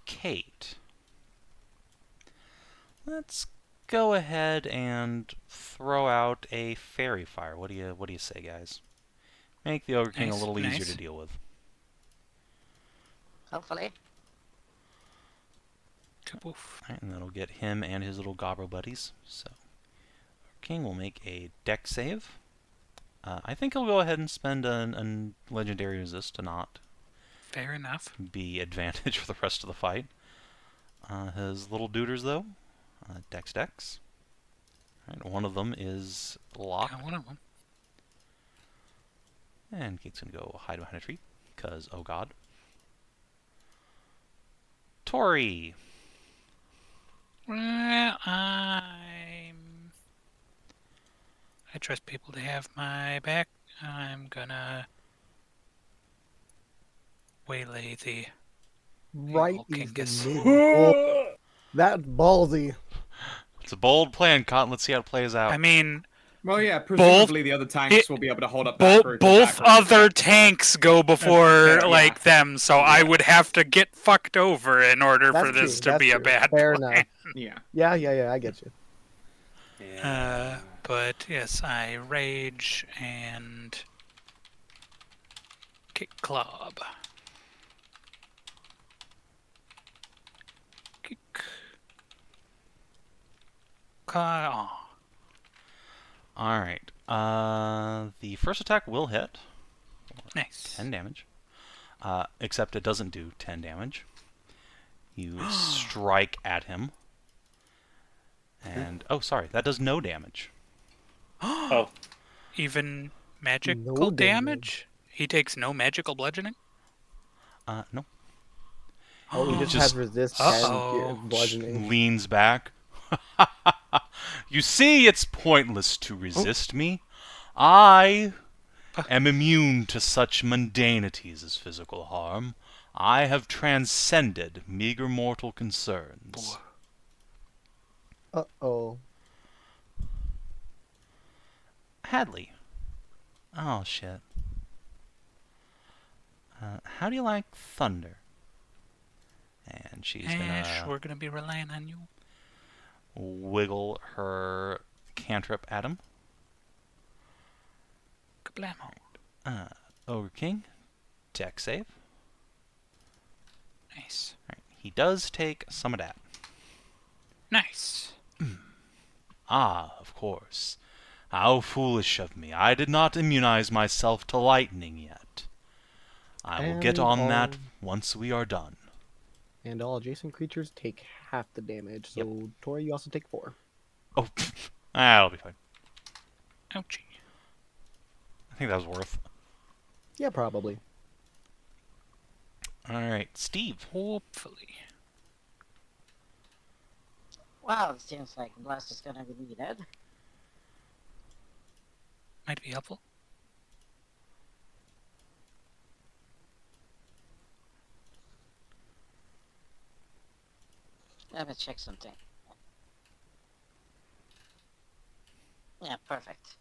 Kate. Let's go ahead and throw out a fairy fire. What do you say, guys? Make the Ogre King a Nice, little easier nice. to deal with. Hopefully. Kaboof. Alright, and that'll get him and his little gobbo buddies. So, King will make a deck save. I think he'll go ahead and spend a legendary resist to not Fair enough. be advantage for the rest of the fight. His little duders, though, dex. Alright, one of them is locked. Got one of them. And Kate's gonna go hide behind a tree, because, oh god. Tori! Well, I trust people to have my back. I'm gonna waylay the Right old is the Kinkus. mid. Oh, that's ballsy. It's a bold plan, Cotton. Let's see how it plays out. I mean, Well, yeah, presumably the other tanks will be able to hold up that group. both other tanks go before fair, like them, so I would have to get fucked over in order That's for this true, to be that's a true. bad Fair plan. enough. Yeah. Yeah, I get you. But yes, I rage and kick club. Kick. Oh. Alright. The first attack will hit. Nice. 10 damage. Except it doesn't do 10 damage. You strike at him. And, oh, sorry, that does no damage. Oh, Even magical No damage? He takes no magical bludgeoning? No. Oh, he just Just- has resist 10 Uh-oh. bludgeoning. Leans back. You see, it's pointless to resist me. I am immune to such mundanities as physical harm. I have transcended meager mortal concerns. Uh-oh. Hadley. Oh, shit. How do you like thunder? And she's Ashe, gonna we're gonna be relying on you. wiggle her cantrip at him. Kablamo. Ogre King, deck save. Nice. Alright, he does take some of that. Nice. Ah, of course. How foolish of me. I did not immunize myself to lightning yet. I will get And on that all- once we are done. And all adjacent creatures take half the damage. So, Tori, you also take 4. Oh, that'll be fine. Ouchie. I think that was worth. Yeah, probably. Alright, Steve. Hopefully. Wow, it seems like blast is gonna be needed. Might be helpful. Let me check something. Yeah, perfect.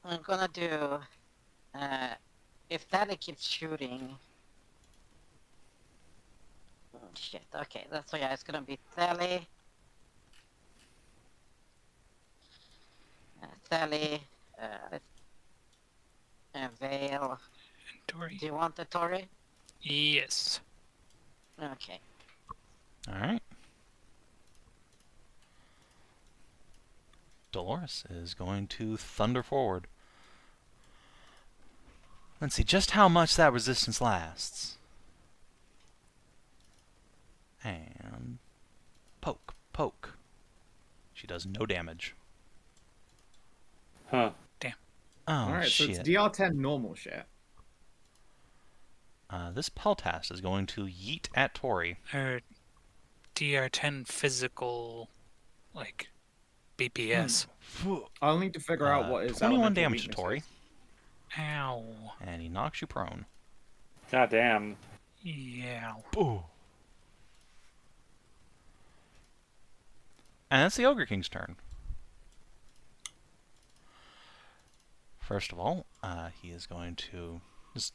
I'm gonna do, if Daddy keeps shooting... Oh shit, okay, that's why it's gonna be Thali. Thali, Veil. And Tori. Do you want the Tori? Yes. Okay. Alright. Dolores is going to thunder forward. Let's see just how much that resistance lasts. And poke, poke. She does no damage. Huh. Oh, Alright, so shit. it's DR10 normal shit. This Peltast is going to yeet at Tori. Or DR10 physical, like, BPS. I'll need to figure out what his 21 elemental damage to weakness Tori. is. Ow. And he knocks you prone. God damn. Yeah. Ooh. And it's the Ogre King's turn. First of all, he is going to just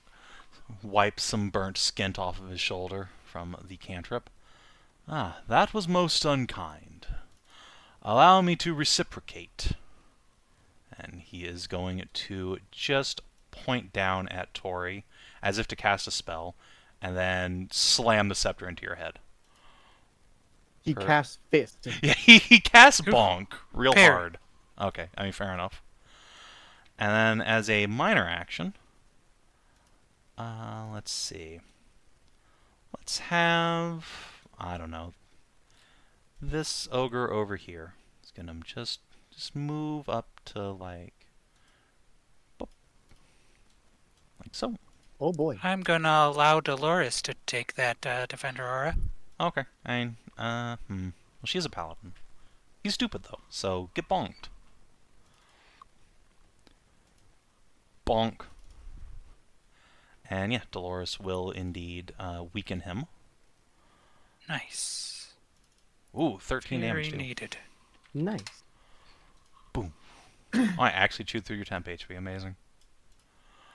wipe some burnt skint off of his shoulder from the cantrip. Ah, that was most unkind. Allow me to reciprocate. And he is going to just point down at Tori as if to cast a spell, and then slam the scepter into your head. He casts fist. Yeah, he casts bonk real Parry. hard. Okay, I mean, fair enough. And then as a minor action, let's see. Let's have, I don't know, this ogre over here. It's gonna just move up to like, boop, like so. Oh boy. I'm gonna allow Dolores to take that Defender Aura. Okay, I mean, well, she's a paladin. He's stupid though, so get bonked. Bonk. And yeah, Dolores will indeed weaken him. Nice. Ooh, 13 Very damage too. needed. Nice. Boom. Oh, I actually chewed through your temp HP. Amazing.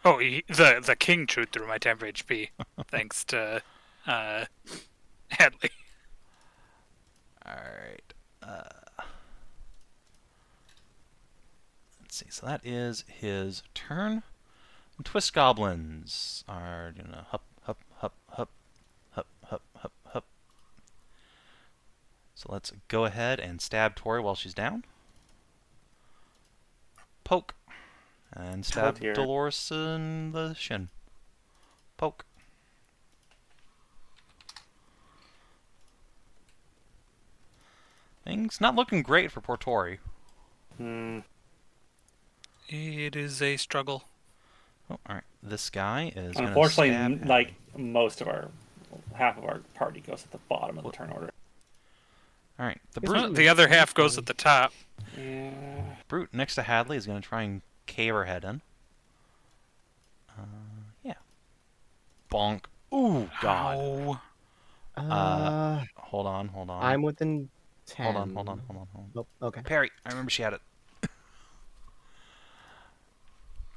Oh, the king chewed through my temp HP, thanks to Hadley. Alright. Let's see. So that is his turn. And Twist Goblins are gonna hup, hup, hup, hup, hup, hup, hup, hup. So let's go ahead and stab Tori while she's down. Poke. And stab dear. Dolores in the shin. Poke. Things not looking great for poor Tori. Hmm. It is a struggle. Oh, alright. This guy is gonna Unfortunately, stab like half of our party goes at the bottom of the turn order. Alright. The Yes, brute The other half goes at the top. Yeah. Brute next to Hadley is going to try and cave her head in. Yeah. Bonk. Ooh, God. Ow. Hold on. I'm within 10. Hold on. Oh, okay. Parry. I remember she had it.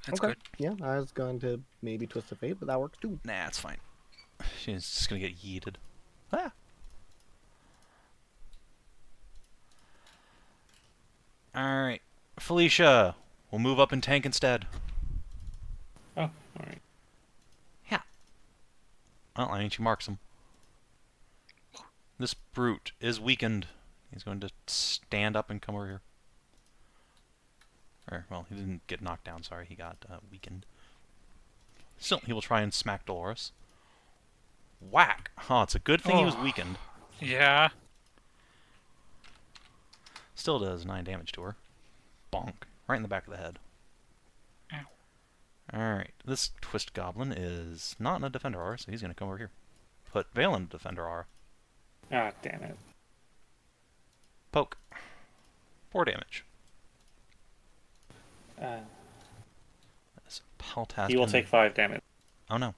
That's Okay. good. Yeah, I was going to maybe twist the fate, but that works too. Nah, it's fine. She's just going to get yeeted. Ah. Alright. Felicia. We'll move up and tank instead. Oh, alright. Yeah. Well, I mean, she marks him. This brute is weakened. He's going to stand up and come over here. Or, well, he didn't get knocked down, sorry. He got weakened. Still, he will try and smack Dolores. Whack! Oh, it's a good thing he was weakened. Yeah. Still does 9 damage to her. Bonk. Right in the back of the head. Ow. Alright, this Twist Goblin is not in a Defender R, so he's going to come over here. Put Vale in a Defender R. Ah, damn it. Poke. 4 damage. This Peltast. He will take 5 damage. Oh no.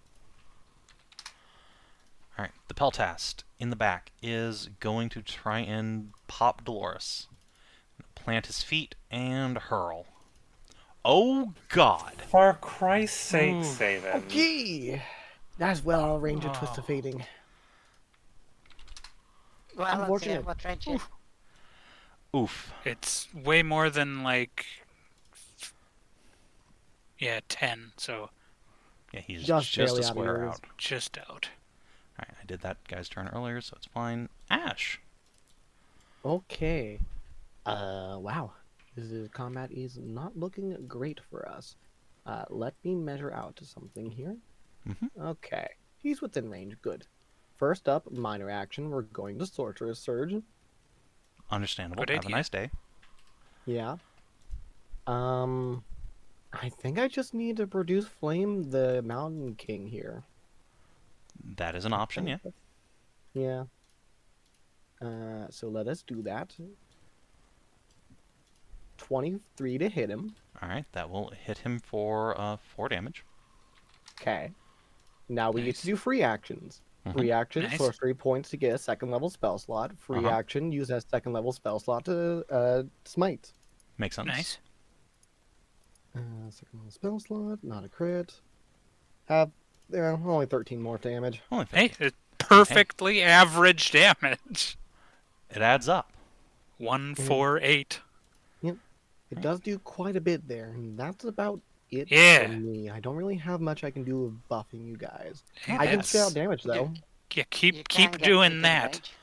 Alright, the Peltast in the back is going to try and pop Dolores. Plant his feet and hurl. Oh God! For Christ's sake, Ooh. Savin. Okay. That's well range of twist of Oh. fating. Well, let's see Unfortunate. what range it. Oof. It's way more than, like... Yeah, 10, so Yeah, he's Just just barely a out of square yours. out. just out. Alright, I did that guy's turn earlier, so it's fine. Ashe! Okay. Wow. This combat is not looking great for us. Let me measure out to something here. Mhm. Okay, he's within range. Good. First up, minor action. We're going to Sorcerer's Surge. Understandable. Good Have a idea. nice day. Yeah. I think I just need to produce Flame the Mountain King here. That is an option, yeah. Yeah. So let us do that. 23 to hit him. Alright, that will hit him for 4 damage. Okay. Now we get Nice. to do free actions. Mhm. Free action, Nice. sorcery points to get a second level spell slot. Free Uh-huh. action, use that second level spell slot to smite. Makes sense. Nice. Second level spell slot, not a crit. Have only 13 more damage. Only Hey, 50. it's perfectly average damage. It adds up. 148. It does do quite a bit there, and that's about it Yeah. for me. I don't really have much I can do with buffing you guys. Hey, I can that's- spit out damage though. Yeah, You keep can get doing within that. range.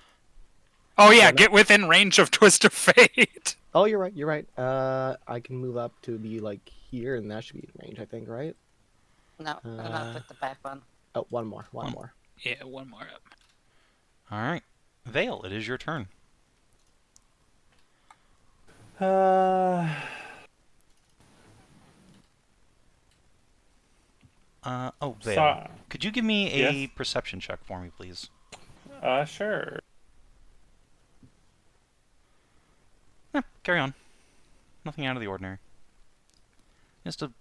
Oh yeah, Why not? get within range of Twist of Fate. Oh, you're right. You're right. I can move up to be like here, and that should be in range. I think, right? No, not with the back one. Oh, one more. One One- more. Yeah, one more up. Alright. Vale, it is your turn. Oh, Vale. So, Could you give me a Yes? perception check for me, please? sure. Carry on. Nothing out of the ordinary. Just a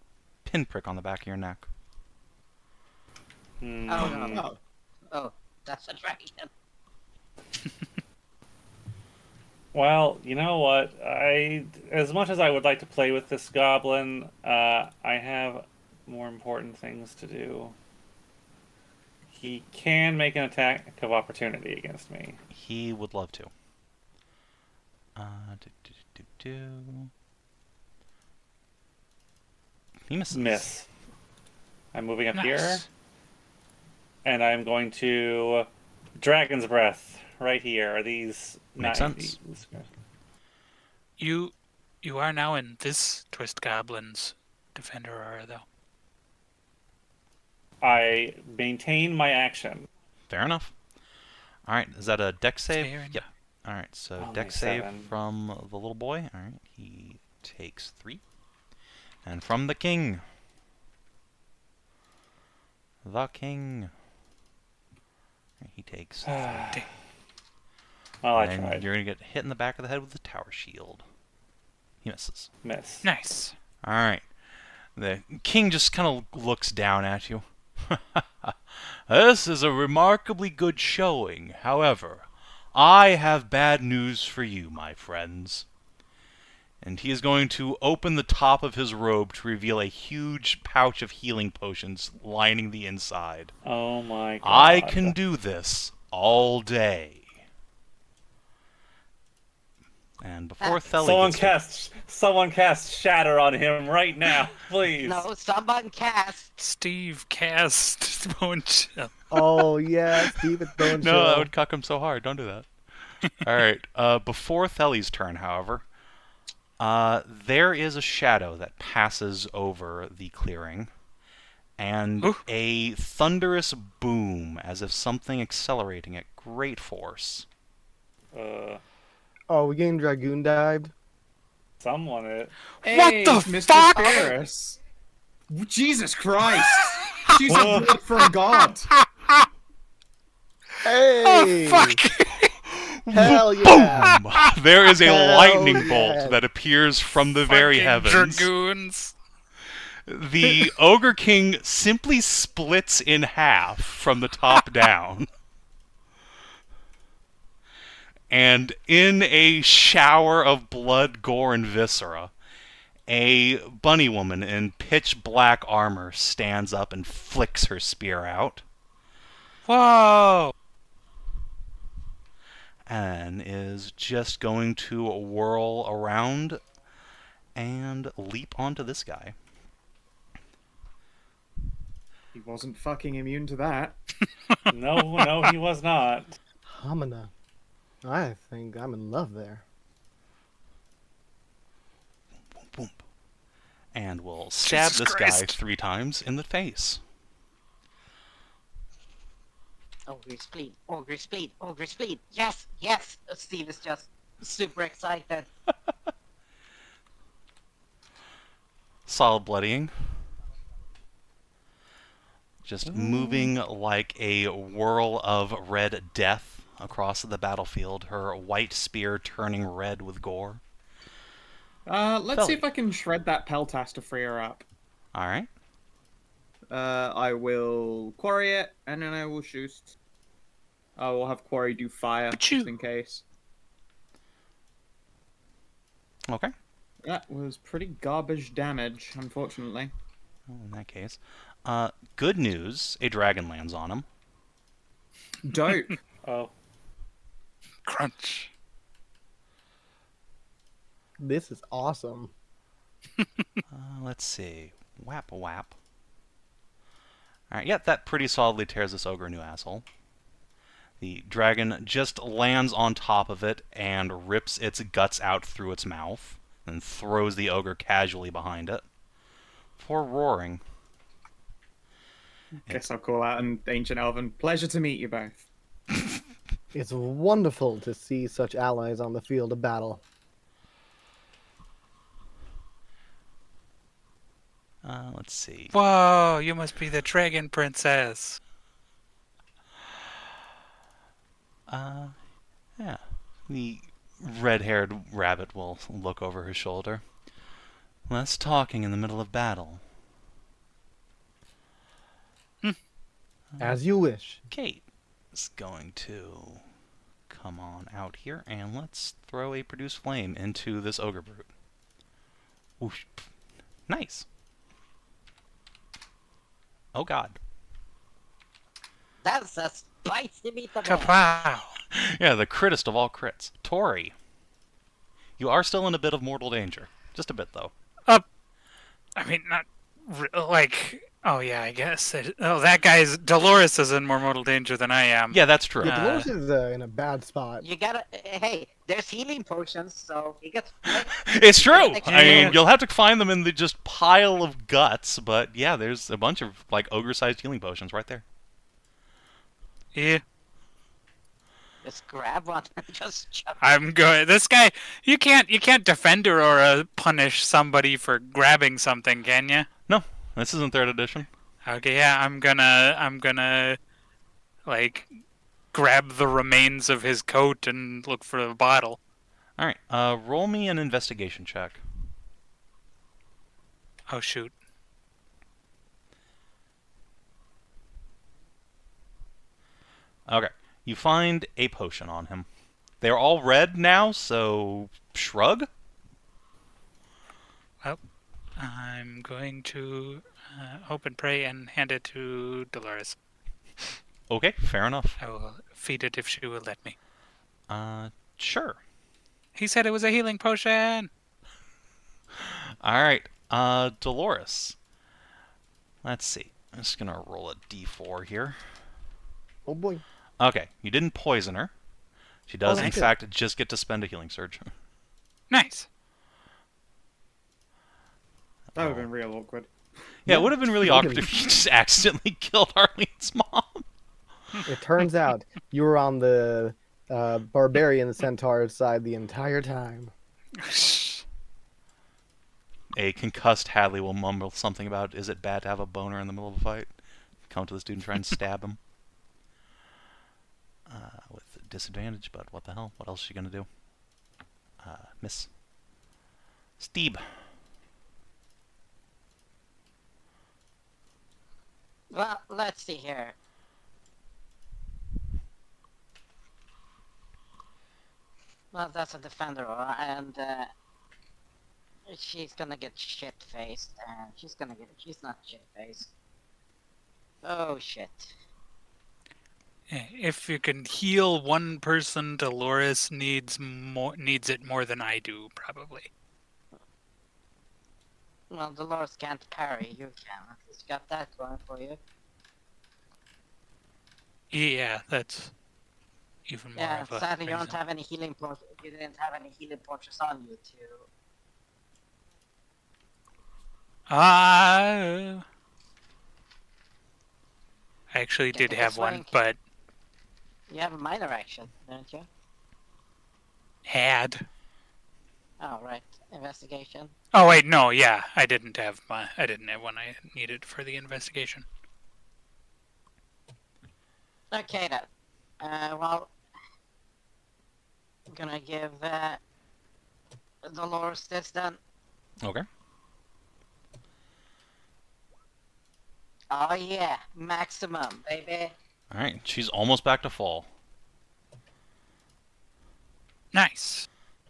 pinprick on the back of your neck. Oh no. Oh. Oh, that's a dragon. Well, you know what? As much as I would like to play with this goblin, I have more important things to do. He can make an attack of opportunity against me. He would love to. Do. He misses. Miss. I'm moving up here, Nice. and I'm going to Dragon's Breath right here. Are these Makes sense. You are now in this Twist Goblin's defender aura, though. I maintain my action. Fair enough. Alright, is that a dex save? Fair Yep. Alright, so Only dex save 7. from the little boy. Alright, he takes 3. And from the king. The king. He takes 3. Well, I And tried. you're going to get hit in the back of the head with the tower shield. He misses. Miss. Nice. Alright. The king just kind of looks down at you. This is a remarkably good showing. However, I have bad news for you, my friends. And he is going to open the top of his robe to reveal a huge pouch of healing potions lining the inside. Oh my god. I can do this all day. And before Theli Someone cast Shatter on him right now, please. No, someone cast. Steve cast Bone Chill. Oh yeah, Steve, it's bone No, that chill. would cuck him so hard. Don't do that. Alright, before Theli's turn, however, there is a shadow that passes over the clearing, and Ooh. a thunderous boom, as if something accelerating at great force. Oh, we getting dragoon dived. Someone it. What Hey, the Mr. fuck? Sparus. Jesus Christ! She's a blood for a god. Hey! Oh, fuck! Hell yeah! Boom! There is a Hell lightning yeah. bolt that appears from the very Fucking heavens. Dragoons. The Ogre King simply splits in half from the top down. And in a shower of blood, gore, and viscera, a bunny woman in pitch black armor stands up and flicks her spear out, Whoa! and is just going to whirl around and leap onto this guy. He wasn't fucking immune to that. No, he was not. Hamina. I think I'm in love there. Boom, boom. And we'll stab Jesus this guy Christ. 3 times in the face. Ogre spleen, ogre spleen, ogre spleen. Yes, yes. Steve is just super excited. Solid bloodying. Just moving like a whirl of red death across the battlefield, her white spear turning red with gore. Let's see if Felly. I can shred that peltass to free her up. Alright. I will quarry it, and then I will shoot. I will have quarry do fire, just in case. Okay. That was pretty garbage damage, unfortunately. Well, in that case. Good news, a dragon lands on him. Dope. Oh, Crunch. This is awesome. Let's see. Whap whap. Alright, yeah, that pretty solidly tears this ogre a new asshole. The dragon just lands on top of it and rips its guts out through its mouth, and throws the ogre casually behind it, before roaring. Guess I'll call out an ancient elven. Pleasure to meet you both. It's wonderful to see such allies on the field of battle. Let's see. Whoa, you must be the dragon princess. Yeah. The red-haired rabbit will look over her shoulder. Less talking in the middle of battle. As you wish. Kate is going to come on out here, and let's throw a produce flame into this ogre brute. Whoosh. Nice. Oh god. That's a spicy meatball. Kapow. Yeah, the crittest of all crits. Tori. You are still in a bit of mortal danger. Just a bit, though. I mean, not like. Oh yeah, I guess. That guy's Dolores is in more mortal danger than I am. Yeah, that's true. Yeah, Dolores is in a bad spot. You gotta. Hey, there's healing potions, so you get. It's true! Yeah. I mean, you'll have to find them in the just pile of guts, but yeah, there's a bunch of, like, ogre-sized healing potions right there. Yeah. Just grab one and just jump. I'm good. This guy, you can't defend her or punish somebody for grabbing something, can you? No, this isn't 3rd edition. Okay, yeah, I'm gonna like grab the remains of his coat and look for the bottle. Alright, roll me an investigation check. Oh shoot. Okay, you find a potion on him. They're all red now, so shrug? Well, I'm going to hope and pray and hand it to Dolores. Okay, fair enough. I will feed it if she will let me. Sure. He said it was a healing potion. Alright, Dolores. Let's see. I'm just gonna roll a d4 here. Oh boy. Okay, you didn't poison her. She does, in that's good. fact, just get to spend a healing surge. Nice. That would have been real awkward. Yeah, it would have been really Look awkward at if you just accidentally killed Arlene's mom. It turns out you were on the Barbarian Centaur side the entire time. A concussed Hadley will mumble something about, is it bad to have a boner in the middle of a fight? Come to this dude and try and stab him. With disadvantage, but what the hell? What else is she gonna do? Miss. Steve. Well, let's see here. Well, that's a defender, and she's gonna get shit-faced, and she's not shit-faced. Oh, shit. If you can heal one person, Dolores needs it more than I do, probably. Well, Dolores can't parry, you can. At least got that going for you. Yeah, that's even more Yeah, of a sadly you don't reason. have any healing potions. You didn't have any healing potions on you I actually Get did a have one, swing. but You have a minor action, don't you? had. Oh, right. Investigation. Oh wait, no, yeah, I didn't have one I needed for the investigation. Okay then. Well, I'm gonna give Dolores this then. Okay. Oh yeah, maximum, baby. Alright, she's almost back to full. Nice.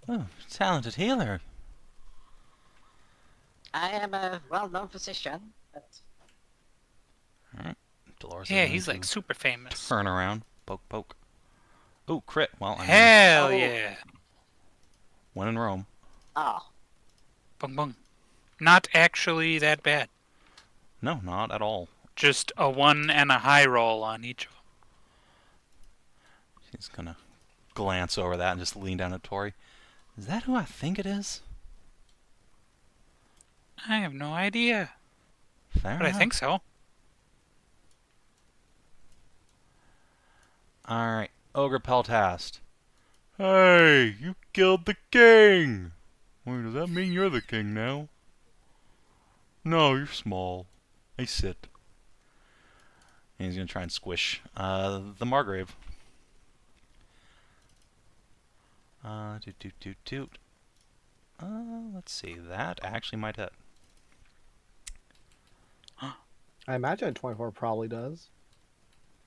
Oh, talented healer. I am a well-known physician, but Alright, Dolores Yeah, is going he's to like super famous. turn around. Poke, poke. Oh, crit. Well, I mean, Hell Oh. yeah. when in Rome. oh, Bung bung. Not actually that bad. No, not at all. Just a 1 and a high roll on each of them. She's going to glance over that and just lean down at Tori. Is that who I think it is? I have no idea, Fair but I enough. think so. Alright, Ogre Peltast. Hey, you killed the king! Wait, does that mean you're the king now? No, you're small. Hey, sit. And he's gonna try and squish the Margrave. Doot. Let's see. That actually might hit. I imagine a 24 probably does.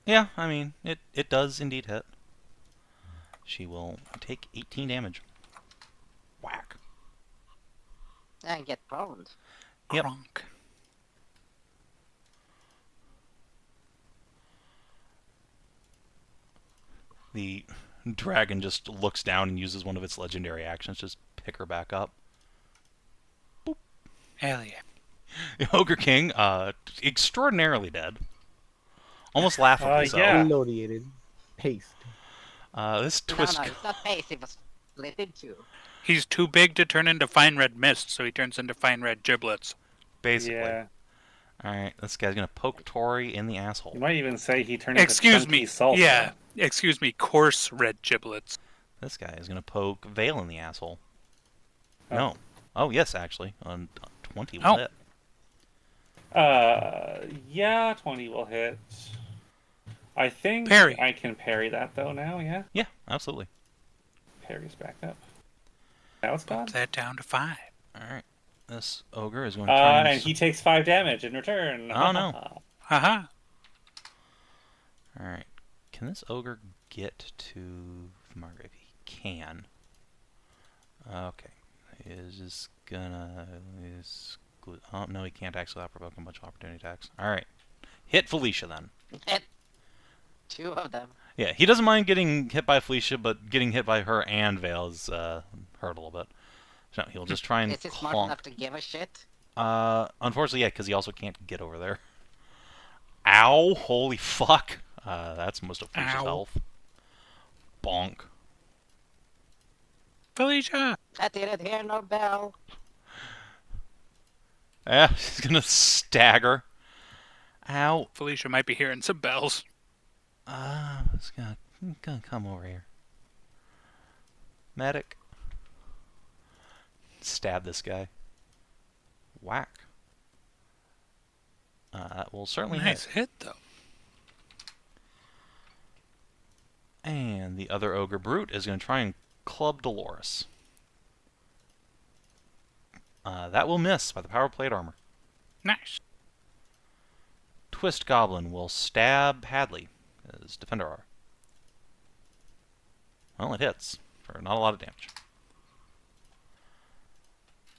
Yeah, I mean, it does indeed hit. She will take 18 damage. Whack. and get boned. Yep. Crunk. The dragon just looks down and uses one of its legendary actions, just pick her back up. Hell yeah. The Ogre King, extraordinarily dead. Almost laughably so. Yeah. Loaded. Paste. This No, twist. it's not pace, it was split in two. He's too big to turn into fine red mist, so he turns into fine red giblets. Basically. Yeah. Alright, this guy's gonna poke Tori in the You asshole. might even say he turned into Excuse chunky me. salsa. Yeah. Excuse me. Coarse red giblets. This guy is gonna poke Vale in the asshole. Oh. No. Oh, yes, actually. On 20 will Oh. hit. Yeah, 20 will hit. I think Parry. I can parry that though now, yeah? Yeah, absolutely. Parry's back up. Now it's gone. Bump that down to 5. Alright. This ogre is going to try And he takes 5 damage in return. Oh, no. Haha. Alright. Can this ogre get to Margrave? He can. Okay. Is just gonna... Oh, no, he can't actually outprovoke a bunch of opportunity attacks. Alright. Hit Felicia, then. Hit 2 of them. Yeah, he doesn't mind getting hit by Felicia, but getting hit by her and Vale is hurt a little bit. So he'll just try and Is he smart clonk. enough to give a shit? Unfortunately, yeah, because he also can't get over there. Ow! Holy fuck! That's most of Felicia's Ow. health. Bonk. Felicia! I didn't hear no bell. Yeah, he's gonna stagger. Ow. Felicia might be hearing some bells. It's gonna come over here. Medic. Stab this guy. Whack. That will certainly Nice hit. hit, though. And the other ogre brute is going to try and club Dolores. That will miss by the power of plate armor. Nice. Twist Goblin will stab Hadley, as Defender are. Well, it hits for not a lot of damage.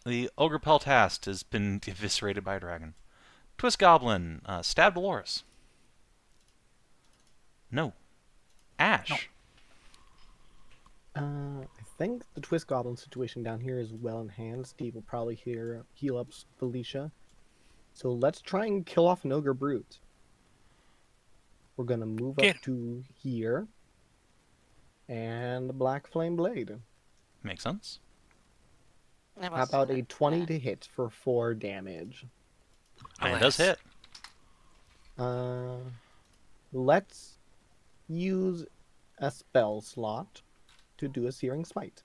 The Ogre Peltast has been eviscerated by a dragon. Twist Goblin, stab Dolores. No. Ashe. I think the Twist Goblin situation down here is well in hand. Steve will probably heal up Felicia. So let's try and kill off an Ogre Brute. We're going to move Get up to here. And the Black Flame Blade. Makes sense. It How was, about a 20 uh, to hit for 4 damage? And it does Alas. hit. Let's use a spell slot to do a Searing Smite.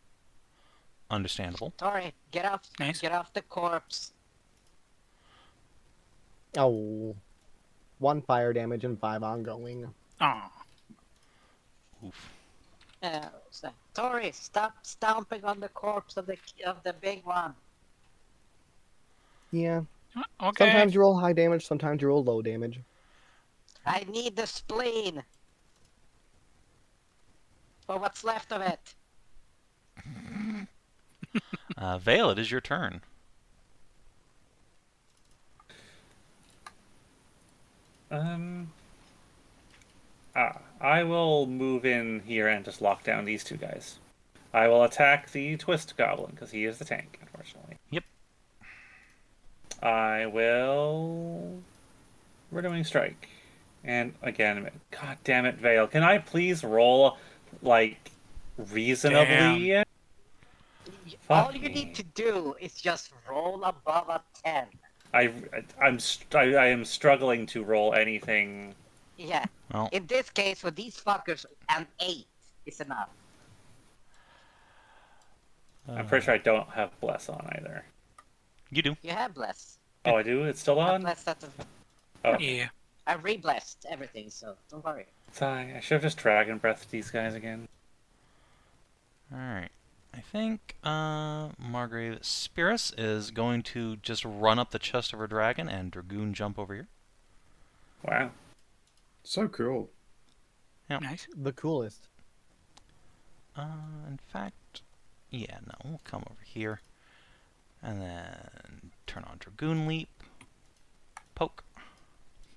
Understandable. Tori, get off Nice. the corpse. Oh, 1 fire damage and 5 ongoing. Oh, Oof. Tori, stop stomping on the corpse of the big one. Yeah, okay. sometimes you roll high damage, sometimes you roll low damage. I need the spleen. For what's left of it. Vale, it is your turn. I will move in here and just lock down these 2 guys. I will attack the Twist Goblin, because he is the tank, unfortunately. Yep. I will... Renewing Strike. And again, god damn it, Vale. Can I please roll, like, reasonably? All Fuck you me. need to do is just roll above a 10. I am struggling to roll anything. Yeah. Well, In this case, for these fuckers, an 8 is enough. I'm pretty sure I don't have Bless on either. you do. You have bless. Oh, I do? It's still on? Bless that. Oh, Yeah. I re-blessed everything, so don't worry. sorry. I should have just Dragon Breathed these guys again. Alright. I think Margrave Spirus is going to just run up the chest of her dragon and Dragoon jump over here. Wow. So cool. Nice. The coolest. In fact, yeah, no, we'll come over here. And then turn on Dragoon Leap. Poke.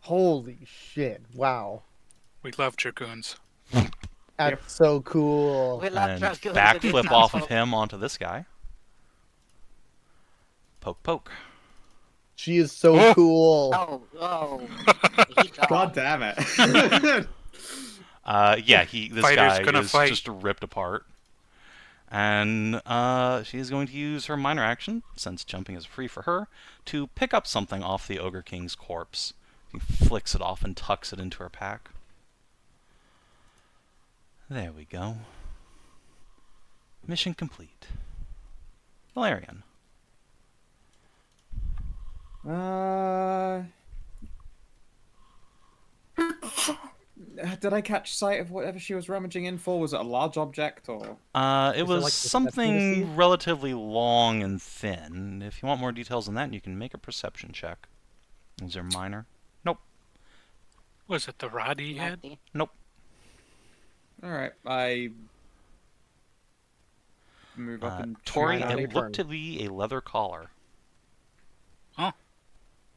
Holy shit, wow. We love dragoons. That's so cool. We love And Dragoons in backflip this off of household. him onto this guy. Poke, poke. She is so cool. Oh. He got God damn it. Yeah, this Fighter's guy gonna is fight. just ripped apart. And she's going to use her minor action, since jumping is free for her, to pick up something off the Ogre King's corpse. She flicks it off and tucks it into her pack. There we go. Mission complete. Thelerien. Did I catch sight of whatever she was rummaging in for? Was it a large object or? It Is it was like the something Septimisi? relatively long and thin. If you want more details on that, you can make a perception check. Is there minor? Nope. Was it the rod he had? Nope. All right, I move up and Tori, Mine on your it looked turn. to be a leather collar.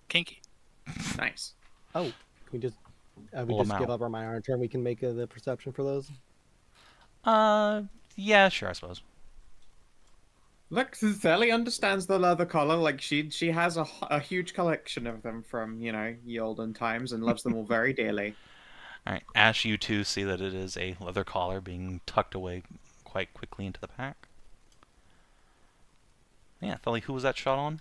Kinky. Nice. Oh, can we just Pull 'em give out. up our minor turn? We can make the perception for those. Yeah, sure, I suppose. Look, Theli understands the leather collar. Like she has a huge collection of them from ye olden times and loves them all very dearly. Alright, Ashe, you too see that it is a leather collar being tucked away quite quickly into the pack. Yeah, Theli, who was that shot on?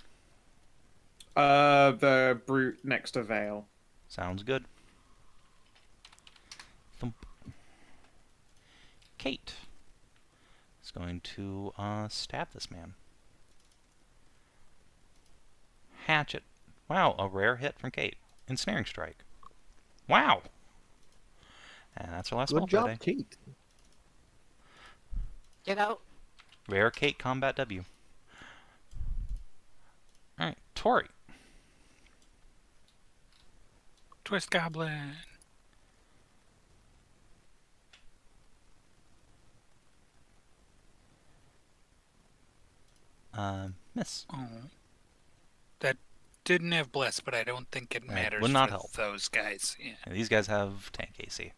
The brute next to Vale. Sounds good. Thump. Kate is going to stab this man. Hatchet. Wow, a rare hit from Kate. Ensnaring strike. Wow. And that's her last spell Good for the job, day. Kate. You know, Rare Kate combat W. Alright, Tori. Twist goblin. Miss. Oh. That didn't have bless, but I don't think it Right, matters would not for help. those guys. Yeah. These guys have tank AC.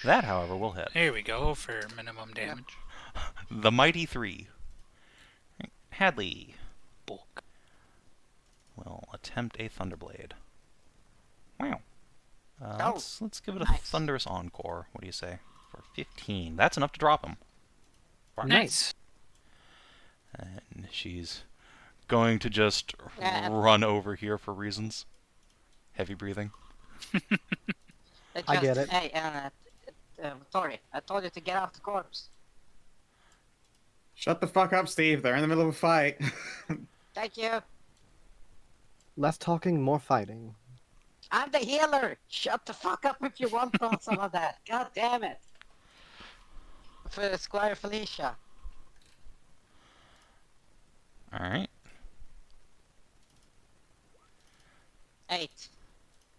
That, however, will hit. There we go for minimum damage. The Mighty Three. Hadley Bulk. will attempt a Thunderblade. Wow. Oh, Let's give it a nice. Thunderous Encore. What do you say? For 15. That's enough to drop him. Nice. And she's going to just Yeah. run over here for reasons. Heavy breathing. I get it. Hey, sorry, I told you to get off the corpse. Shut the fuck up, Steve. They're in the middle of a fight. Thank you. Less talking, more fighting. I'm the healer. Shut the fuck up if you want some of that. God damn it. For Squire Felicia. Alright. 8.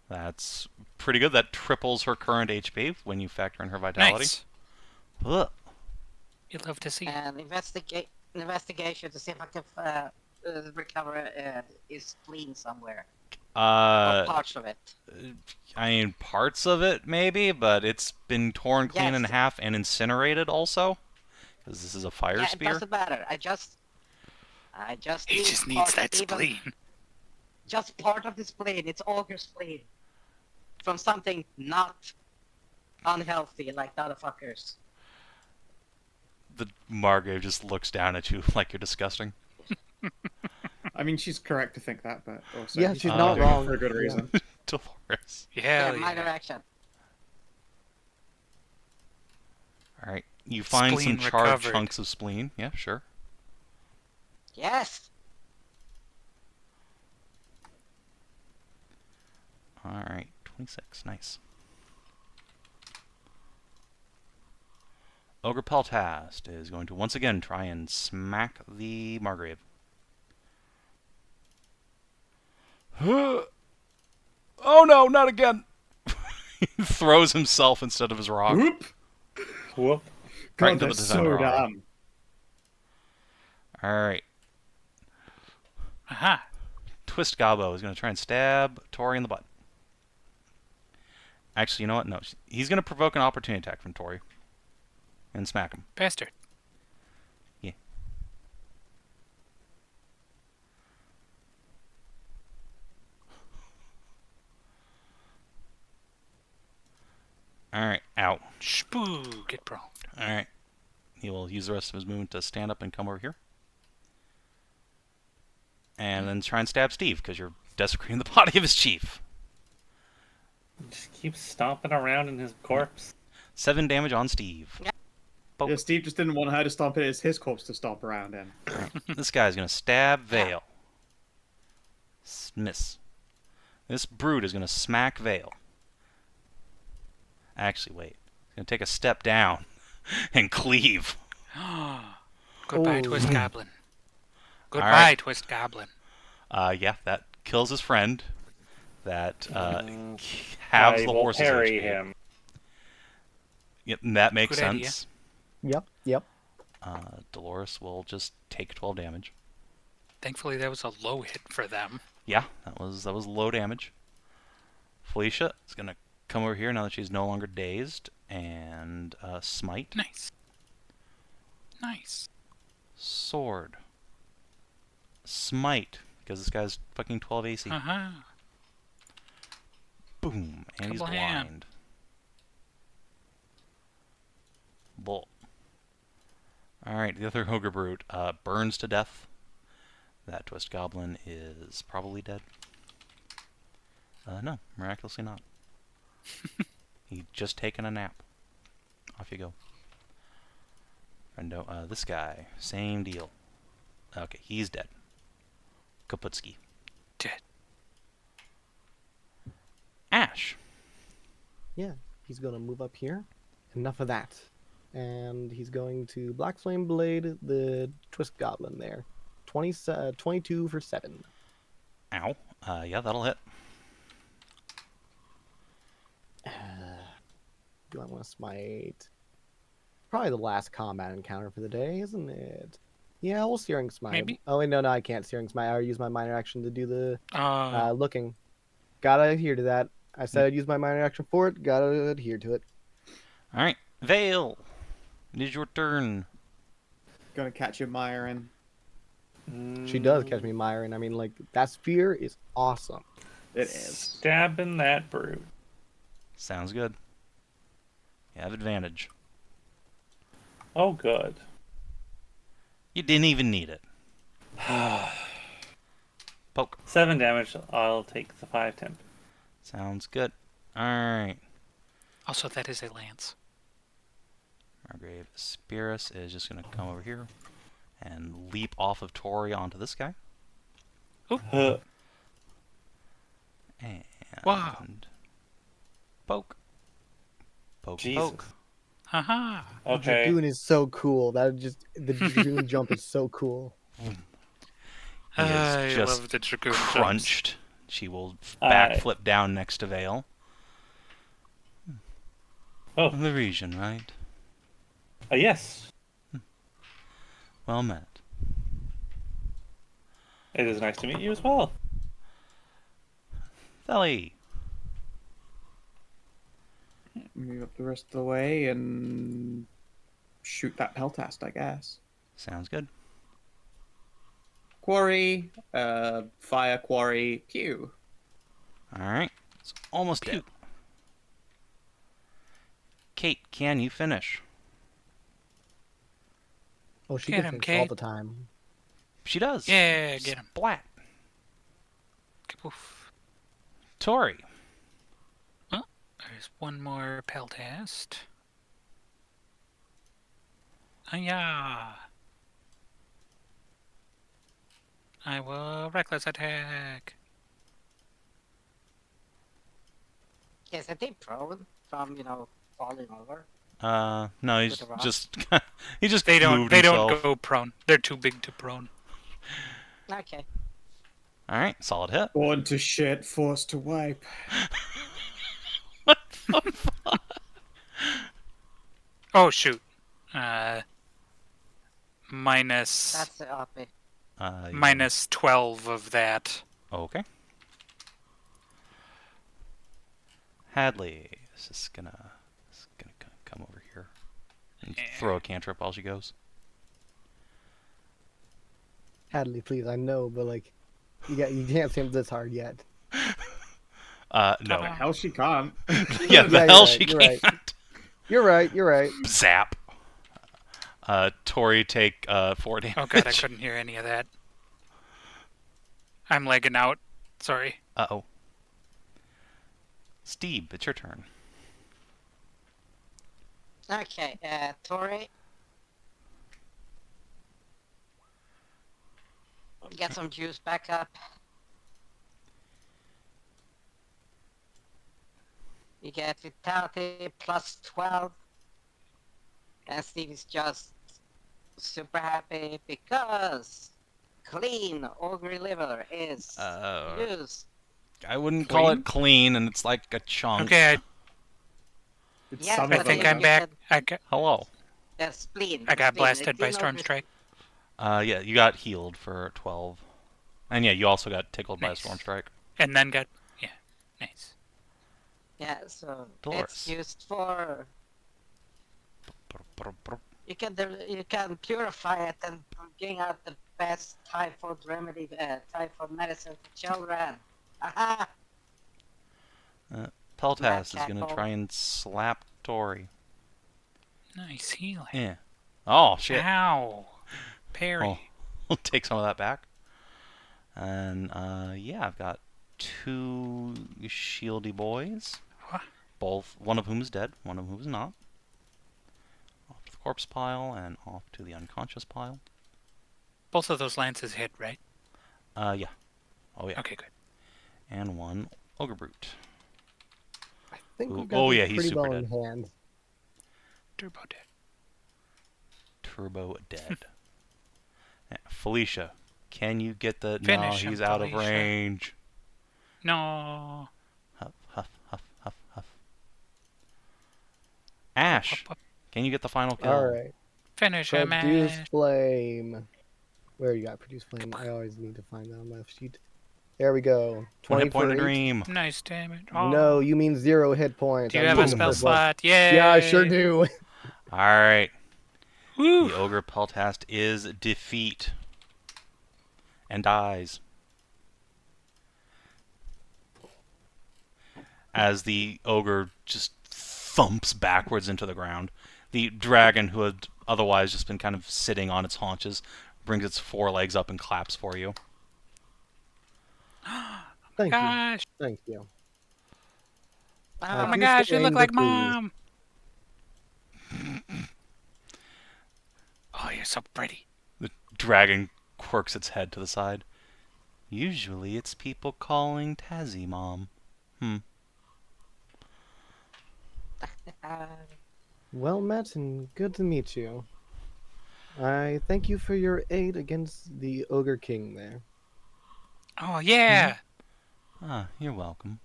That's pretty good. That triples her current HP when you factor in her vitality. Nice. Ugh. You'd love to see. And investigation to see if I can recover his spleen somewhere. Or parts of it. I mean, parts of it maybe, but it's been torn clean in Yes. half and incinerated also, because this is a fire Yeah, it spear. doesn't matter. I just He need just needs part that of even- spleen. Just part of the spleen. It's Ogre spleen. From something not unhealthy like the other fuckers. The Margrave just looks down at you like you're disgusting. I mean, she's correct to think that, but also Yeah, she's not doing it wrong. for a good Yeah. reason. Dolores. Yeah, Minor action. Alright, you find Spleen some charred recovered. chunks of spleen. Yeah, sure. Yes. Alright, 26. Nice. Ogre Peltast is going to once again try and smack the Margrave. Oh no, not again! He throws himself instead of his rock. Whoop! Whoop. Right God, into they're the so defender armor. dumb. Alright. Aha. Twist Gobbo is going to try and stab Tori in the butt. Actually, you know what? No. He's going to provoke an opportunity attack from Tori. And smack him. Bastard. Yeah. Alright, ow. Spoo. Get prone. Alright. He will use the rest of his movement to stand up and come over here. And then try and stab Steve, because you're desecrating the body of his chief. Just keep stomping around in his corpse. 7 damage on Steve. Poke. Yeah, Steve just didn't want her to stomp it. It's his corpse to stomp around in. This guy's going to stab Vale. Miss. This brute is going to smack Vale. Actually, wait. He's going to take a step down and cleave. Goodbye, Oh. Twist Goblin. Goodbye, right. Twist Goblin. Yeah, that kills his friend. That I halves the will horse's parry HP. him. Yep, that makes Good idea. sense. Yep. Dolores will just take 12 damage. Thankfully, that was a low hit for them. Yeah, that was low damage. Felicia is gonna come over here now that she's no longer dazed and smite. Nice. Nice. Sword. Smite, because this guy's fucking 12 AC. Uh-huh. Boom, and he's Kablam. blind. Bull. Alright, the other Ogre Brute burns to death. That Twist Goblin is probably dead. No, miraculously not. He'd just taken a nap. Off you go. Friendo, this guy, same deal. Okay, he's dead. Kaputski. Dead. Ashe. Yeah, he's gonna move up here. Enough of that. And he's going to Black Flame Blade the Twist Goblin there. 22 for 7. Ow. Yeah, that'll hit. Do I want to smite? Probably the last combat encounter for the day, isn't it? Yeah, we'll Searing Smite. Maybe. Oh, wait, no, I can't Searing Smite. I already used my minor action to do the looking. Gotta adhere to that. I said I'd use my minor action for it. Gotta adhere to it. Alright, Vale. It is your turn. Gonna catch your Myron. She does catch me, Myron. I mean, like, that spear is awesome. It is. Stabbing that brute. Sounds good. You have advantage. Oh, good. You didn't even need it. Poke. 7 damage. I'll take the 5 temp. Sounds good. Alright. Also, that is a lance. Margrave Spirus is just going to come over here and leap off of Tori onto this guy. And Wow. poke. Poke, Jesus. poke. Haha. The Okay. Dragoon is so cool. The Dragoon jump is so cool. He is I just love the Dragoon jumps. crunched. She will Alright. backflip down next to Vale. Oh. The region, right? Yes. Well met. It is nice to meet you as well. Felly. Move up the rest of the way and shoot that peltast, I guess. Sounds good. Quarry, fire quarry, pew. Alright. It's almost dead. Kate, can you finish? Oh, she Get can him, finish all Kate. the time. She does. Yeah, get him. Splat. Kapoof. Tori. There's one more peltast. Hiya! I will reckless attack. Is it prone from, falling over? No, he's With a rock? just he just They don't. moved They himself. don't go prone. They're too big to prone. Okay. All right, solid hit. Born to shit, forced to wipe. What the fuck? Oh shoot. Minus That's the OP. minus 12 of that. Okay. Hadley is just gonna come over here and throw a cantrip while she goes. Hadley, please, I know, but like, you can't swim this hard yet. No. The hell she can't. Yeah, the Yeah, hell you're she right, can't. you're right. You're right. Zap. Tori take 4 damage. Oh god, I couldn't hear any of that. I'm lagging out. Sorry. Uh-oh. Steve, it's your turn. Okay, Tori. Get some juice back up. You get vitality plus 12. And Steve is just super happy because clean ogre liver is used. I wouldn't call it clean, and it's like a chunk. Okay, It's Yeah, some I of but think you I'm them. back. can- Hello. Spleen. I got spleen. blasted by Clean Storm ogre- Strike. Yeah, you got healed for 12. And yeah, you also got tickled by a Nice. storm strike. And then got... Yeah, nice. Yeah, so Dolores. it's used for you can purify it and bring out the best typhoid remedy, typhoid medicine for children. Aha! Peltas is Mad gonna Cat try and slap Tori. Nice healing. Yeah. Oh shit. Ow! Parry. Oh, we'll take some of that back. And yeah, I've got 2 shieldy boys. What? Both, one of whom is dead, one of whom is not. Off to the corpse pile and off to the unconscious pile. Both of those lances hit, right? Yeah. Oh yeah. Okay, good. And 1 ogre brute. I think Ooh, we've got oh, this yeah, he's pretty super well in dead. hand. Turbo dead. Turbo dead. Yeah, Felicia, can you get the... Finish no, him, he's out of Felicia. range. No. Huff, huff, huff, huff, huff. Ashe, Up, up. can you get the final kill? All right. Finish him, Produce Ash. flame. Where you got produce flame? I always need to find that on my sheet. There we go. 1 20 hit point for to 8. dream. Nice damage. Oh. No, you mean 0 hit points. Do you I'm have a using the spell first one. slot? Yay! Yeah, I sure do. Alright. Woo! The ogre Peltast is defeat. And dies. As the ogre just thumps backwards into the ground. The dragon, who had otherwise just been kind of sitting on its haunches, brings its forelegs up and claps for you. Thank you. Gosh. Thank you. Oh my do gosh, stay you look like angry, please. Mom. Oh, you're so pretty. The dragon quirks its head to the side. Usually it's people calling Tazzy Mom. Well met and good to meet you. I thank you for your aid against the Ogre King there. Oh, yeah. Ah, you're welcome.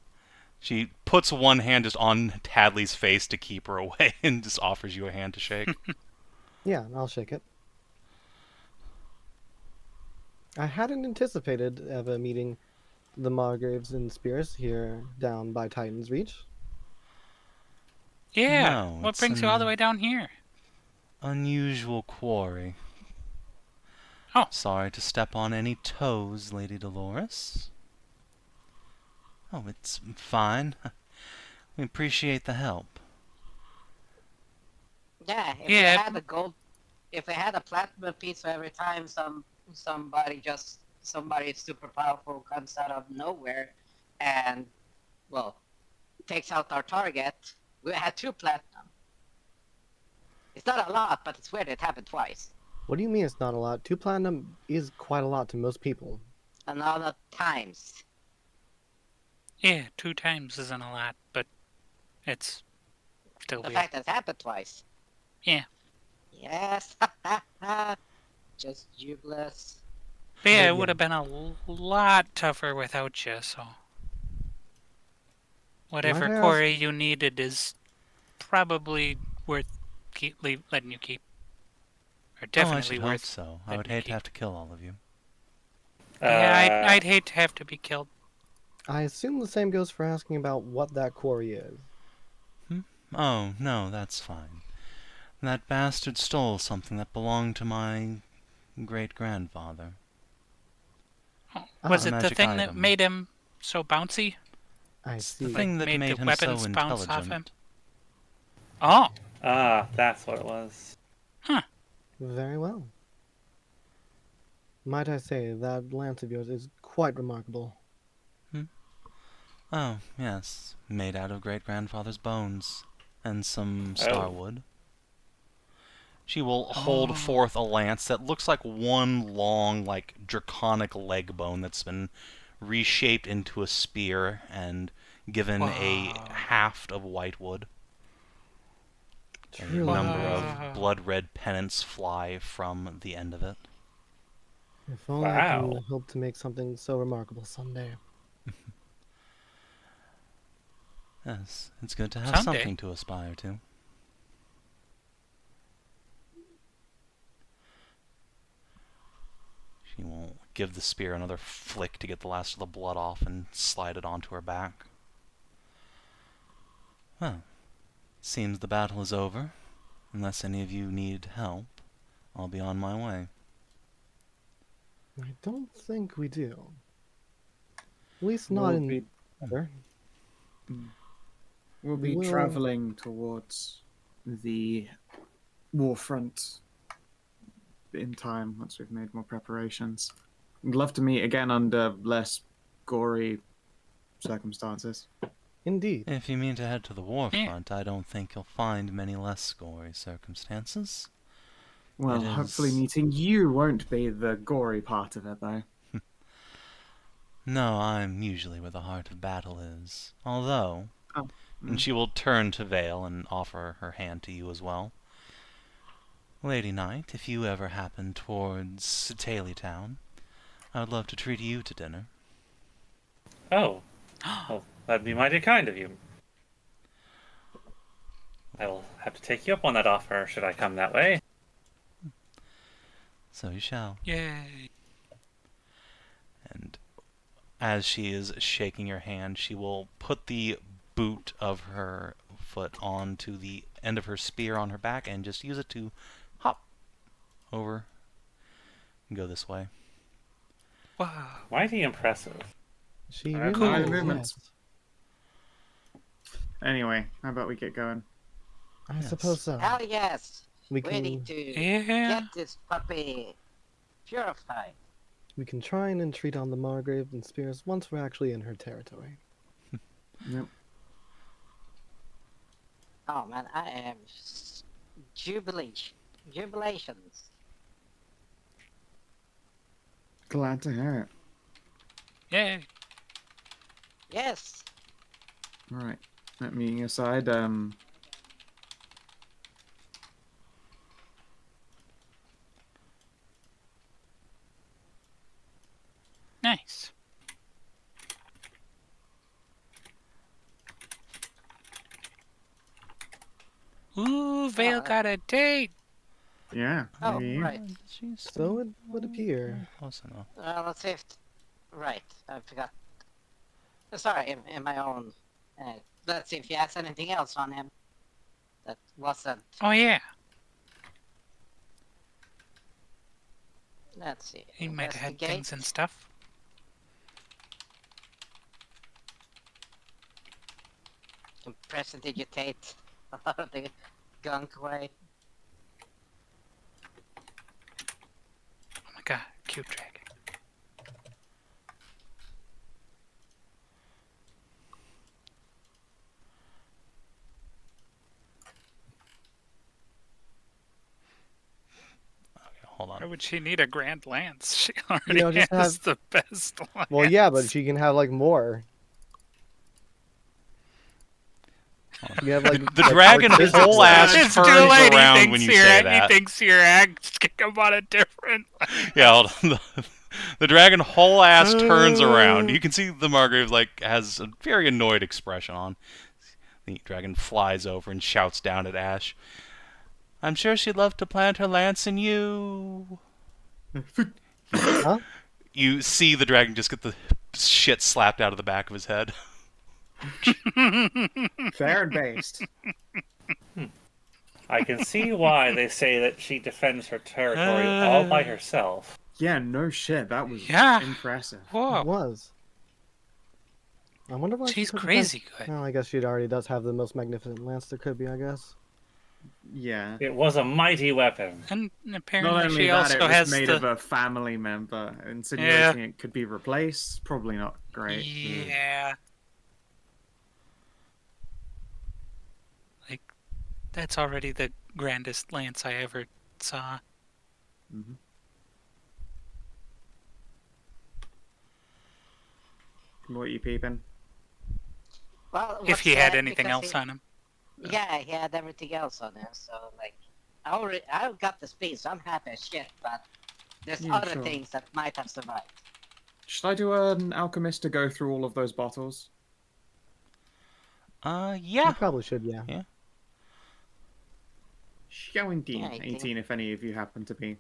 She puts one hand just on Tadley's face to keep her away and just offers you a hand to shake. Yeah, I'll shake it. I hadn't anticipated ever meeting the Margraves and Spears here down by Titan's Reach. Yeah. No, What it's brings you all the an way down here? unusual quarry. Oh. Sorry to step on any toes, Lady Dolores. Oh, it's fine. We appreciate the help. Yeah, if Yeah. we had a gold, if we had a platinum piece for every time somebody super powerful comes out of nowhere, and well, takes out our target, we had 2 platinum. It's not a lot, but it's weird it happened twice. What do you mean it's not a lot? 2 platinum is quite a lot to most people. And other times. Yeah, 2 times isn't a lot, but it's still The weird. fact that it happened twice. Yeah. Yes. Just jubilous. But yeah, But it would have been a lot tougher without you, so. Whatever Might I quarry you needed is probably worth letting you keep. Or I definitely should hope worth. so. I letting would you hate to keep. have to kill all of you. Yeah, I'd hate to have to be killed. I assume the same goes for asking about what that quarry is. Oh, no, that's fine. That bastard stole something that belonged to my great-grandfather. Was a it the magic thing that item. made him so bouncy? I It's the see. thing that made made the him so weapons bounce off him? intelligent. Oh, That's what it was. Very well. Might I say, that lance of yours is quite remarkable. Oh, yes. Made out of great-grandfather's bones. And some Oh. starwood. She will hold forth a lance that looks like one long, like, draconic leg bone that's been reshaped into a spear and given a Wow. haft of white wood. A Truly number amazing. of blood-red pennants fly from the end of it. If only I can Wow. hope to make something so remarkable someday. Yes, it's good to have Someday. something to aspire to. She will give the spear another flick to get the last of the blood off and slide it onto her back. Well, seems the battle is over. Unless any of you need help, I'll be on my way. I don't think we do. At least not We'll in be, weather. we'll be We'll- traveling towards the warfront in time once we've made more preparations. I'd love to meet again under less gory circumstances. Indeed. If you mean to head to the war front, I don't think you'll find many less gory circumstances. Well, It hopefully is- meeting you won't be the gory part of it, though. No, I'm usually where the heart of battle is. Although, Oh, and she will turn to Vale and offer her hand to you as well. Lady Knight, if you ever happen towards Town, I would love to treat you to dinner. Oh. Well, that'd be mighty kind of you. I will have to take you up on that offer should I come that way. So you shall. yay. And as she is shaking your hand, she will put the boot of her foot onto the end of her spear on her back and just use it to hop over and go this way. Wow. Mighty impressive. She Alright, really cool. is, Movements. yes. Anyway, how about we get going? I Yes. suppose so. Hell yes. We Ready can to Yeah. get this puppy. Purified. We can try and entreat on the Margrave and Spears once we're actually in her territory. Yep. Oh man, I am jubilations. Glad to hear it. Yay. Yes. Right. That meeting aside, Nice. Ooh, Vale got a date. yeah. Oh, maybe. right. So it would appear. Close enough. Let's see if... Right, I forgot. Sorry, in my own... let's see if he has anything else on him. That wasn't... Oh yeah, Let's see. he might have had Investigate. things and stuff. Can prestidigitate a lot of the gunk away. Oh my god, cute dragon. Okay, hold Why on. would she need a grand lance? She already just has have- the best lance. Well, yeah, but she can have like more. You have like The dragon artistic whole stuff. ass It's too turns late. around He when thinks you you're say that. He thinks you're asking about a different. Yeah, hold on. The dragon whole ass turns around. You can see the Margrave like has a very annoyed expression on. The dragon flies over and shouts down at Ashe. I'm sure she'd love to plant her lance in you. Huh? You see the dragon just get the shit slapped out of the back of his head. Fair and based. I can see why they say that she defends her territory all by herself. Yeah, no shit. That was Yeah. impressive. It Whoa, was. I wonder why she's she took crazy offense. good. Well, I guess she already does have the most magnificent lance there could be, I guess. Yeah. It was a mighty weapon. And Not apparently only she that, also it was has made the... of a family member. Insinuating it could be replaced, probably not great. Yeah. Like, that's already the grandest lance I ever saw. Mm-hmm. What are you peeping? Well, If what's he had sad, anything because else he- on him. Yeah, he had everything else on him, so like... I got the speed, so I'm happy as shit, but... There's Yeah, other sure. things that might have survived. Should I do an alchemist to go through all of those bottles? You Yeah. probably should, yeah. Show 18. Yeah, 18. 18 if any of you happen to be.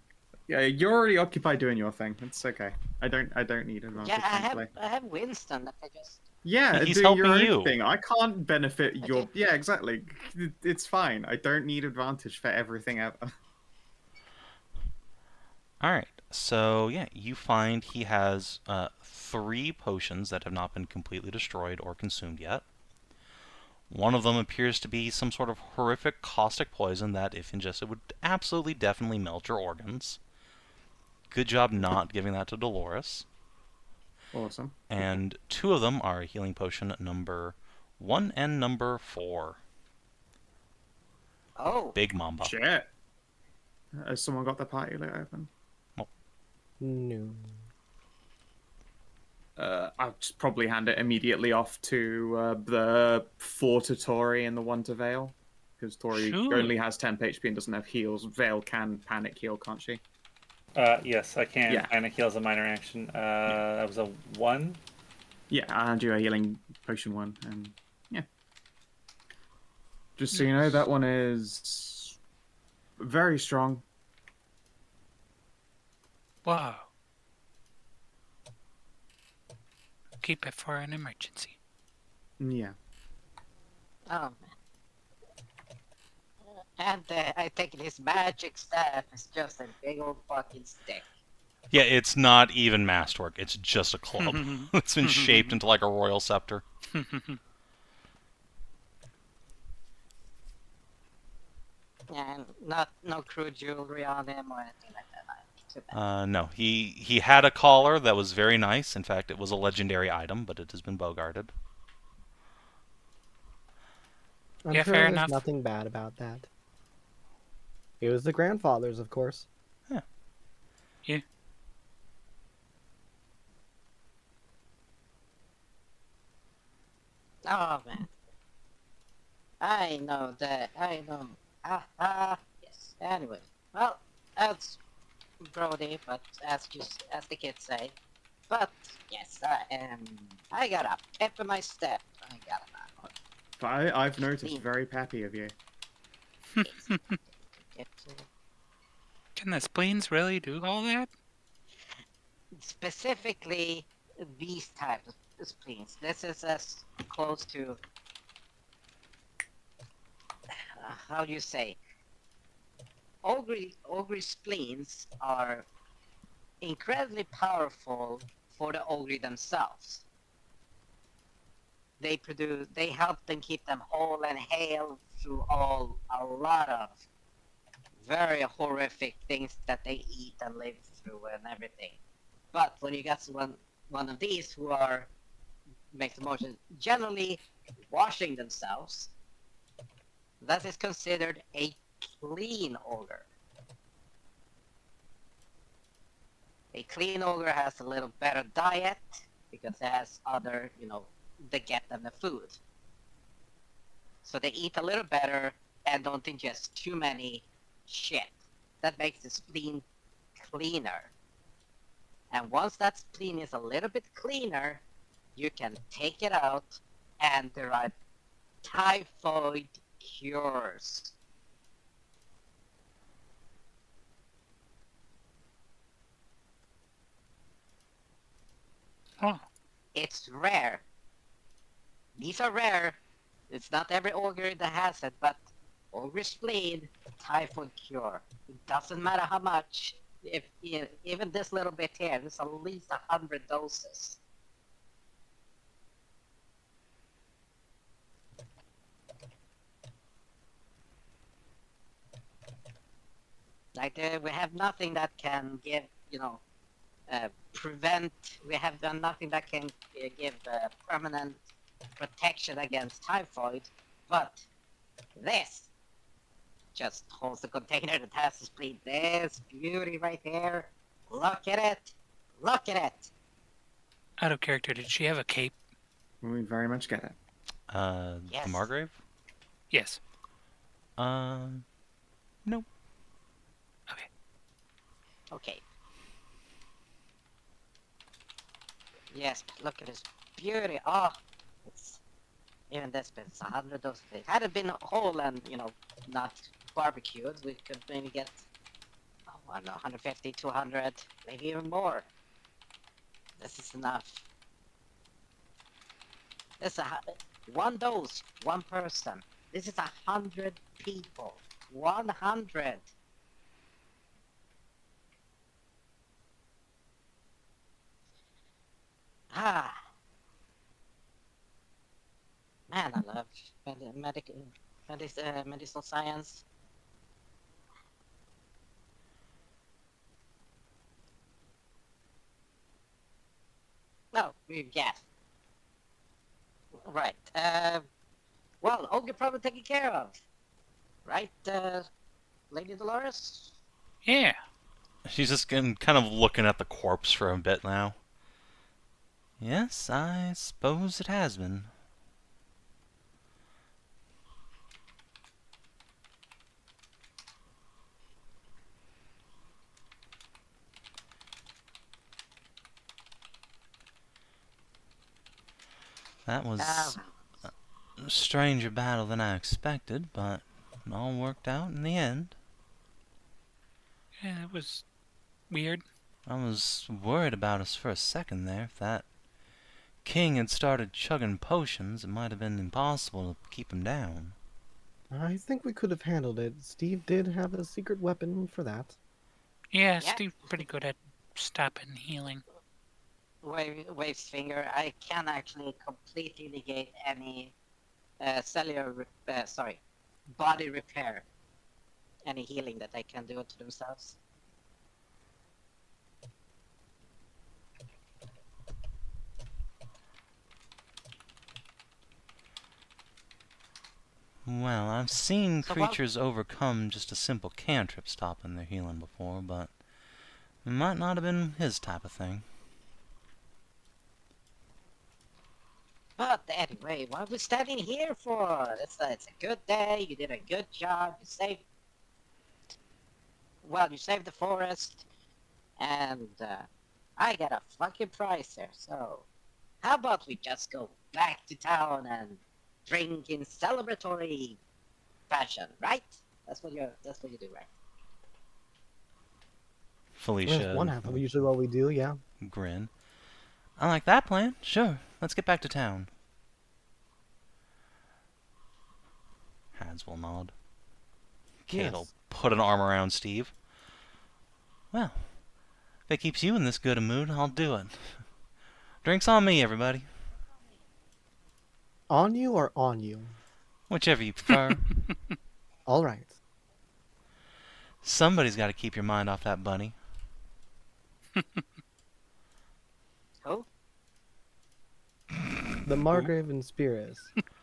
Yeah, you're already occupied doing your thing. It's okay. I don't need advantage, Yeah, thankfully. I have Winston that I just... Yeah, He's do your helping own you. thing. I can't benefit your... Okay. Yeah, exactly. It's fine. I don't need advantage for everything ever. Alright, so yeah, you find he has 3 potions that have not been completely destroyed or consumed yet. One of them appears to be some sort of horrific caustic poison that, if ingested, would absolutely definitely melt your organs. Good job not giving that to Dolores. Awesome. And 2 of them are healing potion number 1 and number 4. Oh, Big Mamba. Shit. Has someone got the party lit open? No. I'll just probably hand it immediately off to the 4 to Tori and the 1 to Vale. Because Tori Sure. only has 10 HP and doesn't have heals. Vale can panic heal, can't she? Yes, I can. Yeah. Panic heal is a minor action. That was a 1. Yeah, I'll hand you a healing potion 1. And yeah. Just so you know, that one is very strong. Wow. Keep it for an emergency. Yeah. oh man. And I think his magic staff is just a big old fucking stick. Yeah, it's not even masterwork. It's just a club. It's been shaped into like a royal scepter. And no crude jewelry on him or anything like that. Too bad. No, he had a collar that was very nice. In fact, it was a legendary item, but it has been bogarted. I'm Yeah, sure fair there's enough. nothing bad about that. It was the grandfather's, of course. Yeah. Yeah. Oh man, I know that. I know. Yes. Anyway, well, that's Brody, but as the kids say. But yes, I got a pep in my step. I got a But I've noticed Clean. very peppy of you. get Can the spleens really do all that? specifically these types of spleens. This is as close to how do you say? Ogre spleens are incredibly powerful for the ogre themselves. They help them keep them whole and hale through a lot of very horrific things that they eat and live through and everything. But when you get one of these who are make the motion generally washing themselves, that is considered a clean ogre. A clean ogre has a little better diet because it has other, they get them the food. So they eat a little better and don't ingest too many shit. That makes the spleen cleaner. And once that spleen is a little bit cleaner, you can take it out and derive typhoid cures. Oh, It's rare. These are rare. It's not every ogre that has it, but ogre spleen, typhoid cure. It doesn't matter how much. If even this little bit here, there's at least 100 doses. Like we have nothing that can give, prevent. We have done nothing that can give permanent protection against typhoid, but this just holds the container that has the spleen. This beauty right here. Look at it. Look at it. out of character, did she have a cape? We very much get it. Yes. The Margrave? Yes. No. Okay. Okay. Yes, but look at this beauty. Oh, it's even this bit. It's 100 doses. Had it been whole and not barbecued, we could maybe get I don't know, 150, 200, maybe even more. This is enough. This is one dose, one person. This is 100 people. 100. Ah. Man, I love medicinal science. No, yes. Right. Well, Ogre probably taken care of. Right, Lady Dolores? Yeah. She's just kind of looking at the corpse for a bit now. Yes, I suppose it has been. That was a stranger battle than I expected, but it all worked out in the end. Yeah, it was weird. I was worried about us for a second there. If that king had started chugging potions, it might have been impossible to keep him down. I think we could have handled it. Steve did have a secret weapon for that. Yeah, Yeah. Steve's pretty good at stopping healing. Wave's finger. I can actually completely negate any body repair. Any healing that they can do to themselves. Well, I've seen So what- creatures overcome just a simple cantrip stopping their healing before, but it might not have been his type of thing. But anyway, what are we standing here for? It's a good day. You did a good job. You saved. Well, you saved the forest, and I got a fucking prize here. So, how about we just go back to town and drink in celebratory fashion, right? That's what you do, right? Felicia That's one half of usually what we do, yeah. grin. I like that plan. Sure, let's get back to town. Hads will nod. Kate'll Yes. put an arm around Steve. Well, if it keeps you in this good a mood, I'll do it. Drinks on me, everybody. On you or on you? Whichever you prefer. All right. Somebody's got to keep your mind off that bunny. Who? The Margrave and Spears.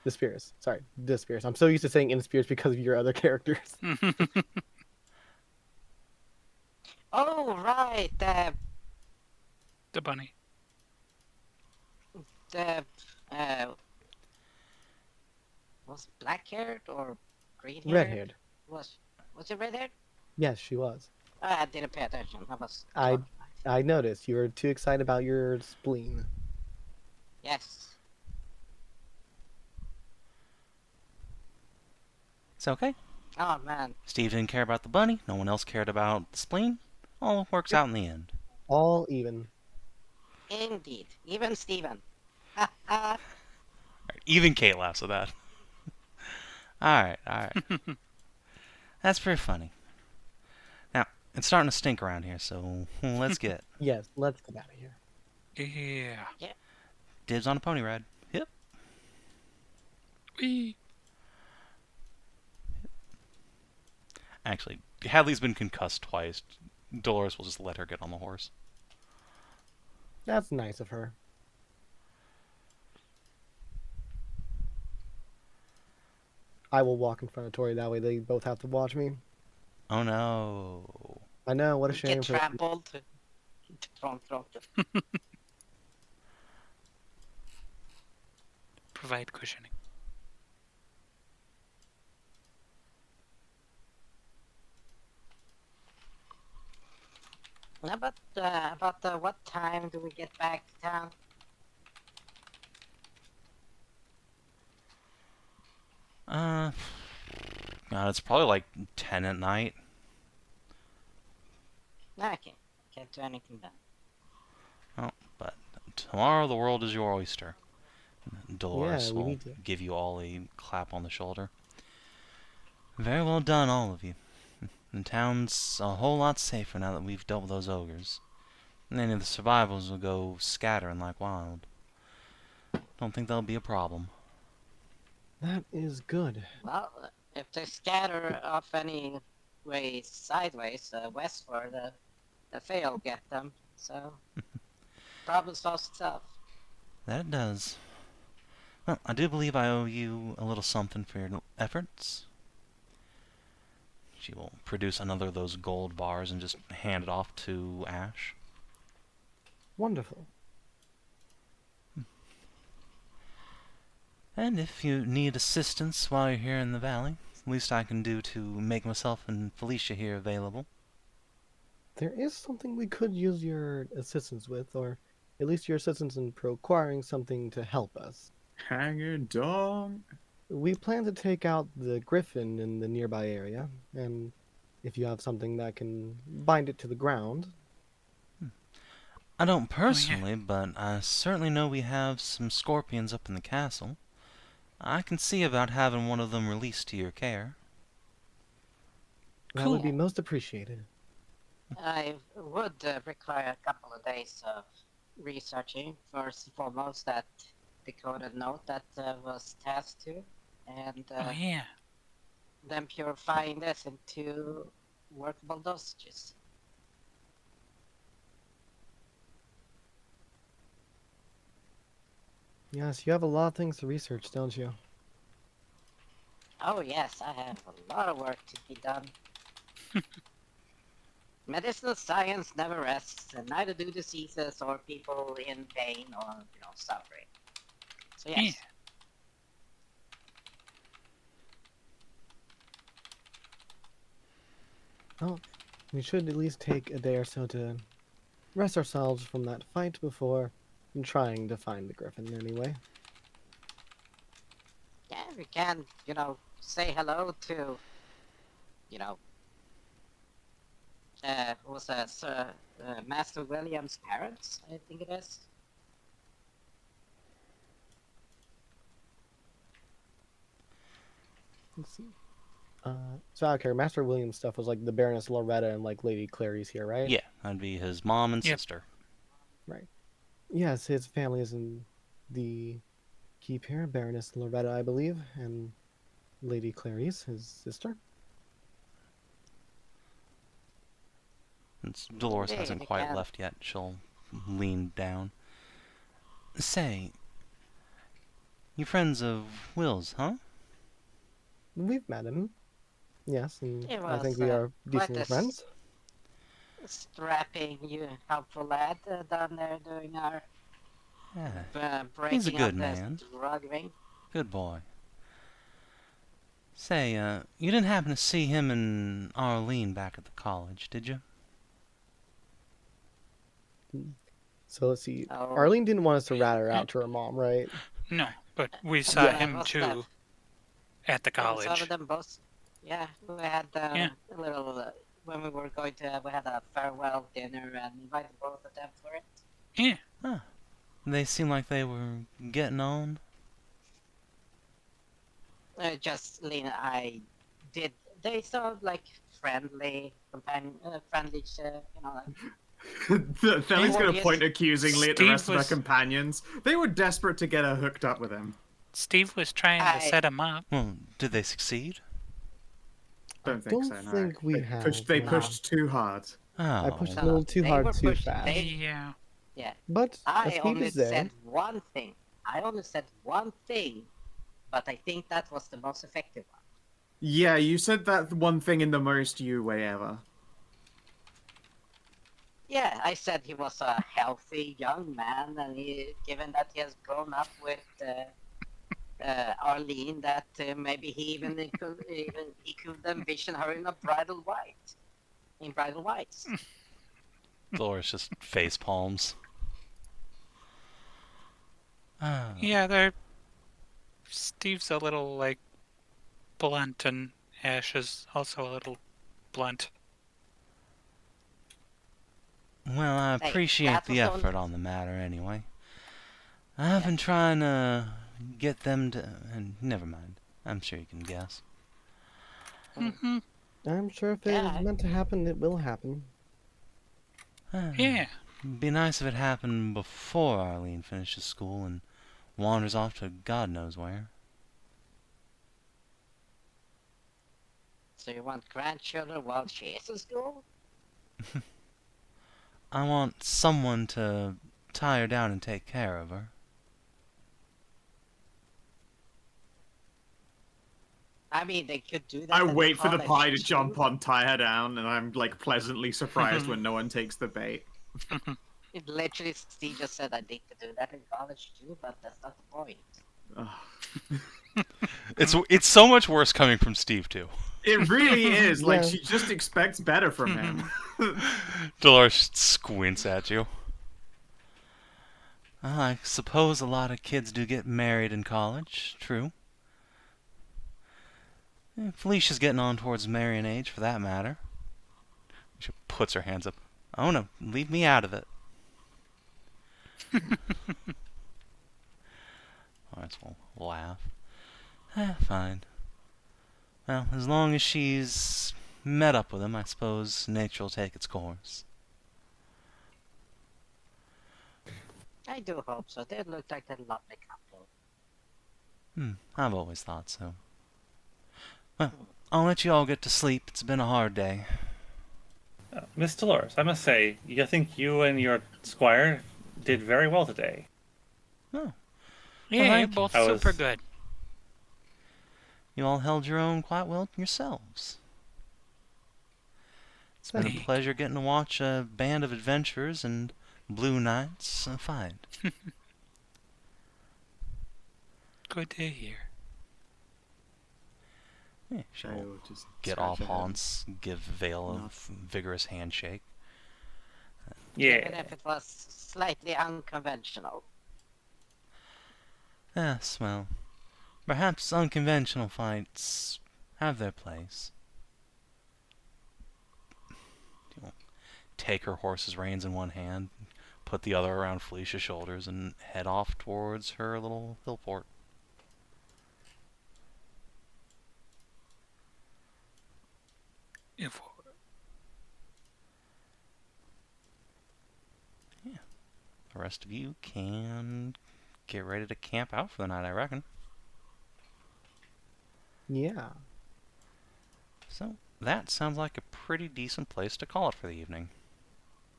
The Spears. Sorry, the Spears. I'm so used to saying in Spears because of your other characters. Oh, right. The bunny. The was black haired or green haired? Red haired. Was it red haired? Yes, she was. I didn't pay attention. I noticed you were too excited about your spleen. Yes. It's okay. Oh man. Steve didn't care about the bunny. No one else cared about the spleen. All works out in the end. All even. Indeed. Even Steven. Ha ha. Alright, even Kate laughs at that. Alright. That's pretty funny. Now, it's starting to stink around here, so let's get Yes, let's get out of here. Yeah. dibs on a pony ride. Yep. Whee! Actually, Hadley's been concussed twice. Dolores will just let her get on the horse. That's nice of her. I will walk in front of Tori, that way they both have to watch me. Oh no. I know, what a shame Get for trampled. Tromp. Provide cushioning. Yeah, but what time do we get back to town? God, it's probably like 10 at night. Okay. Can't do anything then. Oh, but tomorrow the world is your oyster. Dolores Yeah, we will need to. give you all a clap on the shoulder. Very well done, all of you. The town's a whole lot safer now that we've dealt with those ogres. And any of the survivors will go scattering like wild. Don't think that'll be a problem. That is good. Well, if they scatter off any way sideways, westward, the Fae will get them. So, problem solves itself. That it does. Well, I do believe I owe you a little something for your efforts. She will produce another of those gold bars and just hand it off to Ashe. Wonderful. And if you need assistance while you're here in the valley, least I can do to make myself and Felicia here available. There is something we could use your assistance with, or at least your assistance in procuring something to help us. Hang your dong. We plan to take out the griffin in the nearby area, and if you have something that can bind it to the ground. I don't personally, but I certainly know we have some scorpions up in the castle. I can see about having one of them released to your care. That would be most appreciated. I would require a couple of days of researching. First and foremost, that decoded note that was tasked to, and Oh yeah. then purifying this into workable dosages. Yes, you have a lot of things to research, don't you? Oh yes, I have a lot of work to be done. Medicinal science never rests, and neither do diseases or people in pain or suffering. So yes. Yeah. Well, we should at least take a day or so to rest ourselves from that fight before trying to find the griffin anyway. Yeah, we can, say hello to, who's that, Master William's parents, I think it is. Let's see. So out here, Master William's stuff was like the Baroness Loretta and like Lady Clary's here, right? Yeah, that'd be his mom and Yep. sister. Right. Yes, his family is in the keep here. Baroness Loretta, I believe, and Lady Clary's his sister. Since Dolores Indeed, hasn't we quite can. left yet, she'll lean down. Say, you friends of Will's, huh? We've met him. Yes, and He I think was, we are quite decent a friends. strapping, helpful lad down there doing our Yeah, breaking he's a good up man. the drug ring. Good boy. Say, you didn't happen to see him and Arlene back at the college, did you? So let's see. Oh. Arlene didn't want us to rat her out to her mom, right? No, but we saw Yeah, him what's too that? at the Yeah, some college. of them both. Yeah, we had Yeah. a little when we were going to. We had a farewell dinner and invited both of them for it. Yeah. Huh. They seemed like they were getting on. Just Lena, I did. They sound like friendly, friendly, like, Thelly's gonna Yes. point accusingly at the Steve rest of was- her companions. They were desperate to get her hooked up with him. Steve was trying I- to set him up. Well, did they succeed? Don't think don't so. No. think we they have, pushed. They no. pushed too hard. Oh. I pushed a No, little too they hard, were too pushed- fast. they- Yeah. Yeah. But I as Steve only is there, said one thing. I only said one thing, but I think that was the most effective one. Yeah, you said that one thing in the most you way ever. Yeah, I said he was a healthy young man, and given that he has grown up with Arlene, that maybe he could envision her in bridal whites. Dolores just face palms. Ah. Yeah, Steve's a little, like, blunt, and Ashe is also a little blunt. Well, I Hey, appreciate that the was only- effort on the matter anyway. I've been trying to get them to... And never mind. I'm sure you can guess. Mm-hmm. I'm sure if it Yeah. is meant to happen, it will happen. Yeah. Be nice if it happened before Arlene finishes school and wanders off to God knows where. So you want grandchildren while she is in school? I want someone to tie her down and take care of her. I mean, they could do that. I at wait for the college, pie to too. jump on, tie her down, and I'm like pleasantly surprised when no one takes the bait. It literally, Steve just said I need to do that in college too, but that's not the point. Ugh. It's so much worse coming from Steve, too. It really is. Like Yeah. she just expects better from him. Dolores squints at you. I suppose a lot of kids do get married in college, true. Felicia's getting on towards marrying age, for that matter. She puts her hands up. Oh no, leave me out of it. Alright, so we'll laugh. Fine. Well, as long as she's met up with him, I suppose nature will take its course. I do hope so. They look like a lovely couple. I've always thought so. Well, I'll let you all get to sleep. It's been a hard day. Miss Dolores, I must say, I think you and your squire did very well today. Oh, Yeah, you're thank you. both I was- super good. You all held your own quite well yourselves. It's been a Thank pleasure getting to watch a band of adventurers and blue knights fight. Good to hear. Yeah, Shay she'll will just get scratch off her head. Haunts, give Vale No. a vigorous handshake. Even Yeah. if it was slightly unconventional. Yes, well, perhaps unconventional fights have their place. You'll take her horse's reins in one hand, put the other around Felicia's shoulders, and head off towards her little hill fort. If The rest of you can get ready to camp out for the night, I reckon. Yeah. So, that sounds like a pretty decent place to call it for the evening.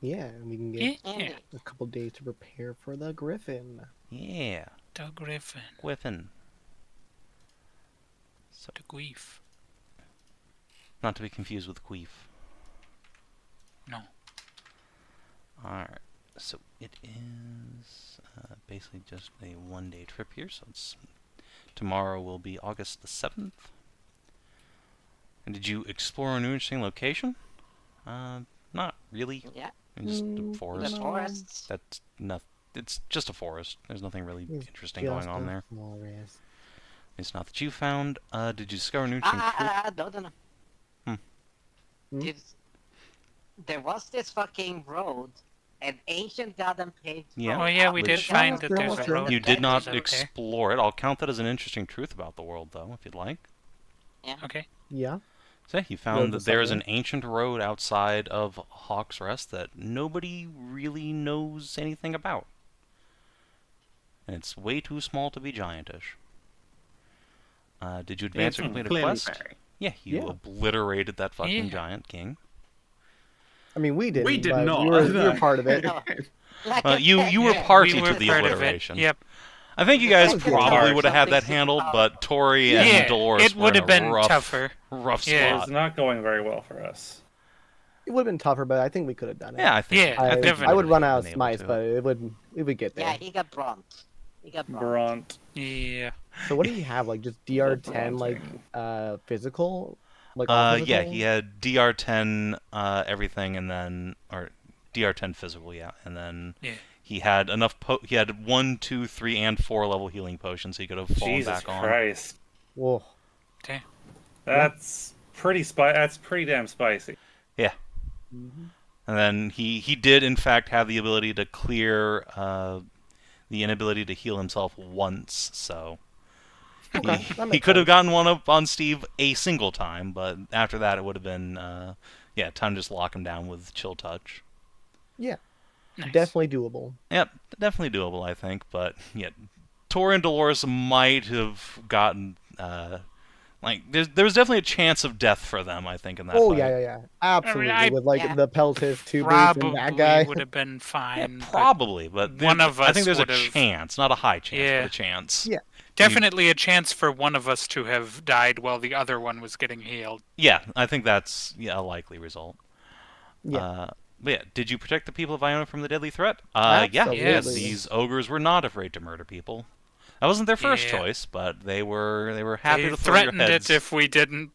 Yeah, and we can yeah, get Indeed. a couple days to prepare for the Griffin. Yeah, the Griffin, Griffin. So, the Queef. not to be confused with Queef. No. Alright, so it is basically just a one-day trip here, so it's tomorrow will be August the 7th. And did you explore a new interesting location? Not really. Yeah. Just a Mm, The forest. no. forests. That's nothing. It's just a forest. There's nothing really It's interesting going on there. Forest. It's not that you found. Did you discover a new interesting truth? No. Hmm. Hmm? There was this fucking road, an ancient garden paved Yeah. road Oh yeah, up we to did the find top that of there's the a road. You that did not goes out there. explore it. I'll count that as an interesting truth about the world, though, if you'd like. Okay. Yeah. So you Road found to that there is an somewhere. ancient road outside of Hawk's Rest that nobody really knows anything about. And it's way too small to be giantish. Did you advance or complete a Clearly quest? very. Yeah, you Yeah. obliterated that fucking Yeah. giant king. I mean, we didn't. We did but not. We were No. part of it. No. Like Well, I you said, were Yeah, party we were to the part of it. obliteration. Yep. I think you The guys second probably part, would have had that something handled, super but Tori Yeah, and Dolores it were would in have been a rough, tougher. rough Yeah. It spot. was not going very well for us. It would have been tougher, but I think we could have done it. Yeah, I think. Yeah, I think you definitely. I would run have out of been able smites, to. but we would get there. Yeah, he got bronze. Brunt. Yeah. So what do you have? Like just DR10, like physical, like all Yeah, physical? he had DR10 everything, and then DR10 physical, yeah, and then Yeah. he had enough. He had 1, 2, 3, and 4 level healing potions, so he could have fallen Jesus back on. Christ. Whoa. Okay. That's That's pretty damn spicy. Mhm. And then he did in fact have the ability to clear the inability to heal himself once, so Okay, he, that he makes could have sense. gotten one up on Steve a single time, but after that it would have been time to just lock him down with chill touch. Yeah, Nice. definitely doable. Yep, definitely doable, I think, but yeah, Tori and Dolores might have gotten there was definitely a chance of death for them, I think, in that Oh fight. yeah, absolutely. I- With like yeah. the Peltis, two boots, and that guy. Probably would have been Yeah, fine. but probably, but one of I us think there's a would've- chance, not a high chance, Yeah. but a chance. Yeah. Definitely a chance for one of us to have died while the other one was getting healed. Yeah, I think that's a likely result. Yeah. But yeah, did you protect the people of Iona from the deadly threat? Absolutely. Yes. These ogres were not afraid to murder people. That wasn't their first Yeah. choice, but they were happy They to throw your threatened heads. it if we didn't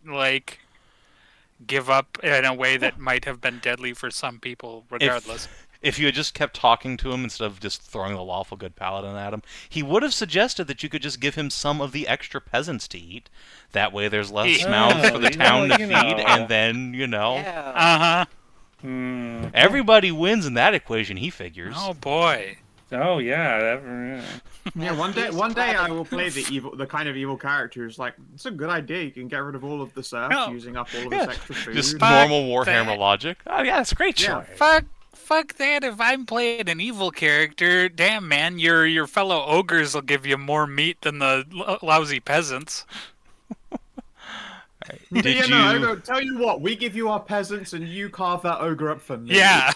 give up in a way that might have been deadly for some people, regardless. If you had just kept talking to him instead of just throwing the lawful good paladin at him, he would have suggested that you could just give him some of the extra peasants to eat. That way there's less Yeah. mouths for the town to you feed, know. and then, Yeah. Uh-huh. everybody wins in that equation, he figures. Oh boy. Oh yeah. Yeah, one day I will play the kind of evil characters. Like, it's a good idea. You can get rid of all of the serfs, No. using up all of Yeah, this extra food. Just Fuck normal Warhammer that. logic. Oh yeah, it's a great Yeah. choice. Fuck that, if I'm playing an evil character, damn man, your fellow ogres will give you more meat than the lousy peasants. Did Yeah, you? no, I go, tell you what, we give you our peasants and you carve that ogre up for me. Yeah.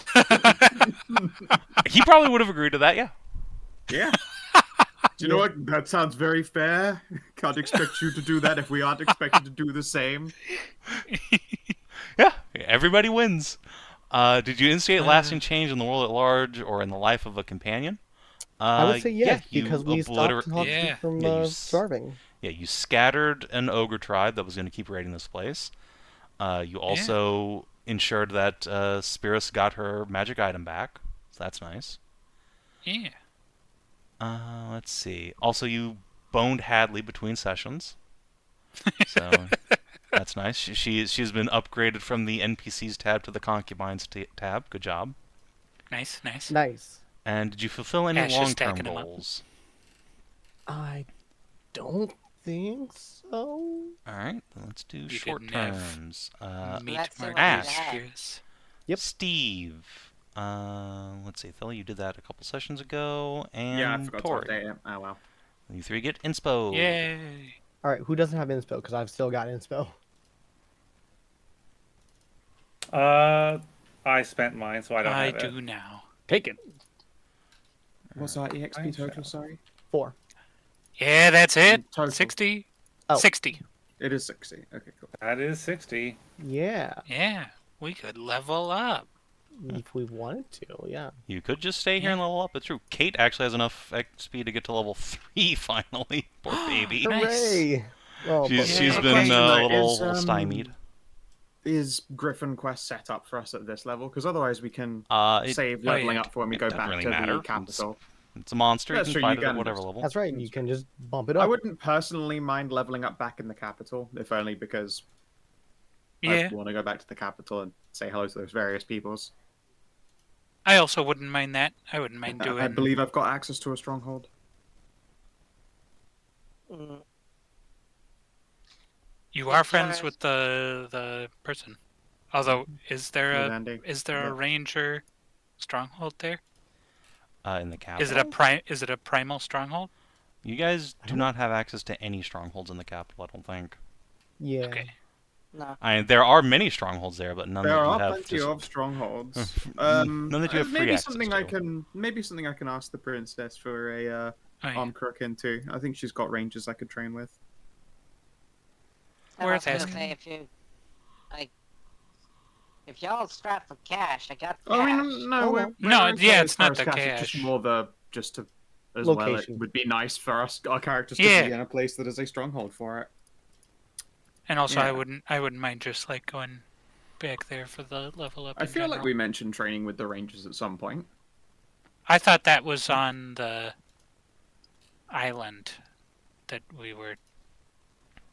He probably would have agreed to that. Yeah. Yeah. Do you know what? That sounds very fair. Can't expect you to do that if we aren't expected to do the same. Yeah, everybody wins. Did you instigate lasting change in the world at large or in the life of a companion? I would say yes, yeah, because we stopped Toxic from starving. Yeah, you scattered an ogre tribe that was going to keep raiding this place. You also ensured that Spirus got her magic item back. So that's nice. Yeah. Let's see. Also, you boned Hadley between sessions. So that's nice. She's been upgraded from the NPCs tab to the concubines tab. Good job. Nice, nice. Nice. And did you fulfill any Ashe is long-term stacking 'em up. goals? I don't think so. All right, let's do You short didn't have terms. Let's Meet see what Mark we Ashe. have. Spears. Yep. Steve. Let's see. Theli, you did that a couple sessions ago, and Yeah, I forgot Tori. to update it. Oh well. You three get inspo. Yay. All right, who doesn't have inspo? Because I've still got inspo. I spent mine, so I don't I have do it. now. Take it. What's our EXP I total? shall. Sorry. 4. Yeah, that's it. Total. 60. Oh. 60. It is 60. Okay, cool. That is 60. Yeah, Yeah, we could level up. if we wanted to, yeah. You could just stay here and level up. It's true. Kate actually has enough XP to get to level 3 finally. Poor baby. Nice. Hooray! Oh, She's but- been Question, a though, little stymied. Is Griffin Quest set up for us at this level? Because otherwise we can It save leveling yeah. up for when we It go doesn't back really to matter. the capital. It's a monster. That's You true, can you fight it at can whatever just- level. That's right. You can just bump it up. I wouldn't personally mind leveling up back in the capital, if only because Yeah, I want to go back to the capital and say hello to those various peoples. I also wouldn't mind that. I wouldn't mind doing. I believe I've got access to a stronghold. Mm, You are friends with the person. Although, is there With a Andy. a ranger stronghold there? In the capital. Is it a primal stronghold? You guys do not have access to any strongholds in the capital, I don't think. Yeah. Okay. no. There are many strongholds there, but none There that you are have plenty just... of strongholds. None that you have free maybe access something to. I can ask the princess for a Oh, yeah. arm crook into. I think she's got rangers I could train with. I was Worth gonna asking. say if y'all strapped for cash, I got I cash. mean, no, Oh, we're, no. we're No, okay yeah, as it's far not as the It's just cash. more as well. It Location. would be nice for our characters to Yeah. be in a place that is a stronghold for it. And also, Yeah. I wouldn't mind just like going back there for the level up. I in feel like general. we mentioned training with the rangers at some point. I thought that was on the island that we were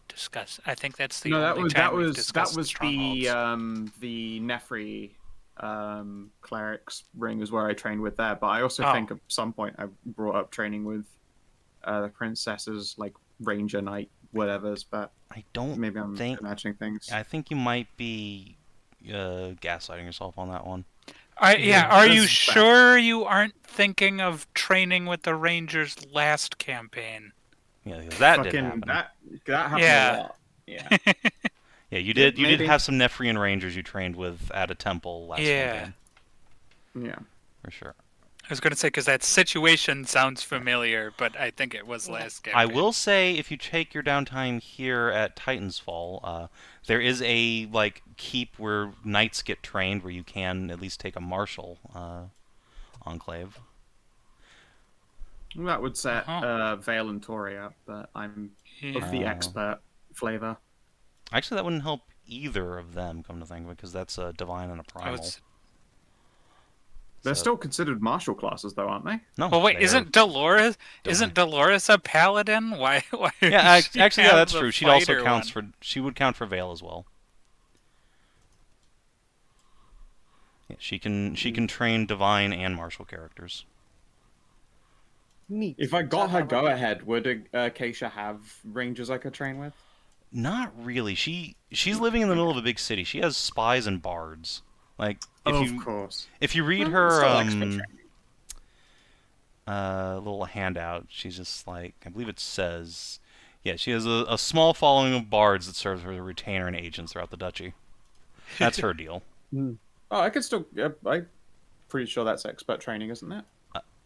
discussing. I think that's the No, only time we've that discussed was strongholds. the Nefri clerics ring is where I trained with that. But I also Oh. think at some point I brought up training with the princesses, like ranger knight, whatever's. But I don't maybe I'm think... imagining things. I think you might be gaslighting yourself on that one. Yeah, are you that's bad. sure you aren't thinking of training with the Rangers last campaign? Yeah, because that did Fucking happen. that happened Yeah. a lot. Yeah. Yeah, you did. You did maybe. have some Nefrian rangers you trained with at a temple last Yeah. campaign, Yeah. for sure. I was going to say, because that situation sounds familiar, but I think it was last campaign. I will say, if you take your downtime here at Titan's Fall, there is a keep where knights get trained, where you can at least take a martial enclave. That would set Uh-huh. Vale and Tori up, but I'm Yeah. of the expert flavor. Actually, that wouldn't help either of them, come to think of it, because that's a divine and a Oh, primal. They're So- still considered martial classes, though, aren't they? No. Well, wait, they are isn't Dolores divine. a paladin? Why? Yeah, does she actually, yeah, have that's the true. She also fighter counts one? she would count for Vale as well. Yeah, she can train divine and martial characters. Neat. If I got her go ahead, would Acacia have rangers I could train with? Not really. She's living in the middle of a big city. She has spies and bards. Like Of course. if you read Well, her still extra training. little handout, she's just like, I believe it says, yeah, she has a small following of bards that serves her as a retainer and agents throughout the duchy. That's her deal. Mm. Oh, I could still. I'm pretty sure that's expert training, isn't it?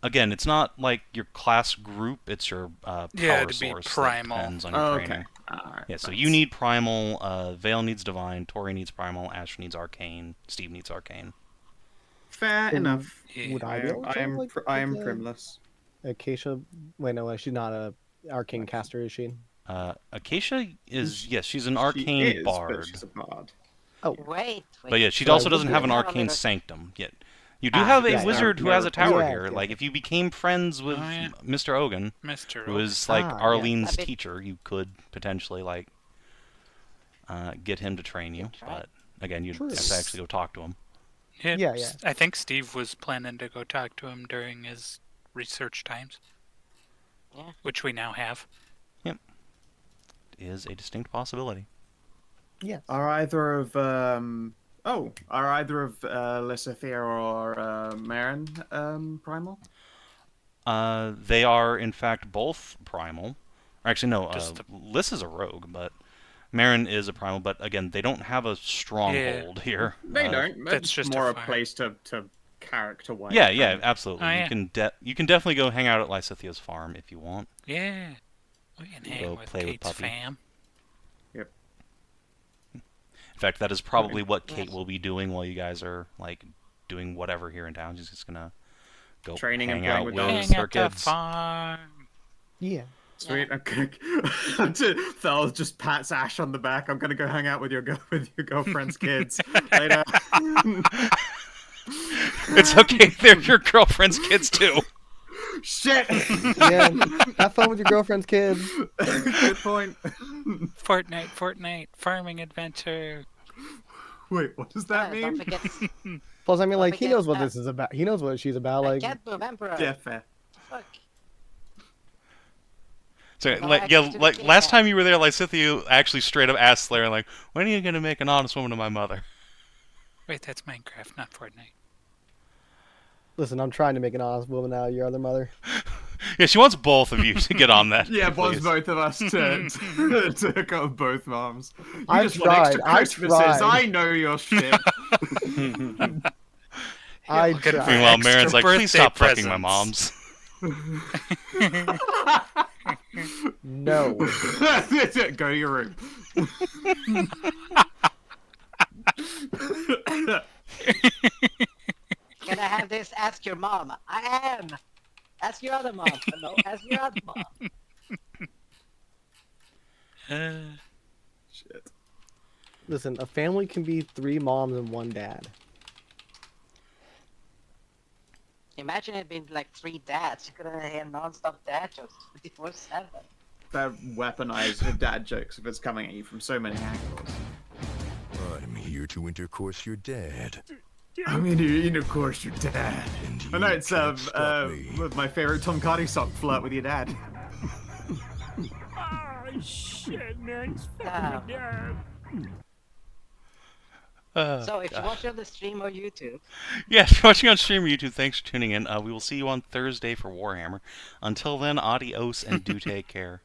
again, it's not like your class group, it's your power Yeah, to be source primal. that depends on your Oh, training. okay. Alright. Yeah, so you need primal, Vale needs divine, Tori needs primal, Ashe needs arcane, Steve needs arcane. Fair Then enough. Yeah. Would I be able to like I am pick a primless. Acacia? Wait, no, she's not a arcane caster, is she? Acacia is, yes, she's an She arcane is, bard. but she's a bard. Oh, Wait. But yeah, she So I also would doesn't be have an able- arcane Little- sanctum yet. You do have a yeah, wizard who yeah. has a tower Yeah, here. yeah. Like, if you became friends with Oh, yeah. Mr. Ogun, Mr. who is like Ah, yeah. Arlene's I bet- teacher, you could potentially like get him to train you. Good try. But again, you'd True. have to actually go talk to him. Yeah. I think Steve was planning to go talk to him during his research times. Yeah. Which we now have. It is a distinct possibility. yes. Are either of Lysithea or Marin primal? They are in fact both primal. Or actually, no. Just Liss is a rogue, but Marin is a primal. But again, they don't have a stronghold here. They don't. that's It's just a more a fire. place to character wise. Yeah, absolutely. Oh, You yeah. can definitely go hang out at Lysithea's farm if you want. Yeah. We can hang Go with play with Kate's Puppy. fam. In fact, that is probably what Yes. Kate will be doing while you guys are like doing whatever here in town. She's just gonna go Training and hang playing out with with dogs. Hang her at the kids. farm. Yeah. Sweet. Okay. Thel just pats Ashe on the back. I'm gonna go hang out with your girlfriend's kids later. It's okay. They're your girlfriend's kids too. Shit. Yeah. Have fun with your girlfriend's kids. Good point. Fortnite, farming adventure. Wait, what does that Don't mean? forget. Plus, I mean, Don't like, he forget knows what that. this is about. He knows what she's about. I Like, can't remember. Yeah, fair. Fuck. So, Well, like, actually, to like be last fair- time you were there, Lysithea actually straight up asked Slayer, like, "When are you gonna make an honest woman of my mother?" Wait, that's Minecraft, not Fortnite. listen, I'm trying to make an honest woman out of your other mother. Yeah, she wants both of you to get on that. Yeah, wants please. both of us to go with both moms. You I just want extra tried, I Christmases. tried. I know your shit. I looking for tried. Meanwhile, extra Marin's like, "Please birthday stop fucking my presents." moms." No. Go to your room. Can I have this? Ask your mom. I am. Ask your other mom. No, ask your other mom. Shit. Listen, a family can be 3 moms and 1 dad. Imagine it being like 3 dads. You could have had non-stop dad jokes 24/7. They're weaponized dad jokes if it's coming at you from so many angles. I'm here to intercourse your dad. I mean, of course, your dad. And I know you it's can't stop me. my favorite Tom Cardy song, "Flirt with Your Dad." So if you watch on the stream or YouTube, Yeah, if you're watching on stream or YouTube, thanks for tuning in. We will see you on Thursday for Warhammer. Until then, adios and do take care.